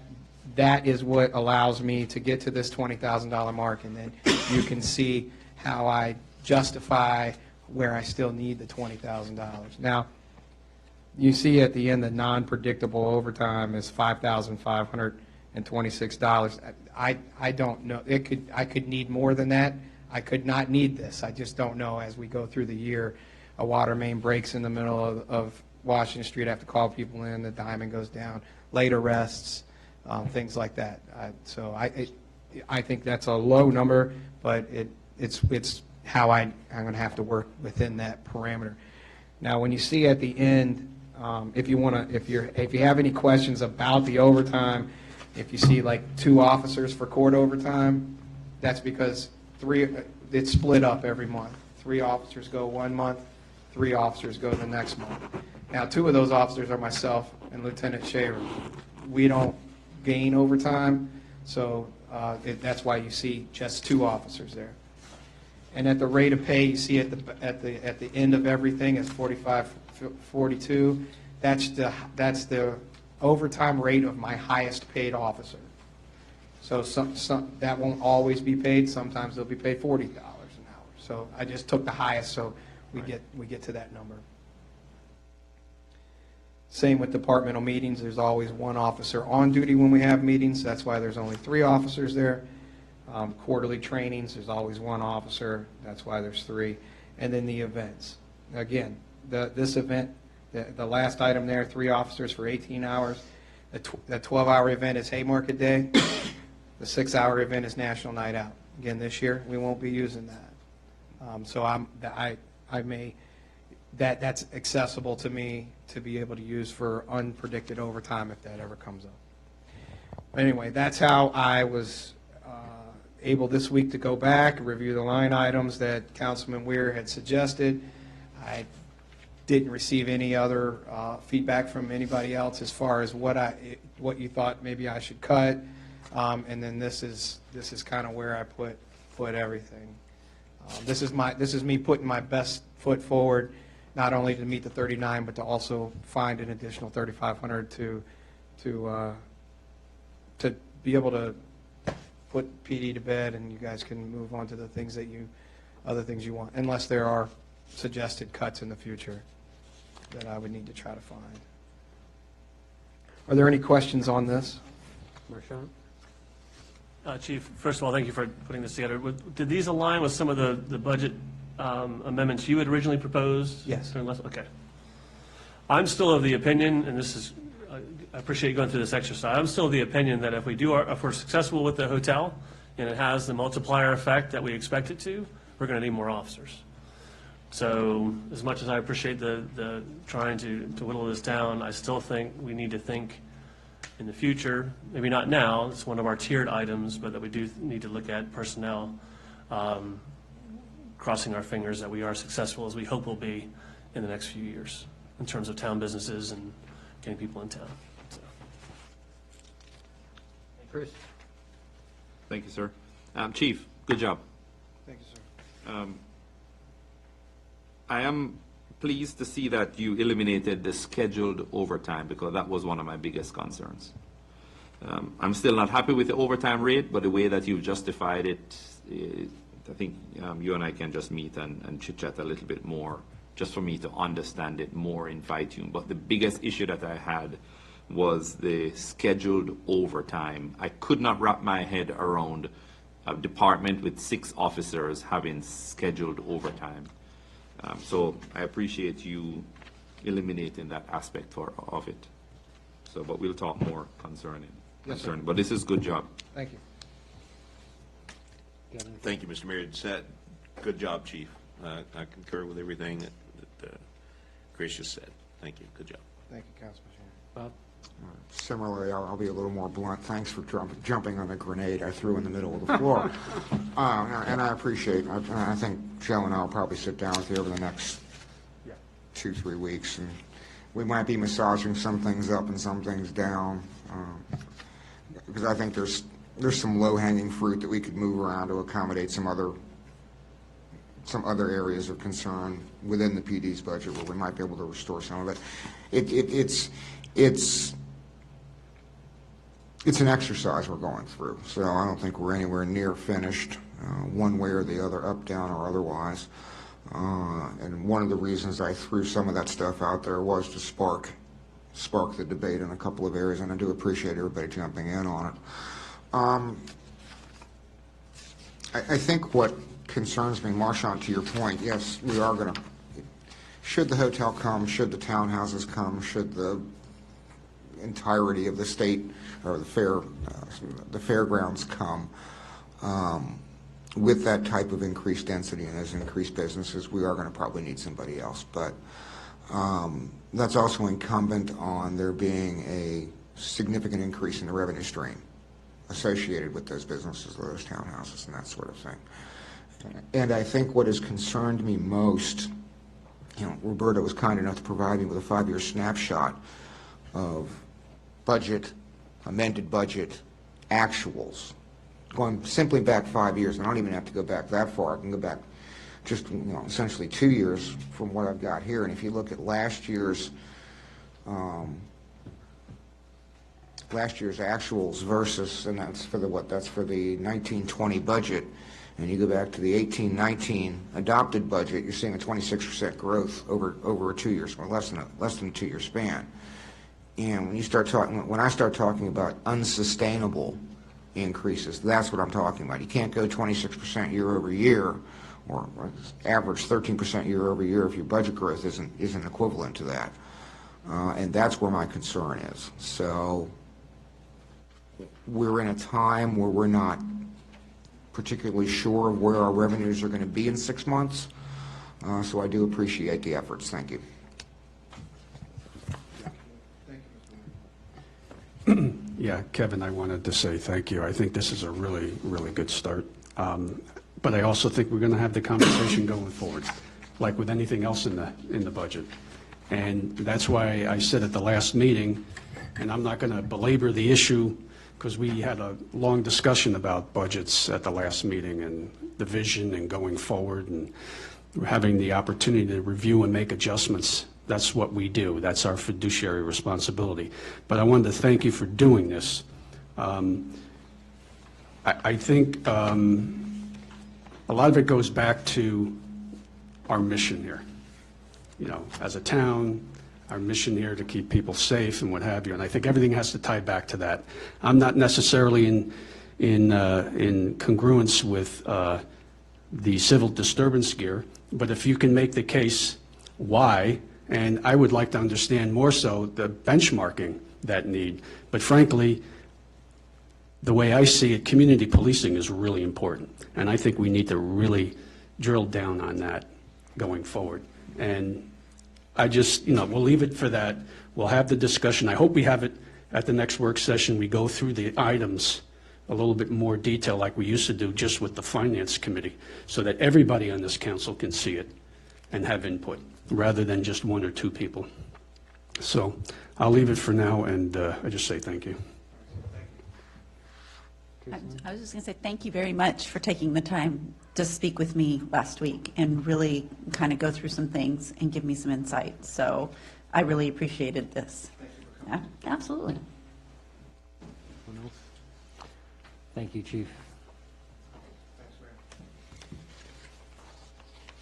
Speaker 14: is what allows me to get to this $20,000 mark, and then you can see how I justify where I still need the $20,000. Now, you see at the end the non-predictable overtime is $5,526. I don't know. I could need more than that. I could not need this. I just don't know. As we go through the year, a water main breaks in the middle of Washington Street. I have to call people in. The diamond goes down. Late arrests, things like that. So I think that's a low number, but it's how I'm going to have to work within that parameter. Now, when you see at the end, if you have any questions about the overtime, if you see like 2 officers for court overtime, that's because it's split up every month. 3 officers go 1 month, 3 officers go the next month. Now, 2 of those officers are myself and Lieutenant Shaver. We don't gain overtime, so that's why you see just 2 officers there. And at the rate of pay, you see at the end of everything is 45.42. That's the overtime rate of my highest paid officer. So that won't always be paid. Sometimes they'll be paid $40 an hour. So I just took the highest, so we get to that number. Same with departmental meetings. There's always 1 officer on duty when we have meetings. That's why there's only 3 officers there. Quarterly trainings, there's always 1 officer. That's why there's 3. And then the events. Again, this event, the last item there, 3 officers for 18 hours. The 12-hour event is Haymarket Day. The 6-hour event is National Night Out. Again, this year, we won't be using that. So that's accessible to me to be able to use for unpredicted overtime if that ever comes up. But anyway, that's how I was able this week to go back and review the line items that Councilman Weir had suggested. I didn't receive any other feedback from anybody else as far as what you thought maybe I should cut. And then this is kind of where I put everything. This is me putting my best foot forward, not only to meet the 39, but to also find an additional 3,500 to be able to put PD to bed, and you guys can move on to the things other things you want, unless there are suggested cuts in the future that I would need to try to find. Are there any questions on this?
Speaker 1: Marchant?
Speaker 4: Chief, first of all, thank you for putting this together. Did these align with some of the budget amendments you had originally proposed?
Speaker 14: Yes.
Speaker 4: Okay. I'm still of the opinion, and this is, I appreciate you going through this exercise. I'm still of the opinion that if we're successful with the hotel and it has the multiplier effect that we expect it to, we're going to need more officers. So as much as I appreciate the trying to whittle this down, I still think we need to think in the future, maybe not now, it's one of our tiered items, but that we do need to look at personnel, crossing our fingers that we are successful as we hope we'll be in the next few years in terms of town businesses and getting people in town. So.
Speaker 1: Bruce?
Speaker 7: Thank you, sir. Chief, good job.
Speaker 14: Thank you, sir.
Speaker 7: I am pleased to see that you eliminated the scheduled overtime, because that was one of my biggest concerns. I'm still not happy with the overtime rate, but the way that you've justified it, I think you and I can just meet and chit-chat a little bit more, just for me to understand it more in fine-tune. But the biggest issue that I had was the scheduled overtime. I could not wrap my head around a department with 6 officers having scheduled overtime. So I appreciate you eliminating that aspect of it. So, but we'll talk more concerning.
Speaker 14: Yes, sir.
Speaker 7: But this is good job.
Speaker 14: Thank you.
Speaker 9: Thank you, Mr. Mayor. Good job, Chief. I concur with everything that Chris just said. Thank you. Good job.
Speaker 14: Thank you, Councilman Shannon.
Speaker 1: Bob?
Speaker 2: Similarly, I'll be a little more blunt. Thanks for jumping on the grenade I threw in the middle of the floor. And I appreciate it. I think Joe and I will probably sit down with you over the next 2-3 weeks, and we might be massaging some things up and some things down, because I think there's some low-hanging fruit that we could move around to accommodate some other areas of concern within the PD's budget where we might be able to restore some of it. It's an exercise we're going through, so I don't think we're anywhere near finished, one way or the other, up, down, or otherwise. And one of the reasons I threw some of that stuff out there was to spark the debate in a couple of areas, and I do appreciate everybody jumping in on it. I think what concerns me, Marchant, to your point, yes, we are going to, should the hotel come, should the townhouses come, should the entirety of the state or the fairgrounds come, with that type of increased density and those increased businesses, we are going to probably need somebody else. But that's also incumbent on there being a significant increase in the revenue stream associated with those businesses, those townhouses, and that sort of thing. And I think what has concerned me most Roberta was kind enough to provide me with a 5-year snapshot of budget, amended budget, actuals, going simply back 5 years. I don't even have to go back that far. I can go back just, essentially 2 years from what I've got here. And if you look at last year's actuals versus, and that's for the 19-20 budget, and you go back to the 18-19 adopted budget, you're seeing a 26% growth over a 2 years, or less than a 2 year span. And when I start talking about unsustainable increases, that's what I'm talking about. You can't go 26% year over year, or average 13% year over year if your budget growth isn't equivalent to that. And that's where my concern is. So we're in a time where we're not particularly sure of where our revenues are going to be in 6 months. So I do appreciate the efforts. Thank you.
Speaker 10: Yeah, Kevin, I wanted to say thank you. I think this is a really, really good start. But I also think we're going to have the conversation going forward, like with anything else in the budget. And that's why I said at the last meeting, and I'm not going to belabor the issue, because we had a long discussion about budgets at the last meeting and the vision and going forward, and having the opportunity to review and make adjustments. That's what we do. That's our fiduciary responsibility. But I wanted to thank you for doing this. I think a lot of it goes back to our mission here. As a town, our mission here to keep people safe and what have you. And I think everything has to tie back to that. I'm not necessarily in congruence with the civil disturbance gear, but if you can make the case why, and I would like to understand more so the benchmarking that need. But frankly, the way I see it, community policing is really important. And I think we need to really drill down on that going forward. And I just, we'll leave it for that. We'll have the discussion. I hope we have it at the next work session. We go through the items a little bit more detail like we used to do just with the Finance Committee, so that everybody on this council can see it and have input, rather than just one or two people. So I'll leave it for now, and I just say thank you.
Speaker 11: I was just going to say thank you very much for taking the time to speak with me last week and really kind of go through some things and give me some insight. So I really appreciated this. Yeah, absolutely.
Speaker 1: Anyone else? Thank you, Chief.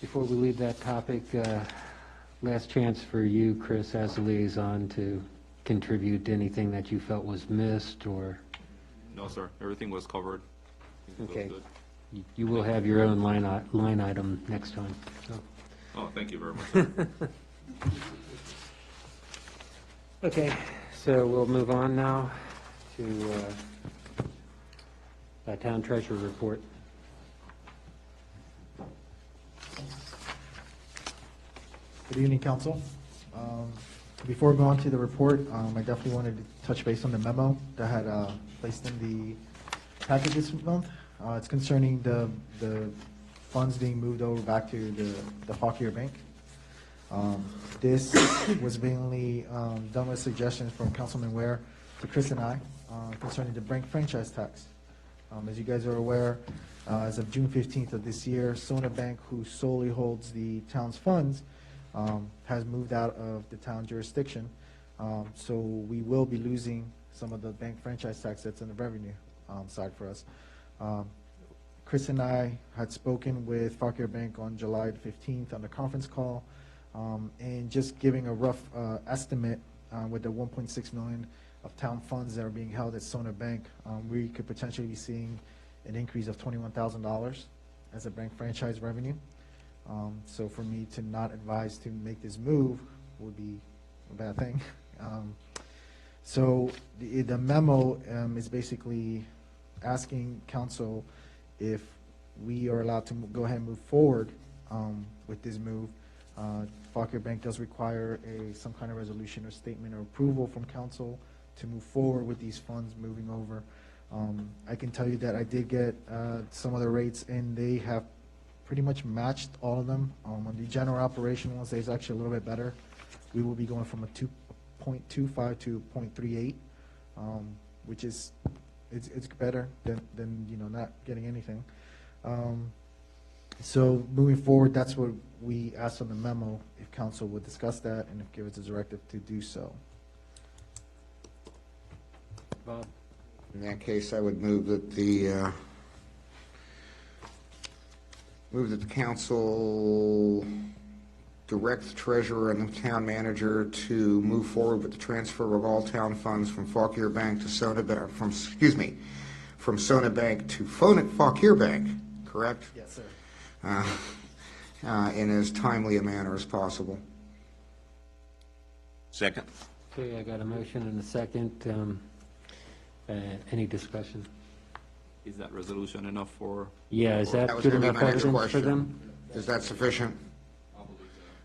Speaker 1: Before we leave that topic, last chance for you, Chris, as a liaison, to contribute to anything that you felt was missed or...
Speaker 7: No, sir. Everything was covered.
Speaker 1: Okay. You will have your own line item next time. So.
Speaker 7: Oh, thank you very much, sir.
Speaker 1: Okay, so we'll move on now to the Town Treasurer report.
Speaker 15: Good evening, Council. Before we go on to the report, I definitely wanted to touch base on the memo that I had placed in the package this month. It's concerning the funds being moved over back to the Fauquier Bank. This was mainly done with suggestions from Councilman Ware to Chris and I concerning the bank franchise tax. As you guys are aware, as of June 15th of this year, Sona Bank, who solely holds the town's funds, has moved out of the town jurisdiction. So we will be losing some of the bank franchise tax that's in the revenue side for us. Chris and I had spoken with Fauquier Bank on July 15th on the conference call, and just giving a rough estimate with the 1.6 million of town funds that are being held at Sona Bank, we could potentially be seeing an increase of $21,000 as a bank franchise revenue. So for me to not advise to make this move would be a bad thing. So the memo is basically asking council if we are allowed to go ahead and move forward with this move. Fauquier Bank does require some kind of resolution or statement or approval from council to move forward with these funds moving over. I can tell you that I did get some of the rates, and they have pretty much matched all of them. On the general operation ones, it's actually a little bit better. We will be going from a 2.25 to 0.38, which is, it's better than, you know, not getting anything. So moving forward, that's what we asked on the memo, if council would discuss that and if give us a directive to do so.
Speaker 1: Bob?
Speaker 2: In that case, I would move that the council direct the treasurer and the town manager to move forward with the transfer of all town funds from Fauquier Bank to Sona Bank, from Sona Bank to Fauquier Bank, correct?
Speaker 15: Yes, sir.
Speaker 2: In as timely a manner as possible.
Speaker 9: Second?
Speaker 1: Okay, I got a motion and a second. Any discussion?
Speaker 7: Is that resolution enough for?
Speaker 1: Yeah, is that
Speaker 2: That was
Speaker 1: good
Speaker 2: gonna be
Speaker 1: enough
Speaker 2: my next
Speaker 1: evidence for
Speaker 2: question.
Speaker 1: them?
Speaker 2: Is that sufficient?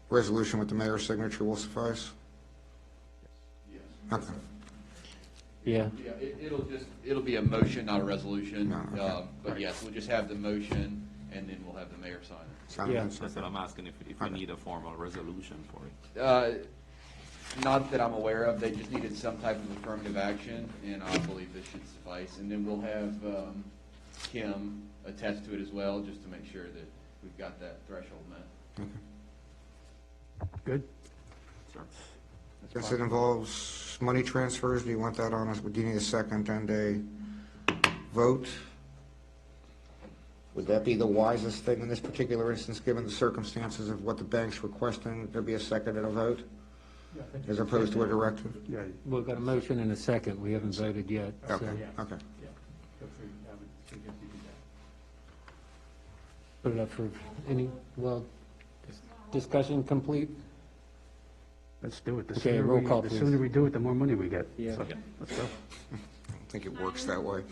Speaker 2: Resolution with the mayor's signature will suffice? Okay.
Speaker 1: Yeah.
Speaker 12: Yeah, it'll be a motion, not a resolution.
Speaker 2: No, okay.
Speaker 12: But yes, we'll just have the motion, and then we'll have the mayor sign it.
Speaker 2: Sound
Speaker 1: Yeah.
Speaker 2: good?
Speaker 7: That's what I'm asking, if we need a formal resolution for it.
Speaker 12: Not that I'm aware of, they just needed some type of affirmative action, and I believe this should suffice. And then we'll have Kim attest to it as well, just to make sure that we've got that threshold met.
Speaker 10: Good?
Speaker 2: Since it involves money transfers, do you want that on us? Do you need a second and a vote? Would that be the wisest thing in this particular instance, given the circumstances of what the bank's requesting? There be a second and a vote, as opposed to a directive?
Speaker 10: Yeah.
Speaker 1: We've got a motion and a second. We haven't voted yet. so-
Speaker 2: Okay, okay.
Speaker 1: Put it up for any, well, discussion complete?
Speaker 10: Let's do it. The
Speaker 1: Okay,
Speaker 10: sooner
Speaker 1: roll
Speaker 10: we-
Speaker 1: call,
Speaker 10: The
Speaker 1: please.
Speaker 10: sooner we do it, the more money we get.
Speaker 1: Yeah.
Speaker 10: So, let's go.
Speaker 2: I don't think it works that way.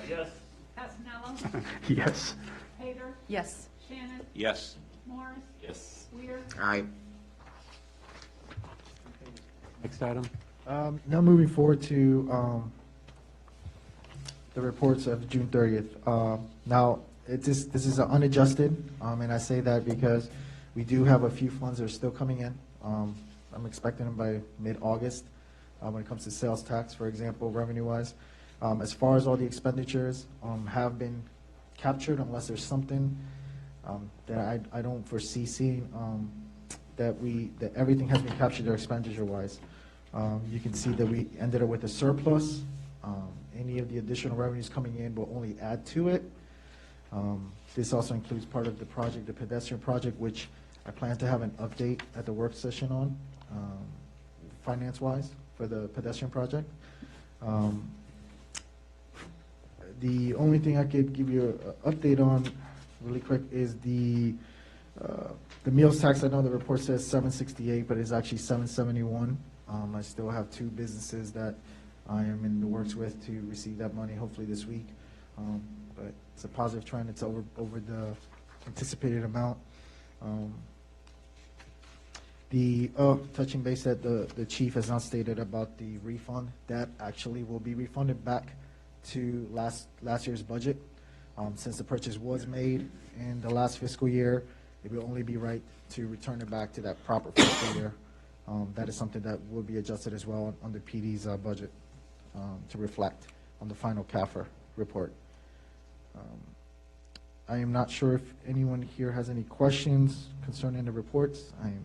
Speaker 4: Yes.
Speaker 16: Casanello?
Speaker 10: Yes.
Speaker 16: Pater?
Speaker 11: Yes.
Speaker 16: Shannon?
Speaker 9: Yes.
Speaker 16: Morris?
Speaker 7: Yes.
Speaker 16: Weir?
Speaker 2: Aye.
Speaker 1: Next item?
Speaker 15: Now moving forward to the reports of June 30th. Now, this is unadjusted, and I say that because we do have a few funds that are still coming in. I'm expecting them by mid-August when it comes to sales tax, for example, revenue-wise. As far as all the expenditures have been captured, unless there's something that I don't foresee seeing, that everything has been captured there expenditure-wise. You can see that we ended up with a surplus. Any of the additional revenues coming in will only add to it. This also includes part of the project, the pedestrian project, which I plan to have an update at the work session on, finance-wise, for the pedestrian project. The only thing I could give you an update on really quick is the meals tax. I know the report says 768, but it's actually 771. I still have 2 businesses that I am in the works with to receive that money, hopefully this week. But it's a positive trend. It's over the anticipated amount. Touching base that the chief has not stated about the refund, that actually will be refunded back to last year's budget. Since the purchase was made in the last fiscal year, it will only be right to return it back to that proper fiscal year. That is something that will be adjusted as well on the PD's budget to reflect on the final CAFR report. I am not sure if anyone here has any questions concerning the reports. I am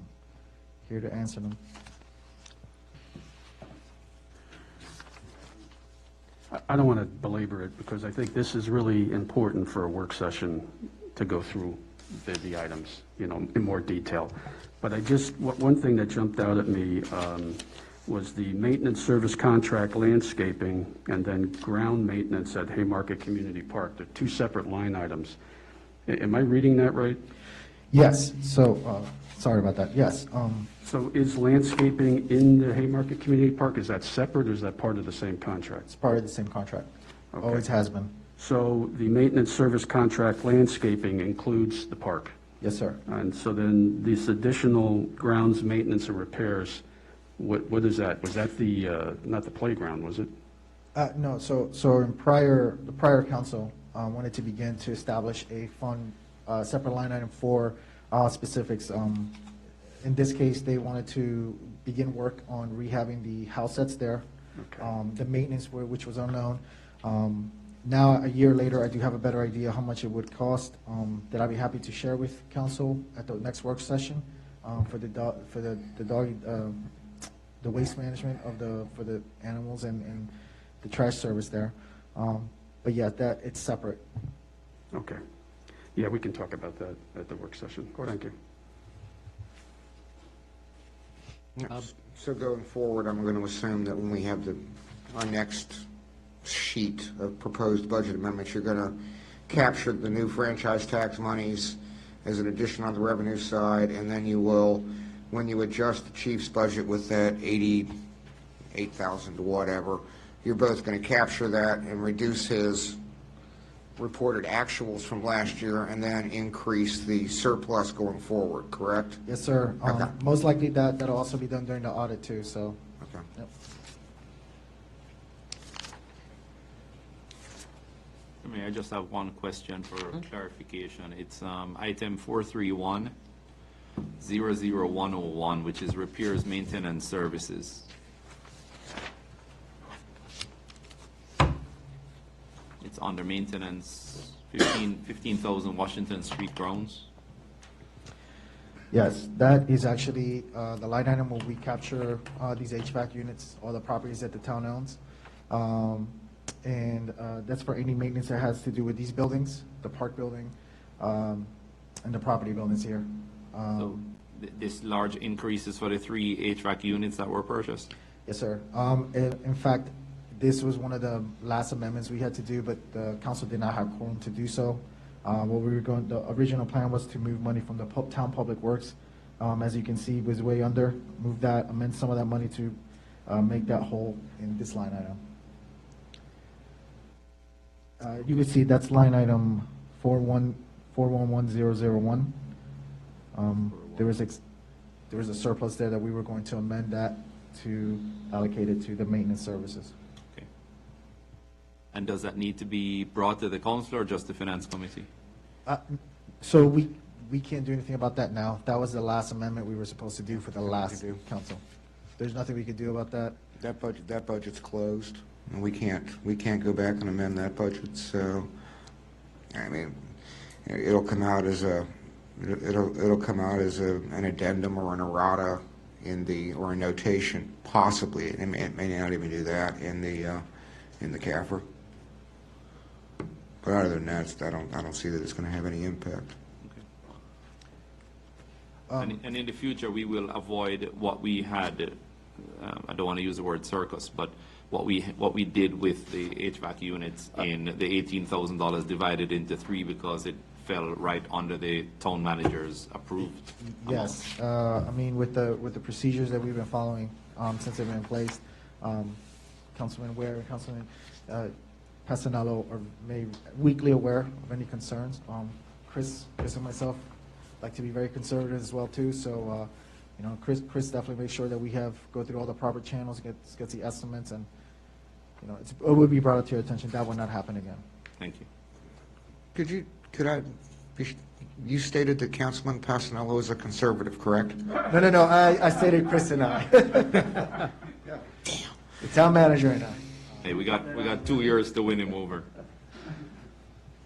Speaker 15: here to answer them.
Speaker 10: I don't want to belabor it because I think this is really important for a work session to go through the items, in more detail. But one thing that jumped out at me was the maintenance service contract landscaping and then ground maintenance at Haymarket Community Park. They're 2 separate line items. Am I reading that right?
Speaker 15: Yes, so, sorry about that, yes.
Speaker 10: So is landscaping in the Haymarket Community Park, is that separate or is that part of the same contract?
Speaker 15: It's part of the same contract.
Speaker 10: Okay.
Speaker 15: Always has been.
Speaker 10: So the maintenance service contract landscaping includes the park?
Speaker 15: Yes, sir.
Speaker 10: And so then these additional grounds maintenance and repairs, what is that? Was that not the playground, was it?
Speaker 15: No, so the prior council wanted to begin to establish a fund separate line item for specifics. In this case, they wanted to begin work on rehabbing the house that's there. The maintenance, which was unknown. Now, a year later, I do have a better idea how much it would cost, that I'd be happy to share with council at the next work session, for the waste management for the animals and the trash service there. But yeah, it's separate.
Speaker 10: Okay. Yeah, we can talk about that at the work session. Thank you.
Speaker 2: So going forward, I'm going to assume that when we have our next sheet of proposed budget amendments, you're going to capture the new franchise tax monies as an addition on the revenue side, and then you will, when you adjust the chief's budget with that 88,000 to whatever, you're both going to capture that and reduce his reported actuals from last year and then increase the surplus going forward, correct?
Speaker 15: Yes, sir.
Speaker 2: Okay.
Speaker 15: Most likely that'll also be done during the audit too, so.
Speaker 2: Okay.
Speaker 15: Yep.
Speaker 7: May I just have one question for clarification? It's item 431-00101, which is repairs, maintenance, services. It's under maintenance, 15,000 Washington Street grounds.
Speaker 15: Yes, that is actually the line item where we capture these HVAC units, all the properties that the town owns. And that's for any maintenance that has to do with these buildings, the park building, and the property buildings here.
Speaker 7: So this large increase is for the 3 HVAC units that were purchased?
Speaker 15: Yes, sir. In fact, this was one of the last amendments we had to do, but the council did not have quorum to do so. The original plan was to move money from the town public works. As you can see, was way under. Move that, amend some of that money to make that whole in this line item. You can see that's line item 411001. There was a surplus there that we were going to amend that to allocate it to the maintenance services.
Speaker 7: Okay. And does that need to be brought to the council or just the finance committee?
Speaker 15: So we can't do anything about that now. That was the last amendment we were supposed to do for the last council. There's nothing we could do about that.
Speaker 2: That budget's closed, and we can't go back and amend that budget. So, I mean, it'll come out as an addendum or an errata or a notation, possibly. It may not even do that in the CAFR. But other than that, I don't see that it's going to have any impact.
Speaker 7: Okay. And in the future, we will avoid what we had. I don't want to use the word circus, but what we did with the HVAC units in the $18,000 divided into 3 because it fell right under the town manager's approved amount.
Speaker 15: Yes, I mean with the procedures that we've been following since they've been in place, Councilman Ware and Councilman Pasanello are made weekly aware of any concerns. Chris and myself like to be very conservative as well too. So Chris definitely makes sure that we go through all the proper channels, gets the estimates, and it would be brought to your attention that will not happen again.
Speaker 7: Thank you.
Speaker 2: You stated that Councilman Pasanello is a conservative, correct?
Speaker 15: No. I stated Chris and I. Damn. The town manager and I.
Speaker 7: Hey, we got 2 years to win him over.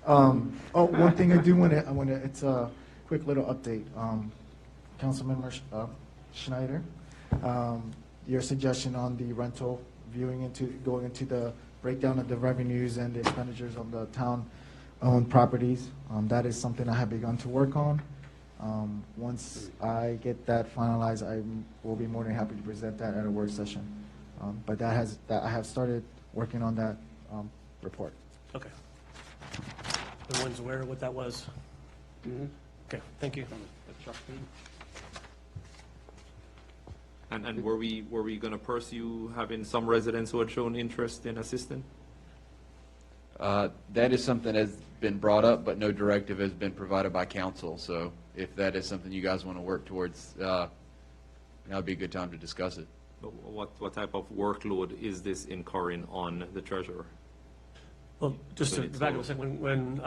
Speaker 15: One thing I do want to, it's a quick little update. Councilman Schneider, your suggestion on the rental going into the breakdown of the revenues and the expenditures on the town-owned properties, that is something I have begun to work on. Once I get that finalized, I will be more than happy to present that at a work session. But I have started working on that report.
Speaker 4: Okay. Everyone's aware of what that was?
Speaker 10: Mm-hmm.
Speaker 4: Okay, thank you.
Speaker 7: And were we going to pursue having some residents who had shown interest in assisting?
Speaker 12: That is something that's been brought up, but no directive has been provided by council. So if that is something you guys want to work towards, now would be a good time to discuss it.
Speaker 7: But what type of workload is this incurring on the treasurer?
Speaker 4: Well, just to back up a second, when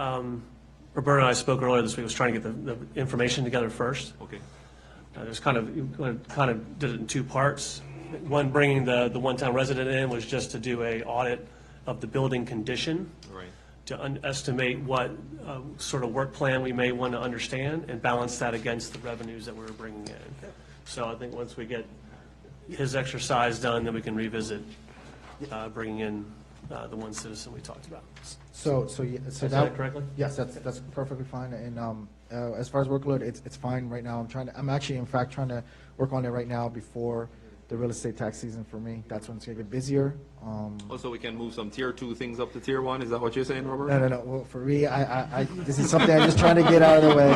Speaker 4: Roberta and I spoke earlier this week, was trying to get the information together first.
Speaker 7: Okay.
Speaker 4: There's kind of did it in two parts. One, bringing the one-time resident in was just to do a audit of the building condition,
Speaker 7: Right.
Speaker 4: to estimate what sort of work plan we may want to understand and balance that against the revenues that we're bringing in. So I think once we get his exercise done, then we can revisit bringing in the one citizen we talked about.
Speaker 15: So
Speaker 4: Did I say that correctly?
Speaker 15: Yes, that's perfectly fine. And as far as workload, it's fine right now. I'm actually, in fact, trying to work on it right now before the real estate tax season for me. That's when it's gonna get busier.
Speaker 7: Also, we can move some tier 2 things up to tier 1. Is that what you're saying, Robert?
Speaker 15: No. Well, for me, I this is something I'm just trying to get out of the way.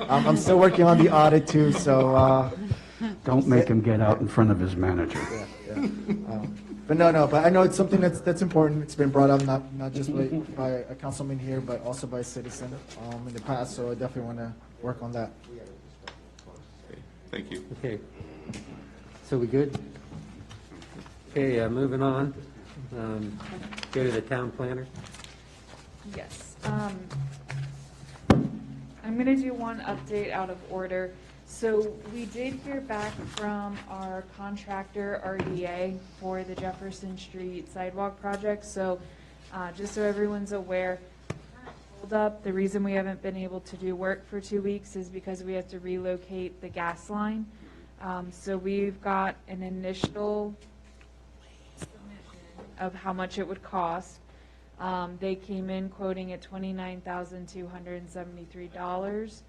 Speaker 15: I'm still working on the audit too, so.
Speaker 10: Don't make him get out in front of his manager.
Speaker 15: Yeah. But no, but I know it's something that's important. It's been brought up not just by a councilman here, but also by a citizen in the past, so I definitely want to work on that.
Speaker 7: Okay, thank you.
Speaker 1: Okay. So we good? Okay, moving on. Go to the town planner.
Speaker 3: Yes. I'm going to do one update out of order. So we did hear back from our contractor, RDA, for the Jefferson Street sidewalk project. So just so everyone's aware, hold up, the reason we haven't been able to do work for 2 weeks is because we have to relocate the gas line. So we've got an initial submission of how much it would cost. They came in quoting at $29,273.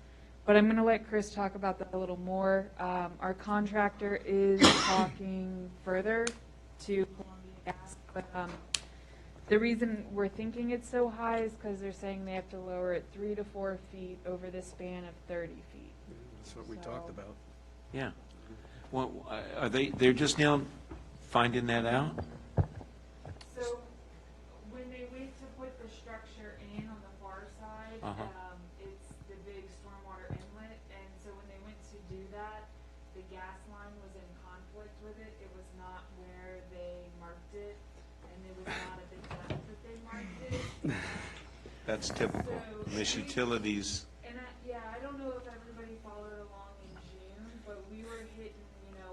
Speaker 3: But I'm going to let Chris talk about that a little more. Our contractor is talking further to Columbia Gas, but the reason we're thinking it's so high is because they're saying they have to lower it 3 to 4 feet over the span of 30 feet.
Speaker 10: That's what we talked about.
Speaker 9: Yeah. Well, they're just now finding that out?
Speaker 3: So when they went to put the structure in on the far side, it's the big stormwater inlet, and so when they went to do that, the gas line was in conflict with it. It was not where they marked it, and it was not at the depth that they marked it.
Speaker 9: That's typical. Miss Utilities.
Speaker 3: And I don't know if everybody followed along in June, but we were hitting,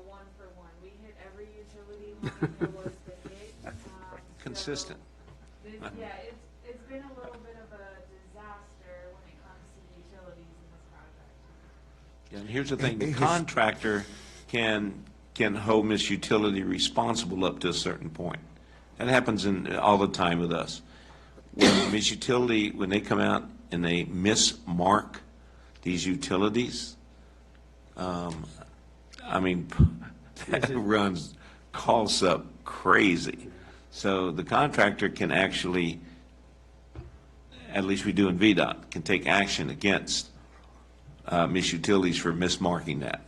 Speaker 3: 1 for 1. We hit every utility line there was to hit.
Speaker 9: Consistent.
Speaker 3: So it's been a little bit of a disaster when it comes to the utilities in this project.
Speaker 9: Yeah, and here's the thing, the contractor can hold Miss Utility responsible up to a certain point. That happens all the time with us. When Miss Utility, when they come out and they mismark these utilities, that runs costs up crazy. So the contractor can actually, at least we do in VDOT, can take action against Miss Utilities for mismarking that,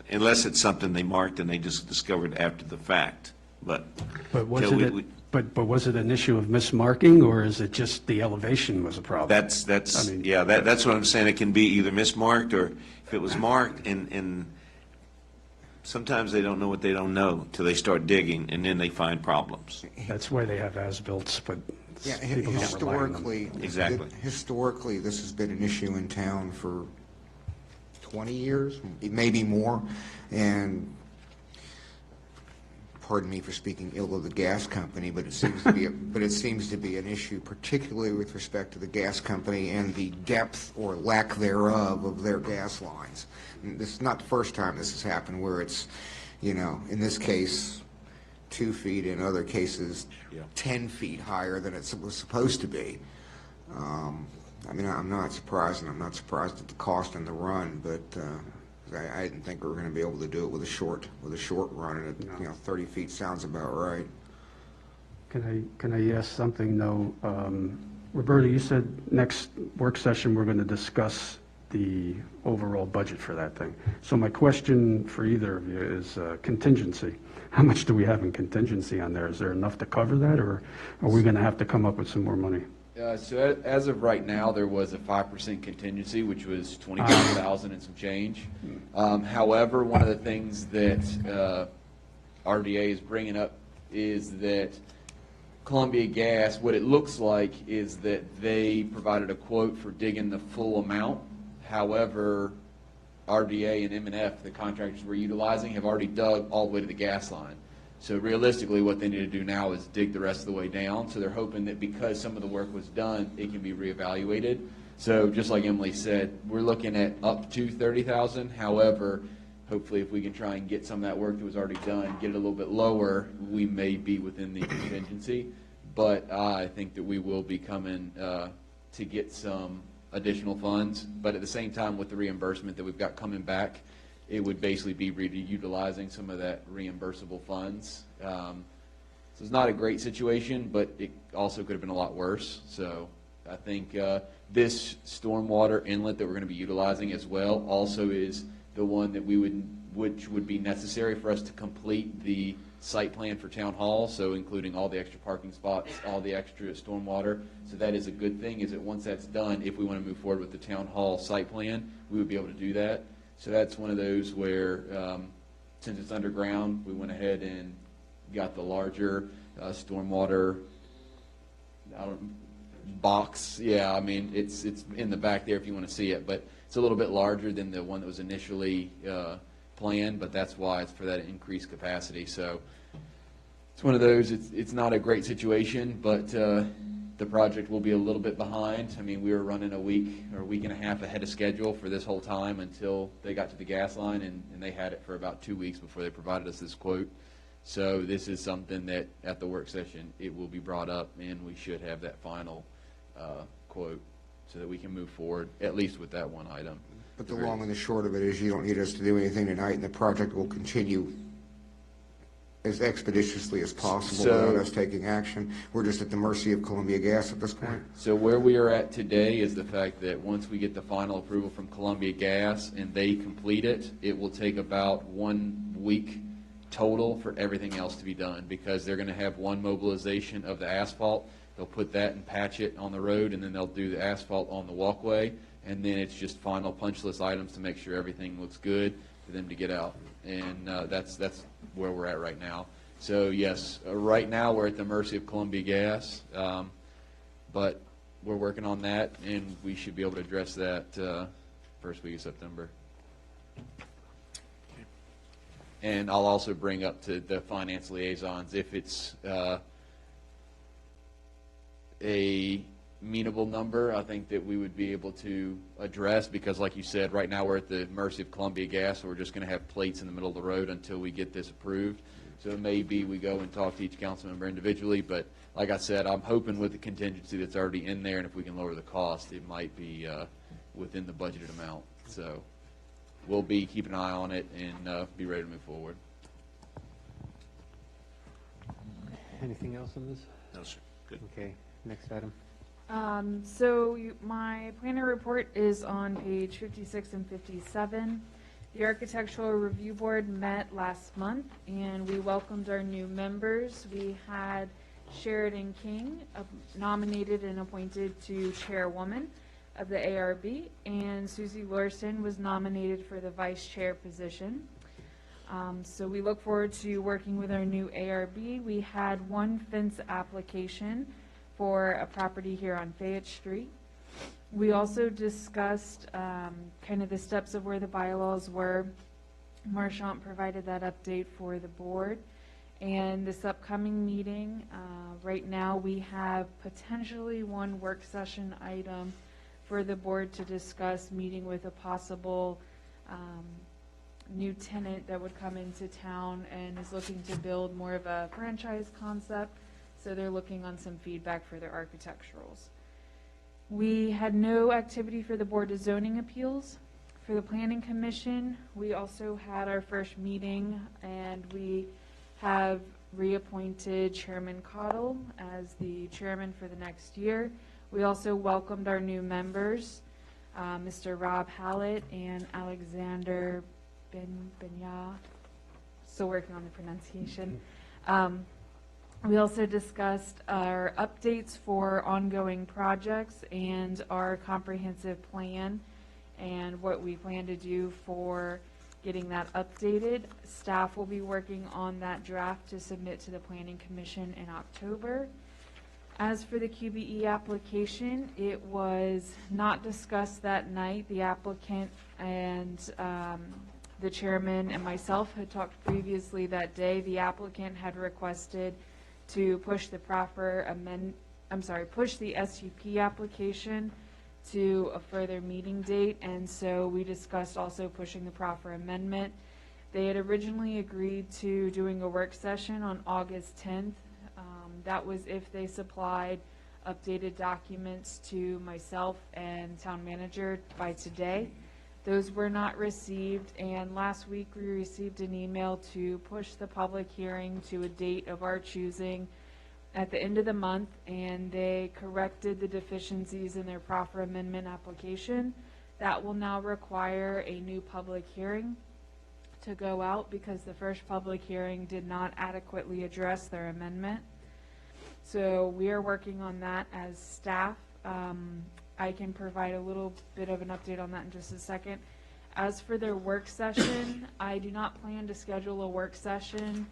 Speaker 9: unless it's something they marked and they just discovered after the fact. But
Speaker 10: was it an issue of mismarking, or is it just the elevation was a problem?
Speaker 9: That's what I'm saying. It can be either mismarked, or if it was marked, and sometimes they don't know what they don't know till they start digging, and then they find problems.
Speaker 10: That's why they have as-built, but
Speaker 2: Yeah,
Speaker 10: people don't rely on them.
Speaker 2: historically, this has been an issue in town for 20 years, maybe more, and pardon me for speaking ill of the gas company, but it seems to be an issue, particularly with respect to the gas company and the depth or lack thereof of their gas lines. And this is not the first time this has happened, where it's, in this case, 2 feet, in other cases, 10 feet higher than it was supposed to be. I'm not surprised, and I'm not surprised at the cost and the run, but I didn't think we were going to be able to do it with a short run, and 30 feet sounds about right.
Speaker 10: Can I ask something, though? Roberta, you said next work session we're going to discuss the overall budget for that thing. So my question for either of you is contingency. How much do we have in contingency on there? Is there enough to cover that, or are we going to have to come up with some more money?
Speaker 12: So as of right now, there was a 5% contingency, which was $25,000 and some change. However, one of the things that RDA is bringing up is that Columbia Gas, what it looks like is that they provided a quote for digging the full amount. However, RDA and M&F, the contractors we're utilizing, have already dug all the way to the gas line. So realistically, what they need to do now is dig the rest of the way down. So they're hoping that because some of the work was done, it can be reevaluated. So just like Emily said, we're looking at up to $30,000. However, hopefully if we can try and get some of that work that was already done, get it a little bit lower, we may be within the contingency. But I think that we will be coming to get some additional funds. But at the same time, with the reimbursement that we've got coming back, it would basically be utilizing some of that reimbursable funds. So it's not a great situation, but it also could have been a lot worse. So I think this stormwater inlet that we're going to be utilizing as well also is the one that which would be necessary for us to complete the site plan for town hall, so including all the extra parking spots, all the extra stormwater. So that is a good thing, is that once that's done, if we want to move forward with the town hall site plan, we would be able to do that. So that's one of those where, since it's underground, we went ahead and got the larger stormwater box. Yeah, I mean, it's in the back there if you want to see it, but it's a little bit larger than the one that was initially planned, but that's why it's for that increased capacity. So it's one of those, it's not a great situation, but the project will be a little bit behind. I mean, we were running a week or a week and a half ahead of schedule for this whole time until they got to the gas line, and they had it for about 2 weeks before they provided us this quote. So this is something that at the work session, it will be brought up, and we should have that final quote so that we can move forward, at least with that one item.
Speaker 2: But the long and the short of it is you don't need us to do anything tonight, and the project will continue as expeditiously as possible without us taking action. We're just at the mercy of Columbia Gas at this point.
Speaker 12: So where we are at today is the fact that once we get the final approval from Columbia Gas and they complete it, it will take about 1 week total for everything else to be done, because they're going to have one mobilization of the asphalt. They'll put that and patch it on the road, and then they'll do the asphalt on the walkway, and then it's just final punch list items to make sure everything looks good for them to get out. And that's where we're at right now. So yes, right now we're at the mercy of Columbia Gas, but we're working on that, and we should be able to address that first week of September. And I'll also bring up to the finance liaisons, if it's a amenable number, I think that we would be able to address, because like you said, right now we're at the mercy of Columbia Gas, so we're just going to have plates in the middle of the road until we get this approved. So it may be we go and talk to each council member individually, but like I said, I'm hoping with the contingency that's already in there, and if we can lower the cost, it might be within the budgeted amount. So we'll be keeping an eye on it and be ready to move forward.
Speaker 1: Anything else on this?
Speaker 9: No, sir. Good.
Speaker 1: Okay, next item.
Speaker 3: My planner report is on page 56 and 57. The Architectural Review Board met last month, and we welcomed our new members. We had Sheridan King nominated and appointed to chairwoman of the ARB, and Susie Larson was nominated for the vice chair position. So we look forward to working with our new ARB. We had one fence application for a property here on Fayette Street. We also discussed kind of the steps of where the bylaws were. Marchant provided that update for the board. And this upcoming meeting, right now we have potentially one work session item for the board to discuss, meeting with a possible new tenant that would come into town and is looking to build more of a franchise concept. So they're looking on some feedback for their architecturals. We had no activity for the Board of Zoning Appeals. For the Planning Commission, we also had our first meeting, and we have reappointed Chairman Cottle as the chairman for the next year. We also welcomed our new members, Mr. Rob Hallett and Alexander Benya. Still working on the pronunciation. We also discussed our updates for ongoing projects and our comprehensive plan and what we plan to do for getting that updated. Staff will be working on that draft to submit to the Planning Commission in October. As for the QBE application, it was not discussed that night. The applicant and the chairman and myself had talked previously that day. The applicant had requested to push the push the SUP application to a further meeting date, and so we discussed also pushing the proffer amendment. They had originally agreed to doing a work session on August 10th. That was if they supplied updated documents to myself and town manager by today. Those were not received, and last week we received an email to push the public hearing to a date of our choosing at the end of the month, and they corrected the deficiencies in their proffer amendment application. That will now require a new public hearing to go out because the first public hearing did not adequately address their amendment. So we are working on that as staff. I can provide a little bit of an update on that in just a second. As for their work session, I do not plan to schedule a work session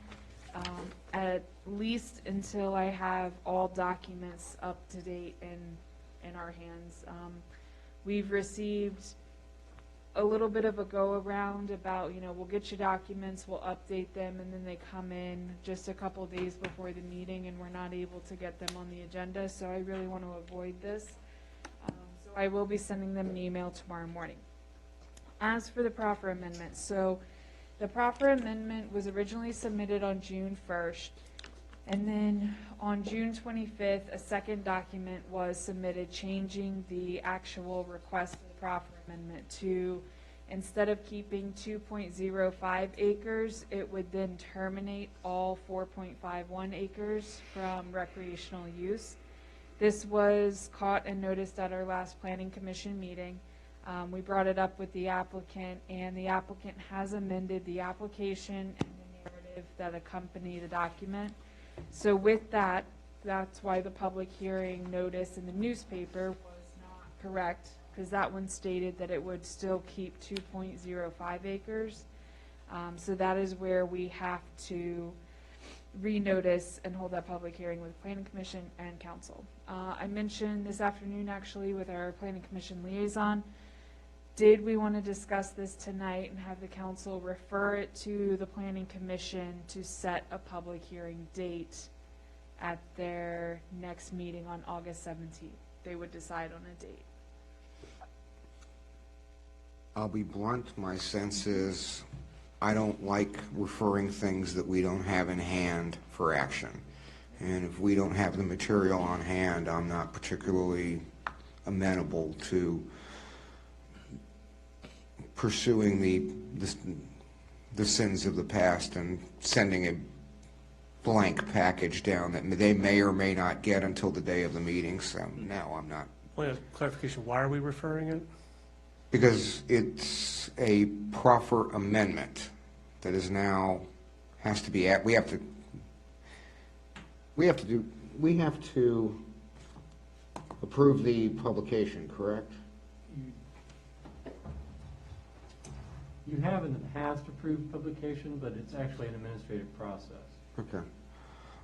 Speaker 3: at least until I have all documents up to date in our hands. We've received a little bit of a go-around about, we'll get you documents, we'll update them, and then they come in just a couple days before the meeting and we're not able to get them on the agenda, so I really want to avoid this. So I will be sending them an email tomorrow morning. As for the proffer amendment, so the proffer amendment was originally submitted on June 1st, and then on June 25th, a second document was submitted changing the actual request of the proffer amendment to, instead of keeping 2.05 acres, it would then terminate all 4.51 acres from recreational use. This was caught and noticed at our last planning commission meeting. We brought it up with the applicant, and the applicant has amended the application and the narrative that accompany the document. So with that, that's why the public hearing notice in the newspaper was not correct, because that one stated that it would still keep 2.05 acres. So that is where we have to renotice and hold that public hearing with Planning Commission and Council. I mentioned this afternoon actually with our Planning Commission liaison, did we want to discuss this tonight and have the council refer it to the Planning Commission to set a public hearing date at their next meeting on August 17th? They would decide on a date.
Speaker 2: I'll be blunt. My sense is I don't like referring things that we don't have in hand for action. And if we don't have the material on hand, I'm not particularly amenable to pursuing the sins of the past and sending a blank package down that they may or may not get until the day of the meeting. So no, I'm not.
Speaker 4: Point of clarification, why are we referring it?
Speaker 2: Because it's a proffer amendment that is now has to be we have to approve the publication, correct?
Speaker 13: You have in the past approved publication, but it's actually an administrative process.
Speaker 2: Okay.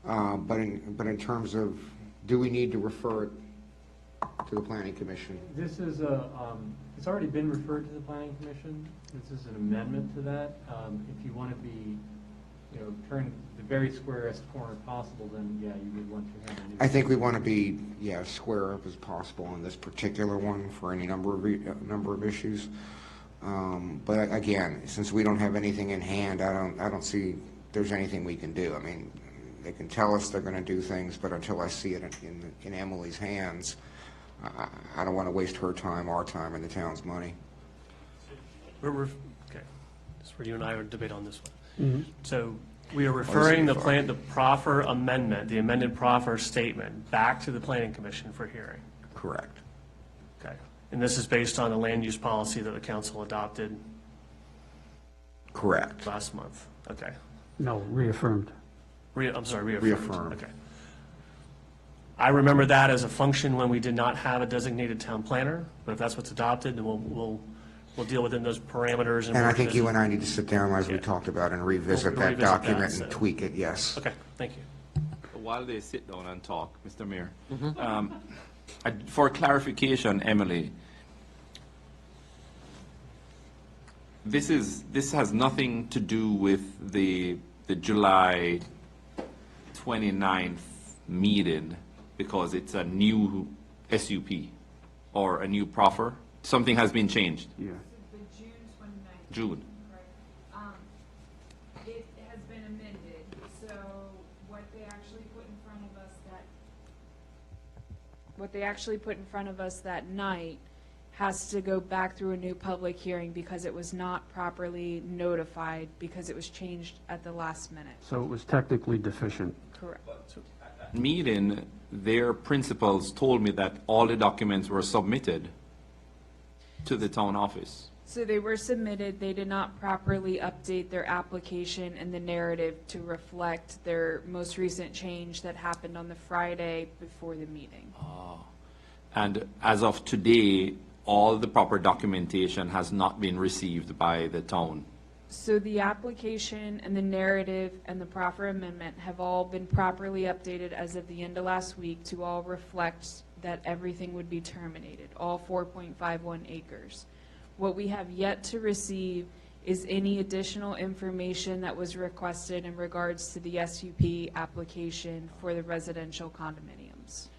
Speaker 2: But in terms of, do we need to refer it to the Planning Commission?
Speaker 13: This is it's already been referred to the Planning Commission. This is an amendment to that. If you want to be, turn the very squarest corner possible, then yeah, you would want to have a new.
Speaker 2: I think we want to be, square up as possible on this particular one for any number of issues. But again, since we don't have anything in hand, I don't see there's anything we can do. I mean, they can tell us they're going to do things, but until I see it in Emily's hands, I don't want to waste her time, our time, and the town's money.
Speaker 4: Okay, this is where you and I would debate on this one. Mm-hmm. So we are referring the proffer amendment, the amended proffer statement, back to the Planning Commission for hearing.
Speaker 2: Correct.
Speaker 4: Okay. And this is based on the land use policy that the council adopted?
Speaker 2: Correct.
Speaker 4: Last month. Okay.
Speaker 10: No, reaffirmed.
Speaker 4: I'm sorry,
Speaker 2: reaffirmed.
Speaker 4: Okay. I remember that as a function when we did not have a designated town planner, but if that's what's adopted, then we'll deal within those parameters.
Speaker 2: And I think you and I need to sit down, as we talked about, and revisit that document and
Speaker 4: so.
Speaker 2: tweak it, yes.
Speaker 4: Okay, thank you.
Speaker 7: while they sit down and talk, Mr. Mayor, for clarification, Emily, this has nothing to do with the July 29th meeting because it's a new SUP or a new proffer. Something has been changed.
Speaker 10: Yeah.
Speaker 16: The June 29th.
Speaker 7: June.
Speaker 16: It has been amended, so what they actually put in front of us that night has to go back through a new public hearing because it was not properly notified because it was changed at the last minute.
Speaker 10: So it was technically deficient.
Speaker 16: Correct.
Speaker 7: Meeting, their principals told me that all the documents were submitted to the town office.
Speaker 3: So they were submitted, they did not properly update their application and the narrative to reflect their most recent change that happened on the Friday before the meeting.
Speaker 7: And as of today, all the proper documentation has not been received by the town.
Speaker 3: So the application and the narrative and the proffer amendment have all been properly updated as of the end of last week to all reflect that everything would be terminated, all 4.51 acres. What we have yet to receive is any additional information that was requested in regards to the SUP application for the residential condominiums.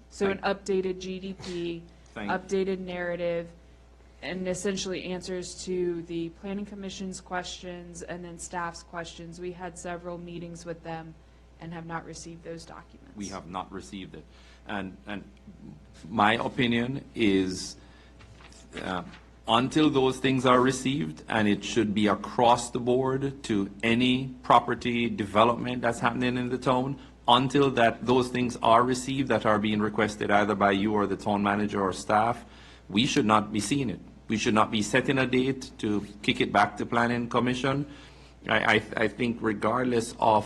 Speaker 3: So an updated GDP, updated narrative, and essentially answers to the Planning Commission's questions and then staff's questions. We had several meetings with them and have not received those documents.
Speaker 7: We have not received it. And my opinion is until those things are received, and it should be across the board to any property development that's happening in the town, until those things are received that are being requested either by you or the town manager or staff, we should not be seeing it. We should not be setting a date to kick it back to Planning Commission. I think regardless of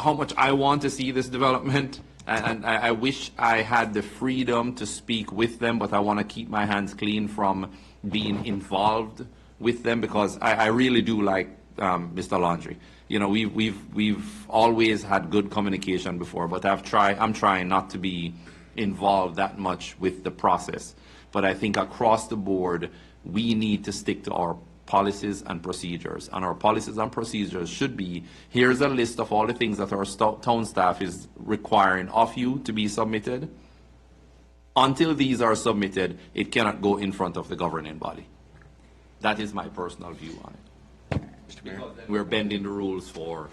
Speaker 7: how much I want to see this development, and I wish I had the freedom to speak with them, but I want to keep my hands clean from being involved with them because I really do like Mr. Laundrie. You know, we've always had good communication before, but I'm trying not to be involved that much with the process. But I think across the board, we need to stick to our policies and procedures. And our policies and procedures should be, here's a list of all the things that our town staff is requiring of you to be submitted. Until these are submitted, it cannot go in front of the governing body. That is my personal view on it. Because then we're bending the rules for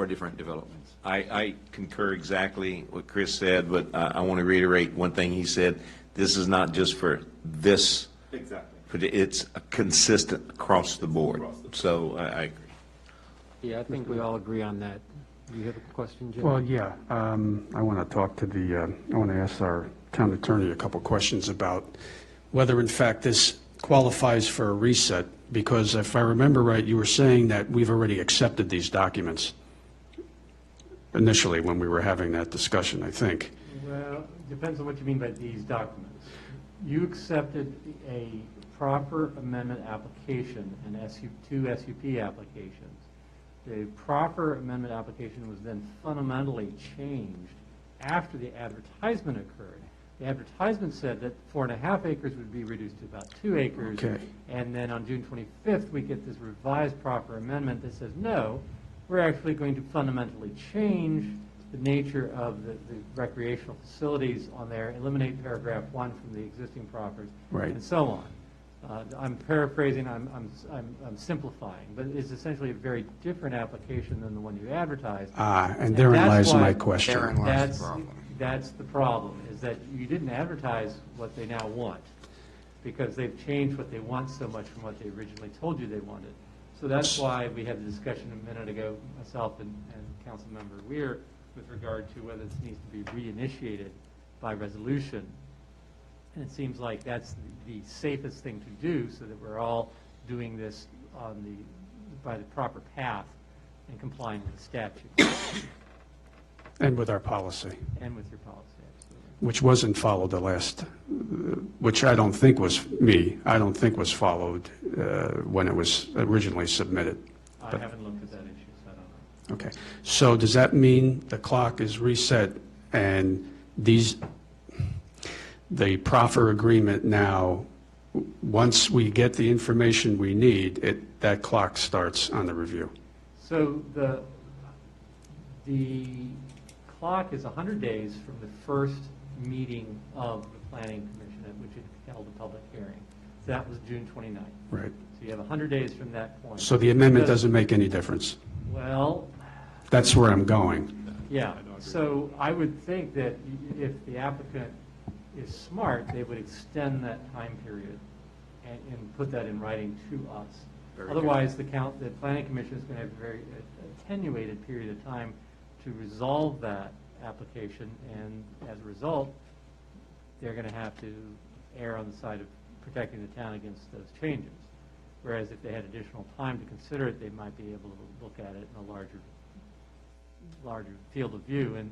Speaker 7: different developments.
Speaker 9: I concur exactly what Chris said, but I want to reiterate one thing he said. This is not just for this.
Speaker 7: Exactly.
Speaker 9: But it's consistent across the board. So I agree.
Speaker 1: Yeah, I think we all agree on that. Do you have a question, Jim?
Speaker 10: Well, yeah, I want to talk to I want to ask our town attorney a couple questions about whether in fact this qualifies for a reset, because if I remember right, you were saying that we've already accepted these documents initially when we were having that discussion, I think.
Speaker 13: Well, depends on what you mean by these documents. You accepted a proper amendment application and two SUP applications. The proper amendment application was then fundamentally changed after the advertisement occurred. The advertisement said that 4.5 acres would be reduced to about 2 acres.
Speaker 10: Okay.
Speaker 13: And then on June 25th, we get this revised proper amendment that says, no, we're actually going to fundamentally change the nature of the recreational facilities on there, eliminate paragraph 1 from the existing proffers,
Speaker 10: Right.
Speaker 13: and so on. I'm paraphrasing, I'm simplifying, but it's essentially a very different application than the one you advertised.
Speaker 10: And therein
Speaker 13: that's
Speaker 10: lies
Speaker 13: why-
Speaker 10: my question.
Speaker 2: Therein lies the problem.
Speaker 13: That's the problem, is that you didn't advertise what they now want, because they've changed what they want so much from what they originally told you they wanted. So that's why we had the discussion a minute ago, myself and Councilmember Weir, with regard to whether this needs to be reinitiated by resolution. And it seems like that's the safest thing to do, so that we're all doing this by the proper path and complying with the statute.
Speaker 10: And with our policy,
Speaker 13: And with your policy, absolutely.
Speaker 10: which wasn't followed which I don't think was was followed when it was originally submitted.
Speaker 13: I haven't looked at that issue, so I don't
Speaker 10: Okay, so does that mean the clock is reset and the proffer agreement now, once we get the information we need, that clock starts on the review?
Speaker 13: So the clock is 100 days from the first meeting of the Planning Commission at which it held a public hearing. So that was June 29th.
Speaker 10: Right.
Speaker 13: So you have 100 days from that point.
Speaker 10: So the amendment doesn't make any difference?
Speaker 13: Well,
Speaker 10: That's where I'm going.
Speaker 13: yeah. So I would think that if the applicant is smart, they would extend that time period and put that in writing to us.
Speaker 7: Very good.
Speaker 13: Otherwise, the Planning Commission is going to have a very attenuated period of time to resolve that application, and as a result, they're going to have to err on the side of protecting the town against those changes. Whereas if they had additional time to consider it, they might be able to look at it in a larger field of view and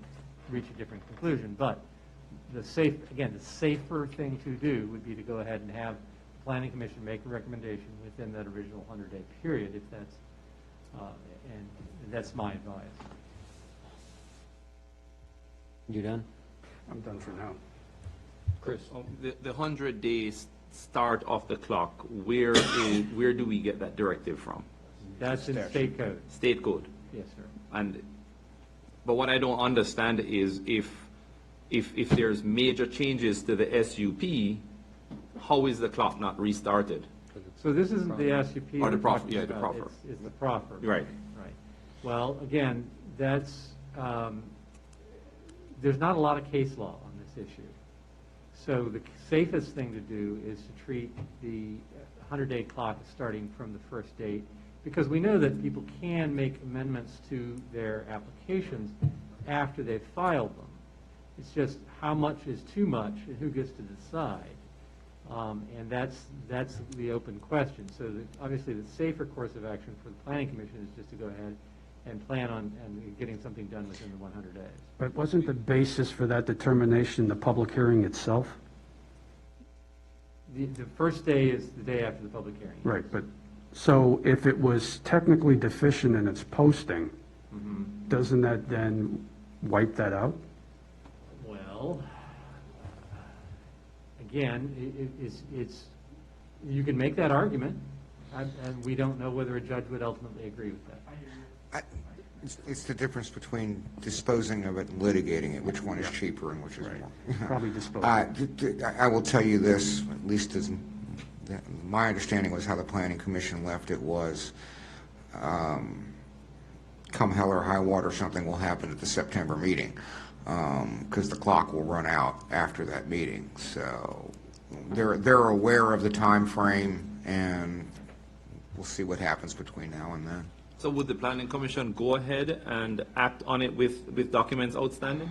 Speaker 13: reach a different conclusion. But the safer thing to do would be to go ahead and have the Planning Commission make a recommendation within that original 100-day period, if that's, and that's my advice.
Speaker 1: You done?
Speaker 10: I'm done for now.
Speaker 1: Chris?
Speaker 7: The 100 days start of the clock, where do we get that directive from?
Speaker 13: That's in state code.
Speaker 7: State code.
Speaker 13: Yes, sir.
Speaker 7: But what I don't understand is if there's major changes to the SUP, how is the clock not restarted?
Speaker 13: So this isn't the SUP.
Speaker 7: Or the
Speaker 13: we're
Speaker 7: proffer,
Speaker 13: talking
Speaker 7: yeah, the
Speaker 13: about.
Speaker 7: proffer.
Speaker 13: It's the proffer.
Speaker 7: Right.
Speaker 13: Right. Well, again, that's, there's not a lot of case law on this issue. So the safest thing to do is to treat the 100-day clock as starting from the first date, because we know that people can make amendments to their applications after they've filed them. It's just how much is too much and who gets to decide. And that's the open question. So obviously the safer course of action for the Planning Commission is just to go ahead and plan on getting something done within the 100 days.
Speaker 10: But wasn't the basis for that determination the public hearing itself?
Speaker 13: The first day is the day after the public hearing.
Speaker 10: Right, but, so if it was technically deficient in its posting, doesn't that then wipe that out?
Speaker 13: Well, again, it's you can make that argument, and we don't know whether a judge would ultimately agree with that.
Speaker 2: It's the difference between disposing of it and litigating it, which one is cheaper and which is more.
Speaker 10: Probably dispose.
Speaker 2: I will tell you this, at least as my understanding was how the Planning Commission left it was, come hell or high water, something will happen at the September meeting, because the clock will run out after that meeting. So they're aware of the time frame, and we'll see what happens between now and then.
Speaker 7: So would the Planning Commission go ahead and act on it with documents outstanding?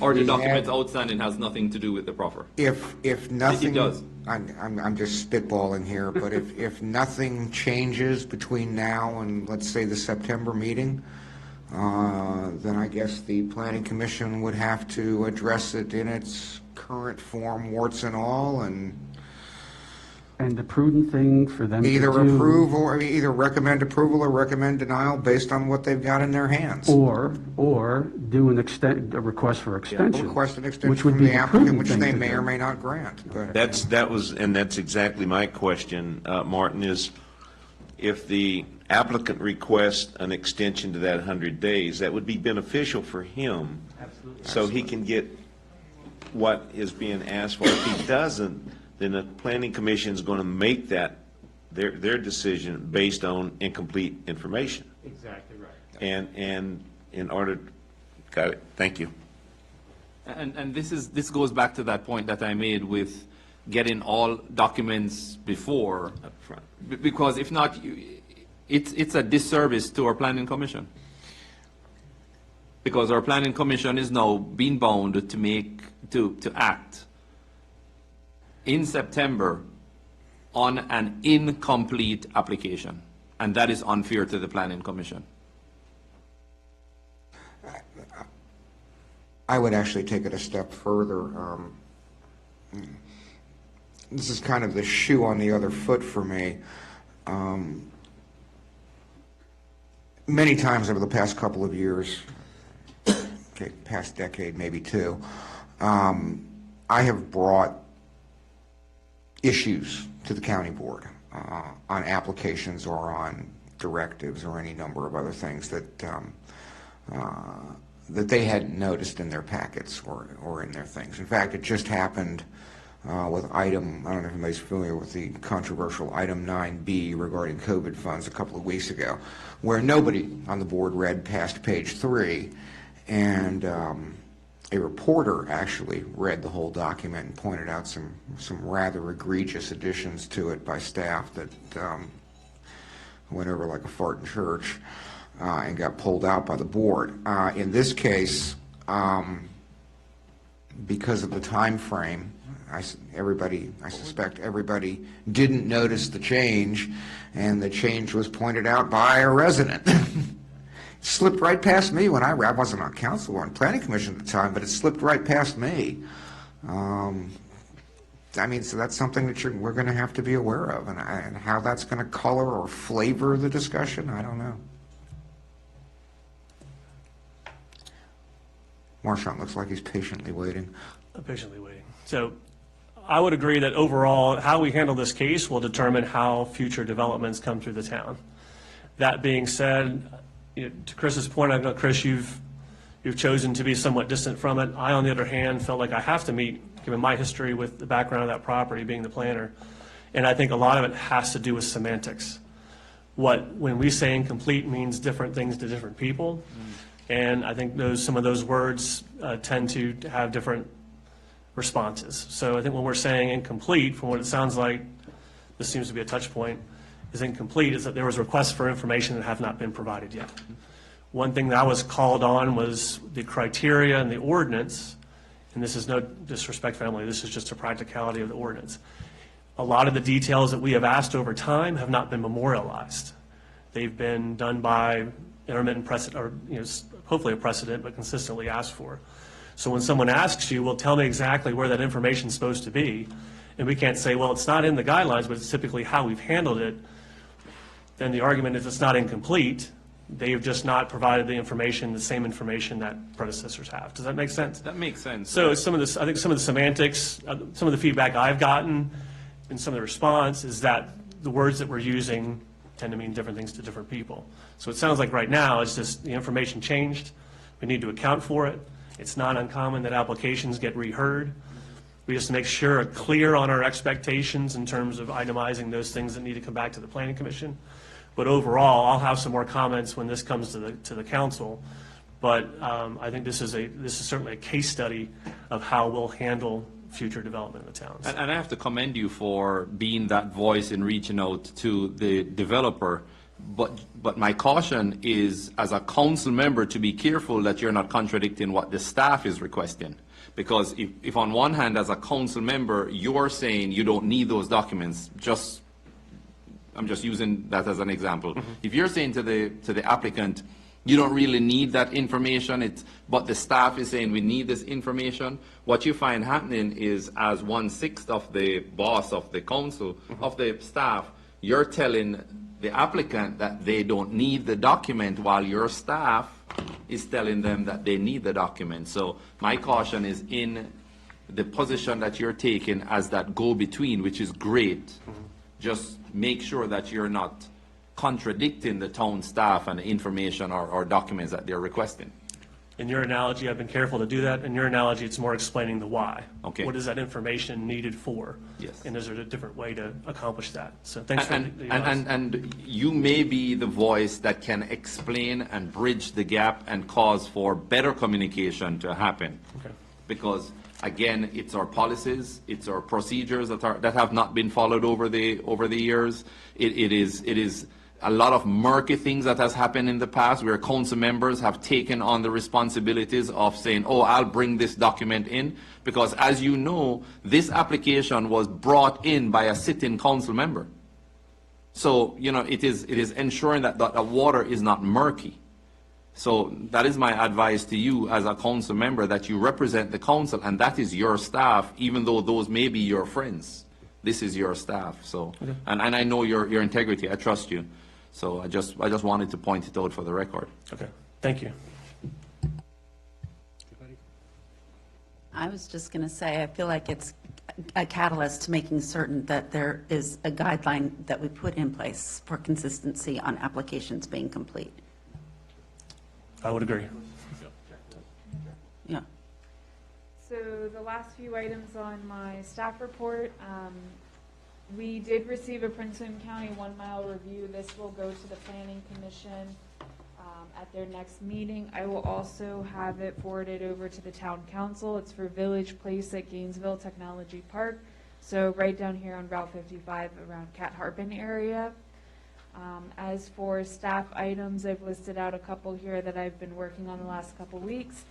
Speaker 7: Or the documents outstanding has nothing to do with the proffer?
Speaker 2: If nothing,
Speaker 7: It does.
Speaker 2: I'm just spitballing here, but if nothing changes between now and, let's say, the September meeting, then I guess the Planning Commission would have to address it in its current form, warts and all, and
Speaker 10: the prudent thing for them to do...
Speaker 2: either recommend approval or recommend denial based on what they've got in their hands.
Speaker 10: Or do a request for extension.
Speaker 2: Request an extension
Speaker 10: which would
Speaker 2: from
Speaker 10: be
Speaker 2: the applicant,
Speaker 10: prudent
Speaker 2: which
Speaker 10: thing
Speaker 2: they
Speaker 10: to
Speaker 2: may
Speaker 10: do.
Speaker 2: or may not grant. But
Speaker 9: That's exactly my question, Martin, is if the applicant requests an extension to that 100 days, that would be beneficial for him.
Speaker 13: Absolutely.
Speaker 9: So he can get what is being asked for. If he doesn't, then the Planning Commission is going to make that their decision based on incomplete information.
Speaker 13: Exactly right.
Speaker 9: And in order, got it, thank you.
Speaker 7: And this goes back to that point that I made with getting all documents before,
Speaker 9: Up front.
Speaker 7: because if not, it's a disservice to our Planning Commission. Because our Planning Commission is now being bound to act in September on an incomplete application, and that is unfair to the Planning Commission.
Speaker 2: I would actually take it a step further. This is kind of the shoe on the other foot for me. many times over the past couple of years, okay, past decade, maybe two, I have brought issues to the county board on applications or on directives or any number of other things that that they hadn't noticed in their packets or in their things. In fact, it just happened with item, I don't know if anybody's familiar with the controversial item 9B regarding COVID funds a couple of weeks ago, where nobody on the board read past page 3, and a reporter actually read the whole document and pointed out some rather egregious additions to it by staff that went over like a fart in church and got pulled out by the board. In this case, because of the time frame, I suspect everybody didn't notice the change, and the change was pointed out by a resident. It slipped right past me when I wasn't on council or on planning commission at the time, but it slipped right past me. I mean, so that's something that we're going to have to be aware of, and how that's going to color or flavor the discussion, I don't know. Marchant looks like he's patiently waiting.
Speaker 4: I'm patiently waiting. So I would agree that overall, how we handle this case will determine how future developments come through the town. That being said, to Chris's point, I know, Chris, you've chosen to be somewhat distant from it. I, on the other hand, felt like I have to meet, given my history with the background of that property, being the planner. And I think a lot of it has to do with semantics. When we say incomplete means different things to different people. And I think some of those words tend to have different responses. So I think when we're saying incomplete, from what it sounds like, this seems to be a touch point, is incomplete, is that there was requests for information that have not been provided yet. One thing that I was called on was the criteria and the ordinance, and this is no disrespect for Emily, this is just a practicality of the ordinance. A lot of the details that we have asked over time have not been memorialized. They've been done by intermittent precedent, or hopefully a precedent, but consistently asked for. So when someone asks you, well, tell me exactly where that information is supposed to be, and we can't say, well, it's not in the guidelines, but it's typically how we've handled it, then the argument is it's not incomplete. They've just not provided the information, the same information that predecessors have. Does that make sense?
Speaker 7: That makes sense.
Speaker 4: So some of this, I think some of the semantics, some of the feedback I've gotten and some of the response is that the words that we're using tend to mean different things to different people. So it sounds like right now it's just the information changed. We need to account for it. It's not uncommon that applications get reheard. We just make sure clear on our expectations in terms of itemizing those things that need to come back to the planning commission. But overall, I'll have some more comments when this comes to the council. But I think this is certainly a case study of how we'll handle future development in the towns.
Speaker 7: And I have to commend you for being that voice in reaching out to the developer. But my caution is, as a council member, to be careful that you're not contradicting what the staff is requesting. Because if on one hand, as a council member, you're saying you don't need those documents, I'm just using that as an example. Mm-hmm. If you're saying to the applicant, you don't really need that information, but the staff is saying we need this information, what you find happening is, as 1/6 of the boss of the council, mm-hmm. of the staff, you're telling the applicant that they don't need the document while your staff is telling them that they need the document. So my caution is in the position that you're taking as that go-between, which is great. Mm-hmm. Just make sure that you're not contradicting the town staff and the information or documents that they're requesting.
Speaker 4: In your analogy, I've been careful to do that. In your analogy, it's more explaining the why.
Speaker 7: Okay.
Speaker 4: What is that information needed for?
Speaker 7: Yes.
Speaker 4: And is there a different way to accomplish that? So thanks for the advice.
Speaker 7: And you may be the voice that can explain and bridge the gap and cause for better communication to happen.
Speaker 4: Okay.
Speaker 7: Because again, it's our policies, it's our procedures that have not been followed over the years. It is a lot of murky things that has happened in the past where council members have taken on the responsibilities of saying, oh, I'll bring this document in, because as you know, this application was brought in by a sitting council member. So, it is ensuring that the water is not murky. So that is my advice to you as a council member, that you represent the council, and that is your staff, even though those may be your friends. This is your staff. So, okay. And I know your integrity. I trust you. So I just wanted to point it out for the record.
Speaker 4: Okay, thank you.
Speaker 11: I was just going to say, I feel like it's a catalyst to making certain that there is a guideline that we put in place for consistency on applications being complete.
Speaker 4: I would agree.
Speaker 11: Yeah.
Speaker 3: So the last few items on my staff report, we did receive a Prince William County 1 mile review. This will go to the Planning Commission at their next meeting. I will also have it forwarded over to the Town Council. It's for Village Place at Gainesville Technology Park. So right down here on Route 55 around Cat Harpin area. As for staff items, I've listed out a couple here that I've been working on the last couple weeks.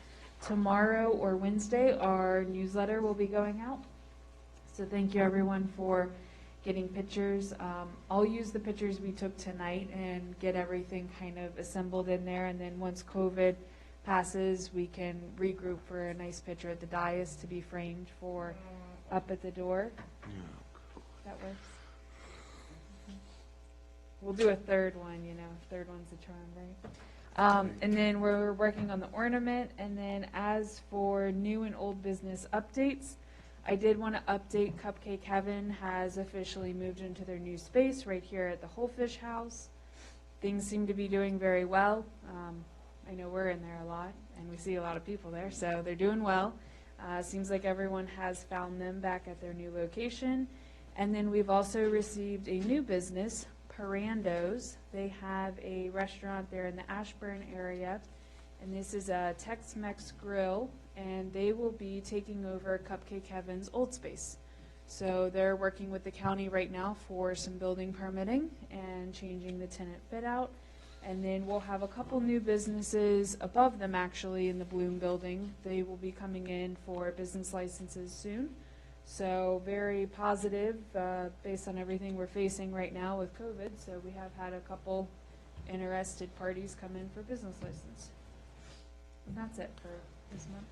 Speaker 3: Tomorrow or Wednesday, our newsletter will be going out. So thank you everyone for getting pictures. I'll use the pictures we took tonight and get everything kind of assembled in there. And then once COVID passes, we can regroup for a nice picture at the dais to be framed for up at the door. That works. We'll do a third one, you know, third one's the charm, right? And then we're working on the ornament. And then as for new and old business updates, I did want to update Cupcake Heaven has officially moved into their new space right here at the Whole Fish House. Things seem to be doing very well. I know we're in there a lot, and we see a lot of people there, so they're doing well. Seems like everyone has found them back at their new location. And then we've also received a new business, Parandos. They have a restaurant there in the Ashburn area, and this is a Tex-Mex grill, and they will be taking over Cupcake Heaven's old space. So they're working with the county right now for some building permitting and changing the tenant fit out. And then we'll have a couple new businesses above them actually in the Bloom building. They will be coming in for business licenses soon. So very positive based on everything we're facing right now with COVID. So we have had a couple interested parties come in for business license. And that's it for this month.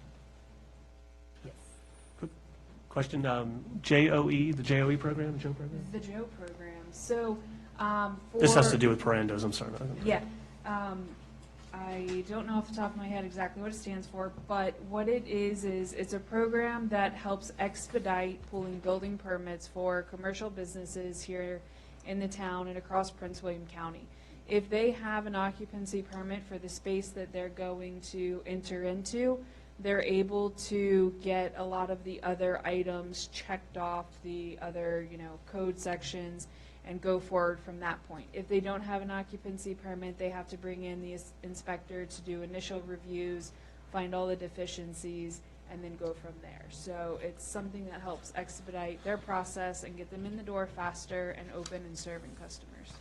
Speaker 4: Question, JOE, the JOE program, Joe program?
Speaker 3: The Joe program. So for...
Speaker 4: This has to do with Parandos, I'm sorry.
Speaker 3: Yeah. I don't know off the top of my head exactly what it stands for, but what it is it's a program that helps expedite pulling building permits for commercial businesses here in the town and across Prince William County. If they have an occupancy permit for the space that they're going to enter into, they're able to get a lot of the other items checked off, the other, code sections, and go forward from that point. If they don't have an occupancy permit, they have to bring in the inspector to do initial reviews, find all the deficiencies, and then go from there. So it's something that helps expedite their process and get them in the door faster and open and serving customers.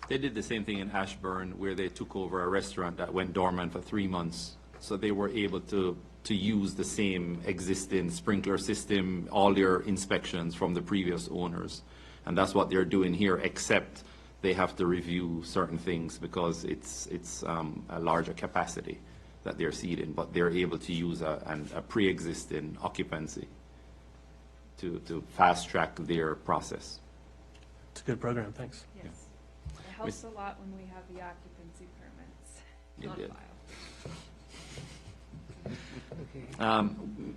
Speaker 7: They did the same thing in Ashburn where they took over a restaurant that went dormant for 3 months. So they were able to use the same existing sprinkler system, all their inspections from the previous owners. And that's what they're doing here, except they have to review certain things because it's a larger capacity that they're seating, but they're able to use a pre-existing occupancy to fast track their process.
Speaker 4: It's a good program, thanks.
Speaker 3: Yes. It helps a lot when we have the occupancy permits on file.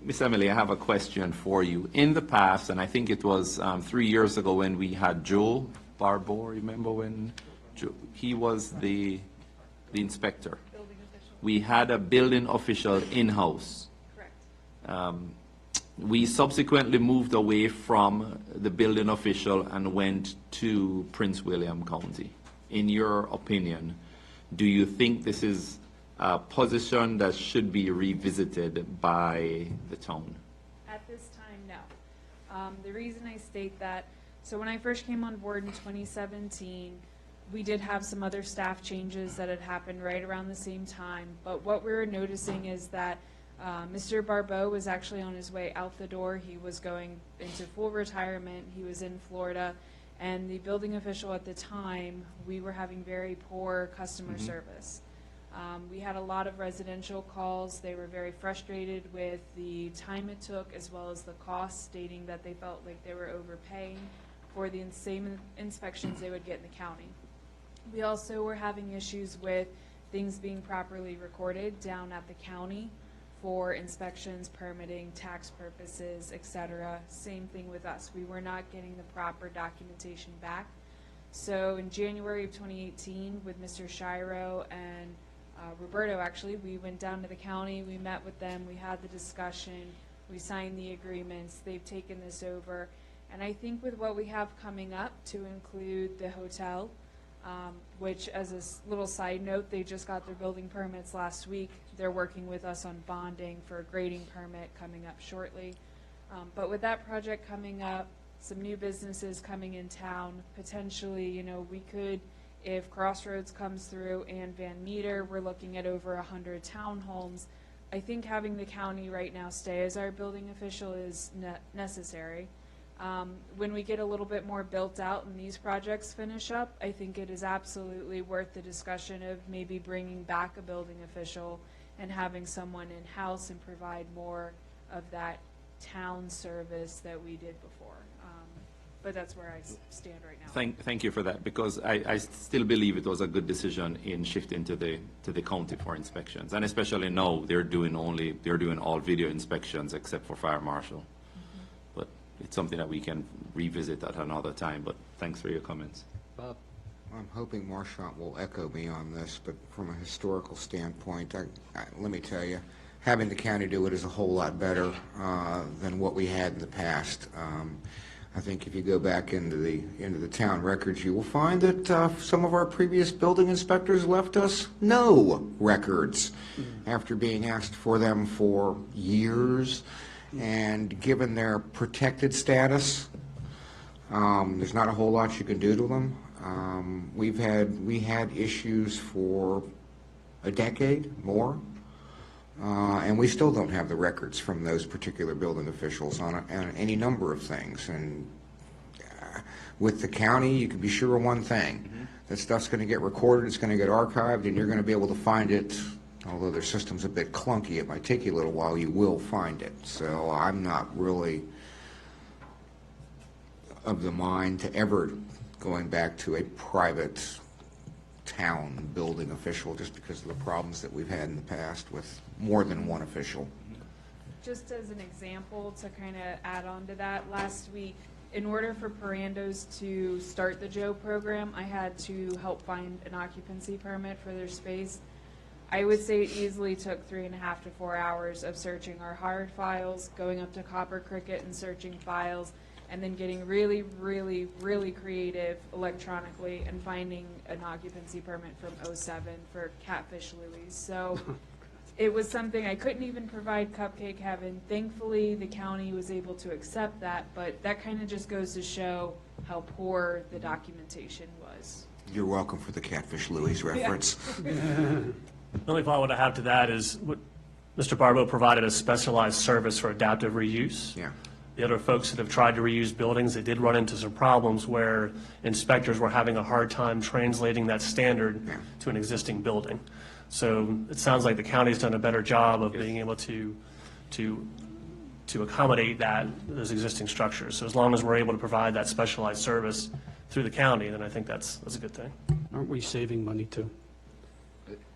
Speaker 7: Miss Emily, I have a question for you. In the past, and I think it was 3 years ago when we had Joe Barbeau, remember when he was the inspector?
Speaker 3: Building official.
Speaker 7: We had a building official in-house.
Speaker 3: Correct.
Speaker 7: We subsequently moved away from the building official and went to Prince William County. In your opinion, do you think this is a position that should be revisited by the town?
Speaker 3: At this time, no. The reason I state that, so when I first came on board in 2017, we did have some other staff changes that had happened right around the same time. But what we were noticing is that Mr. Barbeau was actually on his way out the door. He was going into full retirement. He was in Florida. And the building official at the time, we were having very poor customer service. We had a lot of residential calls. They were very frustrated with the time it took as well as the cost, stating that they felt like they were overpaying for the same inspections they would get in the county.
Speaker 16: We also were having issues with things being properly recorded down at the county for inspections, permitting, tax purposes, et cetera. Same thing with us. We were not getting the proper documentation back. So in January of 2018, with Mr. Shiro and Roberto, actually, we went down to the county, we met with them, we had the discussion, we signed the agreements, they've taken this over. And I think with what we have coming up, to include the hotel, which, as a little side note, they just got their building permits last week. They're working with us on bonding for a grading permit coming up shortly. But with that project coming up, some new businesses coming in town, potentially, you know, we could, if Crossroads comes through and Van Meter, we're looking at over 100 townhomes. I think having the county right now stay as our building official is necessary. When we get a little bit more built out and these projects finish up, I think it is absolutely worth the discussion of maybe bringing back a building official and having someone in-house and provide more of that town service that we did before. But that's where I stand right now.
Speaker 7: Thank you for that, because I still believe it was a good decision in shifting to the county for inspections, and especially now they're doing all video inspections except for fire marshal. But it's something that we can revisit at another time. But thanks for your comments.
Speaker 1: Bob?
Speaker 2: I'm hoping Marchant will echo me on this, but from a historical standpoint, let me tell you, having the county do it is a whole lot better than what we had in the past. I think if you go back into the town records, you will find that some of our previous building inspectors left us no records after being asked for them for years. And given their protected status, there's not a whole lot you can do to them. We had issues for a decade more. And we still don't have the records from those particular building officials on any number of things. And with the county, you can be sure of one thing. That stuff's going to get recorded, it's going to get archived, and you're going to be able to find it. Although their system's a bit clunky, it might take you a little while, you will find it. So I'm not really of the mind to ever going back to a private town building official, just because of the problems that we've had in the past with more than one official.
Speaker 16: Just as an example, to kind of add on to that, last week, in order for Parandos to start the Joe program, I had to help find an occupancy permit for their space. I would say it easily took 3.5 to 4 hours of searching our hard files, going up to Copper Cricket and searching files, and then getting really, really, really creative electronically and finding an occupancy permit from '07 for Catfish Louie's. So it was something I couldn't even provide Cupcake Heaven. Thankfully, the county was able to accept that, but that kind of just goes to show how poor the documentation was.
Speaker 2: You're welcome for the Catfish Louie's reference.
Speaker 4: The only thought I would have to that is what Mr. Barbeau provided a specialized service for adaptive reuse.
Speaker 2: Yeah.
Speaker 4: The other folks that have tried to reuse buildings, they did run into some problems where inspectors were having a hard time translating that standard to an existing building. So it sounds like the county's done a better job of being able to accommodate those existing structures. So as long as we're able to provide that specialized service through the county, then I think that's a good thing.
Speaker 10: Aren't we saving money too?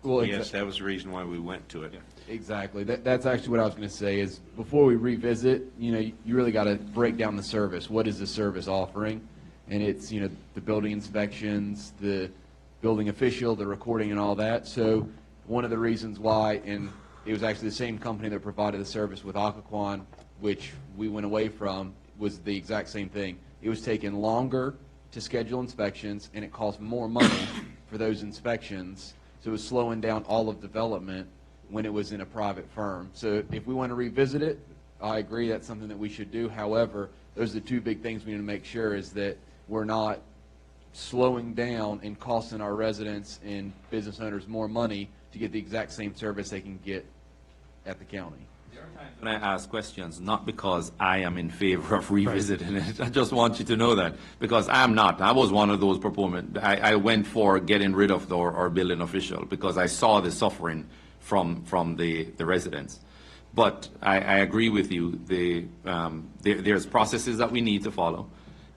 Speaker 12: Well,
Speaker 9: Yes, that was the reason why we went to it.
Speaker 12: Exactly. That's actually what I was going to say is before we revisit, you really got to break down the service. What is the service offering? And it's, the building inspections, the building official, the recording and all that. So one of the reasons why, and it was actually the same company that provided the service with Occoquan, which we went away from, was the exact same thing. It was taking longer to schedule inspections, and it cost more money for those inspections. So it was slowing down all of development when it was in a private firm. So if we want to revisit it, I agree that's something that we should do. However, those are the two big things we need to make sure is that we're not slowing down and costing our residents and business owners more money to get the exact same service they can get at the county.
Speaker 7: When I ask questions, not because I am in favor of revisiting it. I just want you to know that, because I'm not. I was one of those proponents. I went for getting rid of our building official because I saw the suffering from the residents. But I agree with you. There's processes that we need to follow,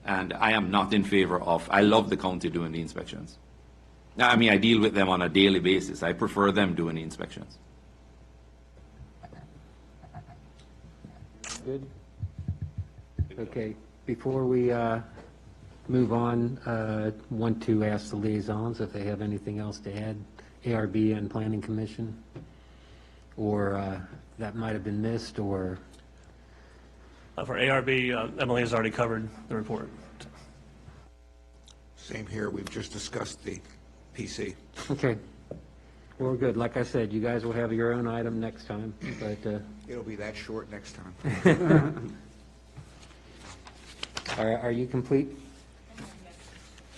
Speaker 7: and I am not in favor of. I love the county doing the inspections. I mean, I deal with them on a daily basis. I prefer them doing the inspections.
Speaker 1: Good? Okay, before we move on, want to ask the liaisons if they have anything else to add, ARB and Planning Commission, or that might have been missed, or,
Speaker 4: For ARB, Emily has already covered the report.
Speaker 2: Same here, we've just discussed the PC.
Speaker 1: okay. Well, we're good. Like I said, you guys will have your own item next time, but,
Speaker 2: It'll be that short next time.
Speaker 1: are you complete?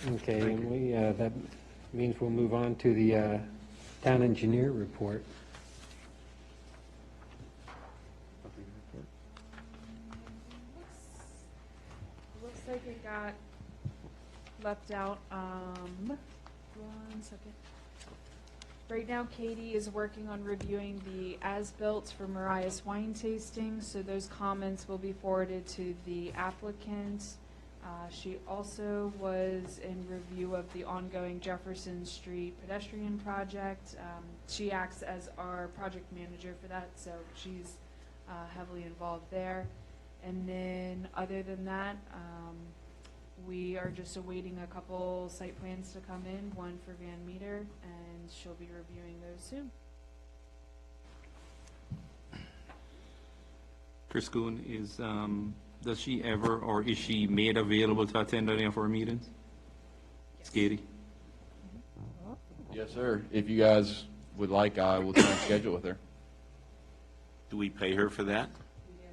Speaker 1: Okay, and we, that means we'll move on to the town engineer report.
Speaker 3: Looks like it got left out. One second. Right now, Katie is working on reviewing the as-built for Mariah's wine tasting, so those comments will be forwarded to the applicant. She also was in review of the ongoing Jefferson Street pedestrian project. She acts as our project manager for that, so she's heavily involved there. And then, other than that, we are just awaiting a couple site plans to come in, one for Van Meter, and she'll be reviewing those soon.
Speaker 7: Chris Kuhn is, does she ever, or is she made available to attend any of our meetings?
Speaker 3: Yes.
Speaker 7: Katie?
Speaker 12: Yes, sir. If you guys would like, I will try and schedule with her.
Speaker 9: Do we pay her for that?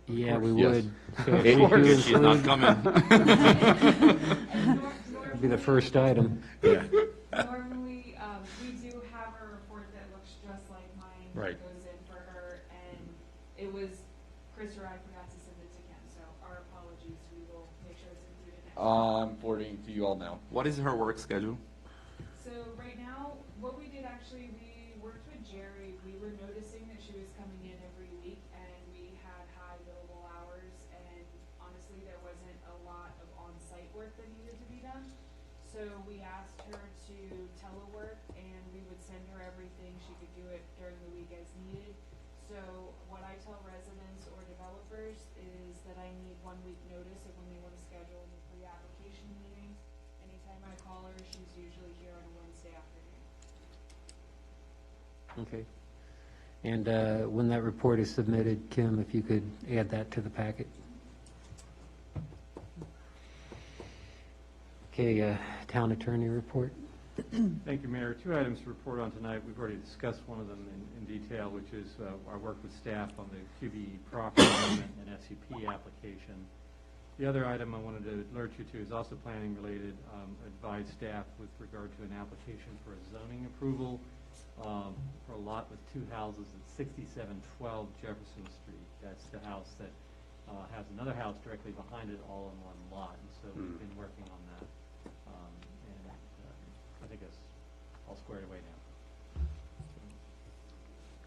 Speaker 1: Yeah, we
Speaker 12: Yes.
Speaker 1: would. So
Speaker 12: Of
Speaker 1: if
Speaker 12: course.
Speaker 1: you
Speaker 7: She's not coming.
Speaker 1: That'd be the first item.
Speaker 9: Yeah.
Speaker 3: Normally, we do have a report that looks just like mine. that
Speaker 13: Right.
Speaker 3: Goes in for her, and it was Chris or I forgot to send it to Kim, so our apologies. We will make sure it's included next time.
Speaker 12: I'm forwarding it to you all now.
Speaker 7: What is her work schedule?
Speaker 3: So right now, what we did actually, we worked with Jerry. We were noticing that she was coming in every week, and we had high billable hours, and honestly, there wasn't a lot of on-site work that needed to be done. So we asked her to telework, and we would send her everything. She could do it during the week as needed. So what I tell residents or developers is that I need 1 week notice of when they want to schedule the pre-application meetings. Anytime I call her, she's usually here on a Wednesday afternoon.
Speaker 1: Okay. And when that report is submitted, Kim, if you could add that to the packet. Okay, town attorney report.
Speaker 13: Thank you, Mayor. 2 items to report on tonight. We've already discussed one of them in detail, which is our work with staff on the QB property amendment and SCP application. The other item I wanted to alert you to is also planning related. Advise staff with regard to an application for a zoning approval for a lot with 2 houses at 6712 Jefferson Street. That's the house that has another house directly behind it, all in one lot. And so we've been working on that. And I think it's all squared away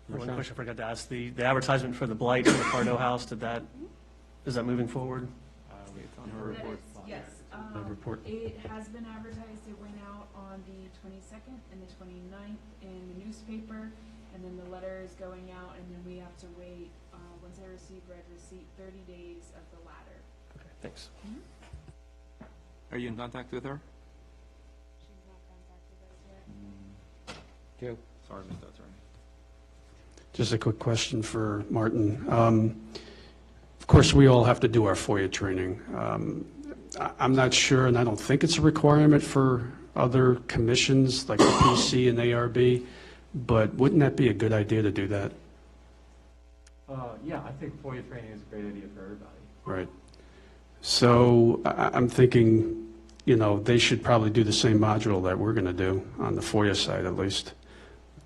Speaker 13: now.
Speaker 4: One question I forgot to ask, the advertisement for the blight for the Pardo house, is that moving forward?
Speaker 13: It's on her report.
Speaker 3: Yes,
Speaker 13: The report.
Speaker 3: it has been advertised. It went out on the 22nd and the 29th in the newspaper, and then the letter is going out, and then we have to wait, once I receive red receipt, 30 days of the latter.
Speaker 4: Okay, thanks.
Speaker 7: Are you in contact with her?
Speaker 3: She's not contacted us yet.
Speaker 1: Joe?
Speaker 7: Sorry, Mr. Attorney.
Speaker 10: Just a quick question for Martin. Of course, we all have to do our FOIA training. I'm not sure, and I don't think it's a requirement for other commissions like the PC and ARB, but wouldn't that be a good idea to do that?
Speaker 13: Yeah, I think FOIA training is a great idea for everybody.
Speaker 10: Right. So I'm thinking, you know, they should probably do the same module that we're going to do on the FOIA side at least.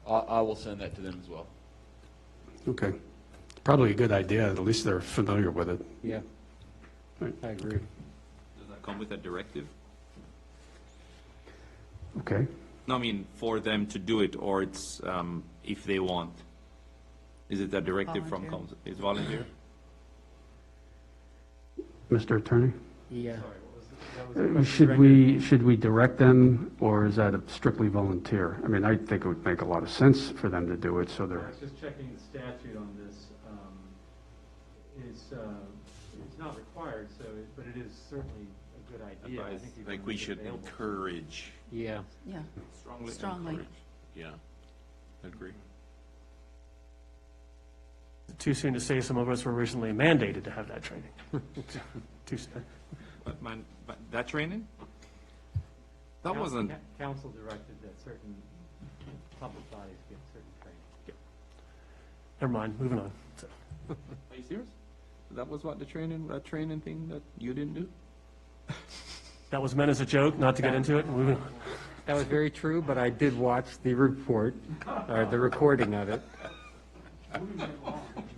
Speaker 12: I will send that to them as well.
Speaker 10: Okay. Probably a good idea. At least they're familiar with it.
Speaker 1: Yeah.
Speaker 10: Right.
Speaker 1: I agree.
Speaker 7: Does that come with a directive?
Speaker 10: Okay.
Speaker 7: No, I mean, for them to do it, or it's, if they want. Is it a directive from
Speaker 11: Volunteer.
Speaker 7: council? It's volunteer?
Speaker 10: Mr. Attorney?
Speaker 1: Yeah.
Speaker 10: Should we direct them, or is that a strictly volunteer? I mean, I think it would make a lot of sense for them to do it, so
Speaker 13: I
Speaker 10: they're,
Speaker 13: was just checking the statute on this. It's not required, but it is certainly a good idea.
Speaker 9: I
Speaker 13: think
Speaker 9: think we should encourage.
Speaker 1: Yeah.
Speaker 11: Yeah,
Speaker 9: Strongly
Speaker 11: Strongly.
Speaker 9: encourage. Yeah, agree.
Speaker 4: Too soon to say some of us were recently mandated to have that training. Too soon.
Speaker 7: But that training? That wasn't,
Speaker 13: Council directed that certain public bodies get certain training.
Speaker 4: Never mind, moving on. So,
Speaker 7: are you serious? That was what that training thing that you didn't do?
Speaker 4: that was meant as a joke, not to get into it. Moving on.
Speaker 1: That was very true, but I did watch the report, or the recording of it.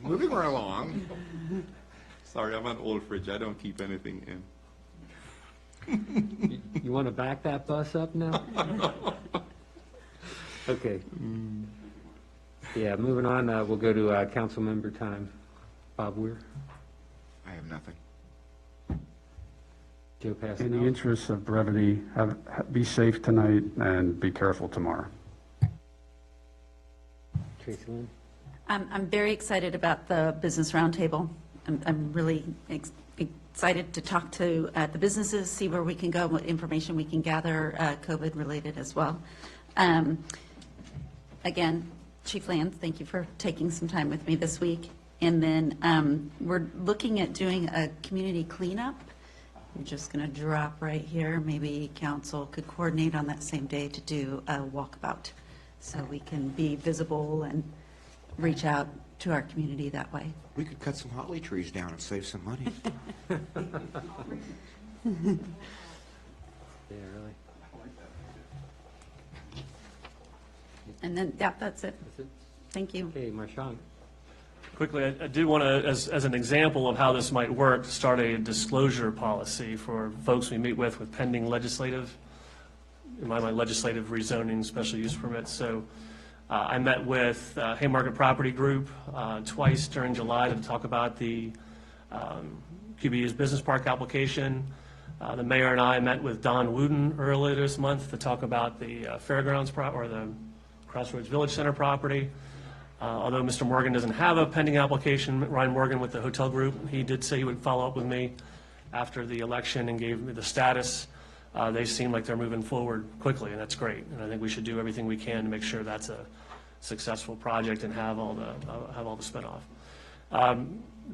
Speaker 7: Moving right along. Sorry, I'm an old fridge. I don't keep anything in.
Speaker 1: You want to back that bus up now? Okay. Yeah, moving on, we'll go to council member time. Bob Weir,
Speaker 2: I have nothing.
Speaker 1: Joe
Speaker 10: in the
Speaker 1: Passanel.
Speaker 10: interest of brevity, be safe tonight and be careful tomorrow.
Speaker 1: Tracy Lynn.
Speaker 11: I'm very excited about the business roundtable. I'm really excited to talk to the businesses, see where we can go, what information we can gather, COVID-related as well. Again, Chief Lance, thank you for taking some time with me this week. And then we're looking at doing a community cleanup. I'm just going to drop right here. Maybe council could coordinate on that same day to do a walkabout so we can be visible and reach out to our community that way.
Speaker 2: We could cut some holly trees down and save some money.
Speaker 1: Yeah, really.
Speaker 11: And then, yeah, that's it.
Speaker 1: That's it?
Speaker 11: Thank you.
Speaker 1: Okay, Marchand.
Speaker 4: Quickly, I did want to, as an example of how this might work, start a disclosure policy for folks we meet with pending legislative, in my mind, legislative rezoning, special use permits. So I met with Haymarket Property Group twice during July to talk about the QBU's business park application. The mayor and I met with Don Wooten earlier this month to talk about the fairgrounds or the Crossroads Village Center property. Although Mr. Morgan doesn't have a pending application, Ryan Morgan with the hotel group, he did say he would follow up with me after the election and gave me the status. They seem like they're moving forward quickly, and that's great. And I think we should do everything we can to make sure that's a successful project and have all the spinoff.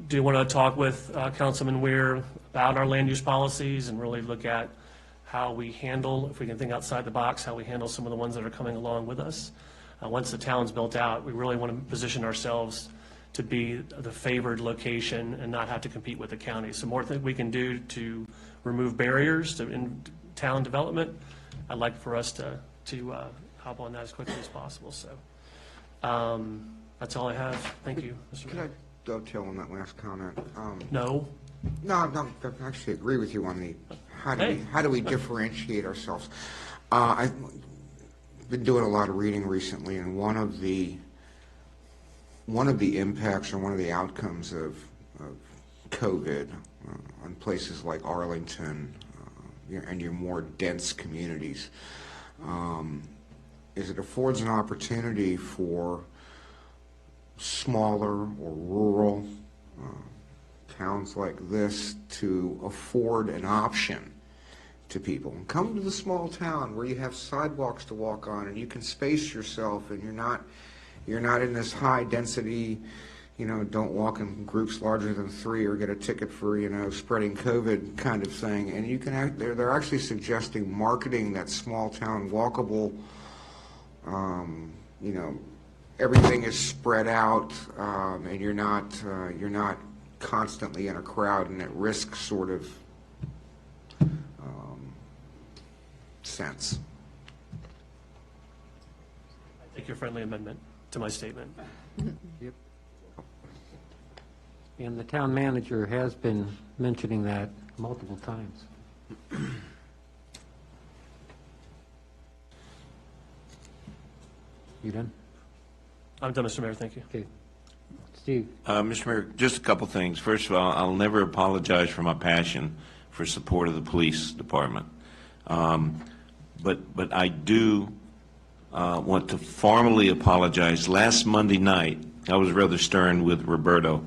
Speaker 4: Do want to talk with Councilman Weir about our land use policies and really look at how we handle, if we can think outside the box, how we handle some of the ones that are coming along with us. Once the town's built out, we really want to position ourselves to be the favored location and not have to compete with the county. So more things we can do to remove barriers to in-town development. I'd like for us to hop on that as quickly as possible. So that's all I have. Thank you, Mr.
Speaker 2: Could
Speaker 4: Mayor.
Speaker 2: I dovetail on that last comment?
Speaker 4: No.
Speaker 2: No, I actually agree with you on the how do we differentiate ourselves. I've been doing a lot of reading recently, and one of the impacts or one of the outcomes of COVID on places like Arlington and your more dense communities is it affords an opportunity for smaller or rural towns like this to afford an option to people. Come to the small town where you have sidewalks to walk on and you can space yourself and you're not in this high density, don't walk in groups larger than 3 or get a ticket for, spreading COVID kind of thing. And you can they're actually suggesting marketing that small town walkable, everything is spread out, and you're not constantly in a crowd and at risk sort of sense.
Speaker 4: I take your friendly amendment to my statement.
Speaker 1: Yep. And the town manager has been mentioning that multiple times. You done?
Speaker 4: I'm done, Mr. Mayor. Thank you.
Speaker 1: Okay. Steve?
Speaker 9: Mr. Mayor, just a couple things. First of all, I'll never apologize for my passion for support of the police department. But I do want to formally apologize. Last Monday night, I was rather stern with Roberto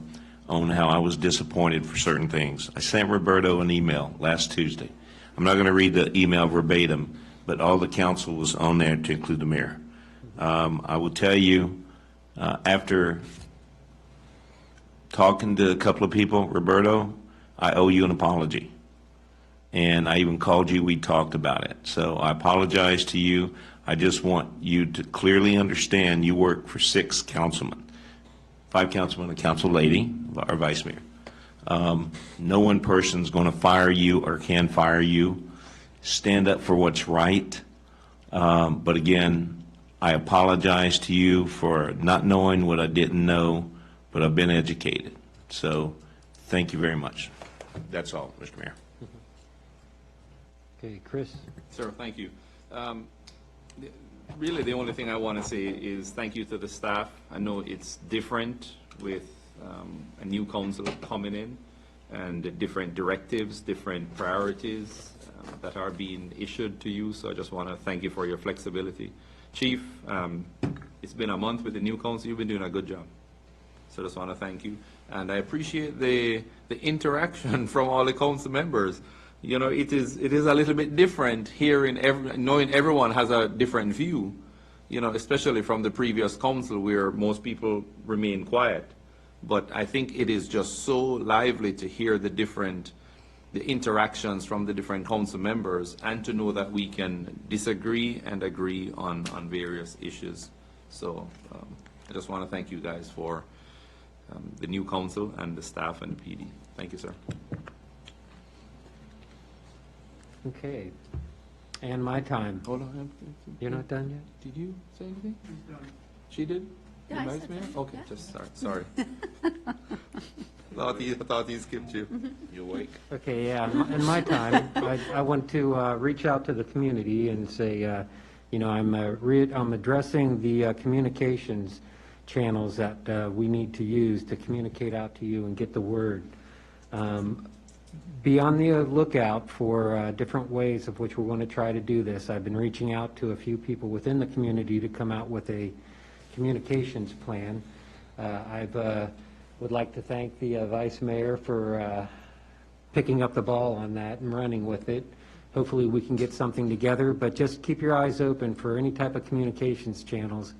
Speaker 9: on how I was disappointed for certain things. I sent Roberto an email last Tuesday. I'm not going to read the email verbatim, but all the council was on there to include the mayor. I will tell you, after talking to a couple of people, Roberto, I owe you an apology. And I even called you, we talked about it. So I apologize to you. I just want you to clearly understand you work for 6 councilmen, 5 councilmen, a council lady, our vice mayor. No one person's going to fire you or can fire you. Stand up for what's right. But again, I apologize to you for not knowing what I didn't know, but I've been educated. So thank you very much. That's all, Mr. Mayor.
Speaker 1: Okay, Chris?
Speaker 7: Sir, thank you. Really, the only thing I want to say is thank you to the staff. I know it's different with a new council coming in and the different directives, different priorities that are being issued to you. So I just want to thank you for your flexibility. Chief, it's been a month with the new council. You've been doing a good job. So I just want to thank you. And I appreciate the interaction from all the council members. You know, it is a little bit different hearing knowing everyone has a different view, you know, especially from the previous council where most people remain quiet. But I think it is just so lively to hear the interactions from the different council members and to know that we can disagree and agree on various issues. So I just want to thank you guys for the new council and the staff and the PD. Thank you, sir.
Speaker 1: Okay. And my time.
Speaker 7: Hold on.
Speaker 1: You're not done yet?
Speaker 7: Did you say anything? She did?
Speaker 6: Yeah,
Speaker 7: The
Speaker 6: I
Speaker 7: vice
Speaker 6: said
Speaker 7: mayor?
Speaker 6: something,
Speaker 7: Okay,
Speaker 6: yeah.
Speaker 7: just sorry. Thought he skipped you. You awake?
Speaker 1: Okay, yeah, in my time, I want to reach out to the community and say, you know, I'm addressing the communications channels that we need to use to communicate out to you and get the word. Be on the lookout for different ways of which we're going to try to do this. I've been reaching out to a few people within the community to come out with a communications plan. I would like to thank the vice mayor for picking up the ball on that and running with it. Hopefully we can get something together, but just keep your eyes open for any type of communications channels.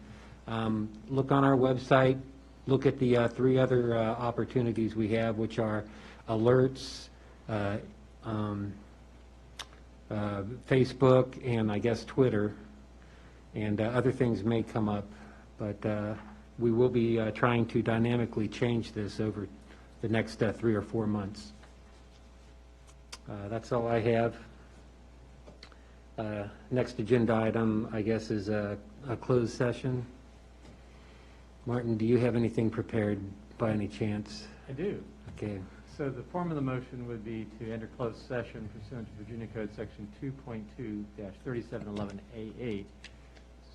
Speaker 1: Look on our website, look at the 3 other opportunities we have, which are alerts, Facebook, and I guess Twitter, and other things may come up, but we will be trying to dynamically change this over the next 3 or 4 months. That's all I have. Next agenda item, I guess, is a closed session. Martin, do you have anything prepared by any chance?
Speaker 13: I do.
Speaker 1: Okay.
Speaker 13: So the form of the motion would be to enter closed session pursuant to Virginia Code Section 2.2-3711A8,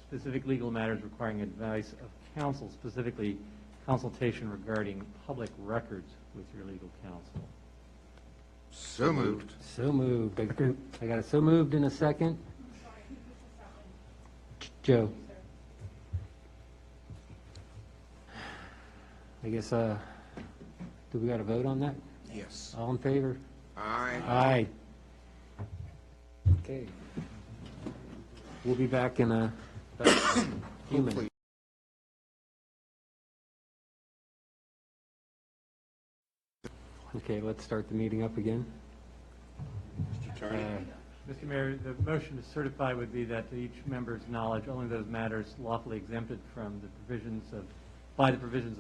Speaker 13: specific legal matters requiring advice of counsel, specifically consultation regarding public records with your legal counsel.
Speaker 2: So moved.
Speaker 1: So moved. I got a so moved in a second. Joe. I guess, do we got to vote on that?
Speaker 2: Yes.
Speaker 1: All in favor?
Speaker 2: Aye.
Speaker 1: Aye. Okay. We'll be back in a few minutes. Okay, let's start the meeting up again.
Speaker 13: Mr. Mayor, the motion to certify would be that to each member's knowledge, only those matters lawfully exempted from the provisions of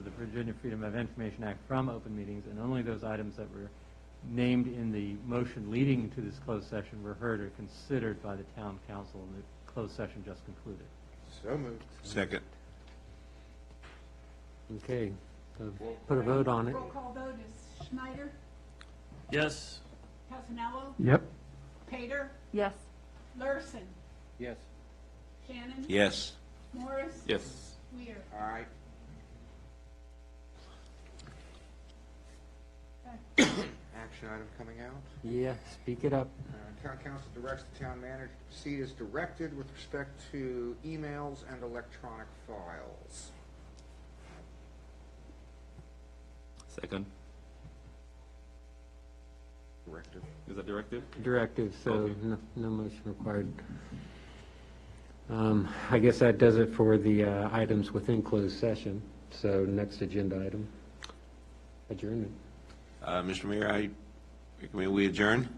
Speaker 13: the Virginia Freedom of Information Act from open meetings, and only those items that were named in the motion leading to this closed session were heard or considered by the town council, and the closed session just concluded.
Speaker 2: So moved.
Speaker 9: Second.
Speaker 1: Okay, so put a vote on it.
Speaker 17: Roll call vote is Schneider,
Speaker 4: Yes.
Speaker 17: Pasanello,
Speaker 10: Yep.
Speaker 17: Pater,
Speaker 6: Yes.
Speaker 17: Larson,
Speaker 2: Yes.
Speaker 17: Shannon,
Speaker 9: Yes.
Speaker 17: Morris,
Speaker 7: Yes.
Speaker 17: Weir.
Speaker 2: Aye. action item coming out.
Speaker 1: Yeah, speak it up.
Speaker 2: Town council directs the town manager to proceed as directed with respect to emails and electronic files.
Speaker 7: Second.
Speaker 2: Directive.
Speaker 7: Is that directive?
Speaker 1: Directive, so
Speaker 7: Okay.
Speaker 1: no motion required. I guess that does it for the items within closed session. So next agenda item, adjournment.
Speaker 9: Mr. Mayor, I recommend we adjourn.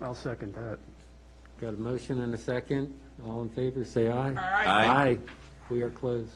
Speaker 10: I'll second that.
Speaker 1: Got a motion and a second. All in favor, say aye.
Speaker 9: Aye.
Speaker 1: We are closed.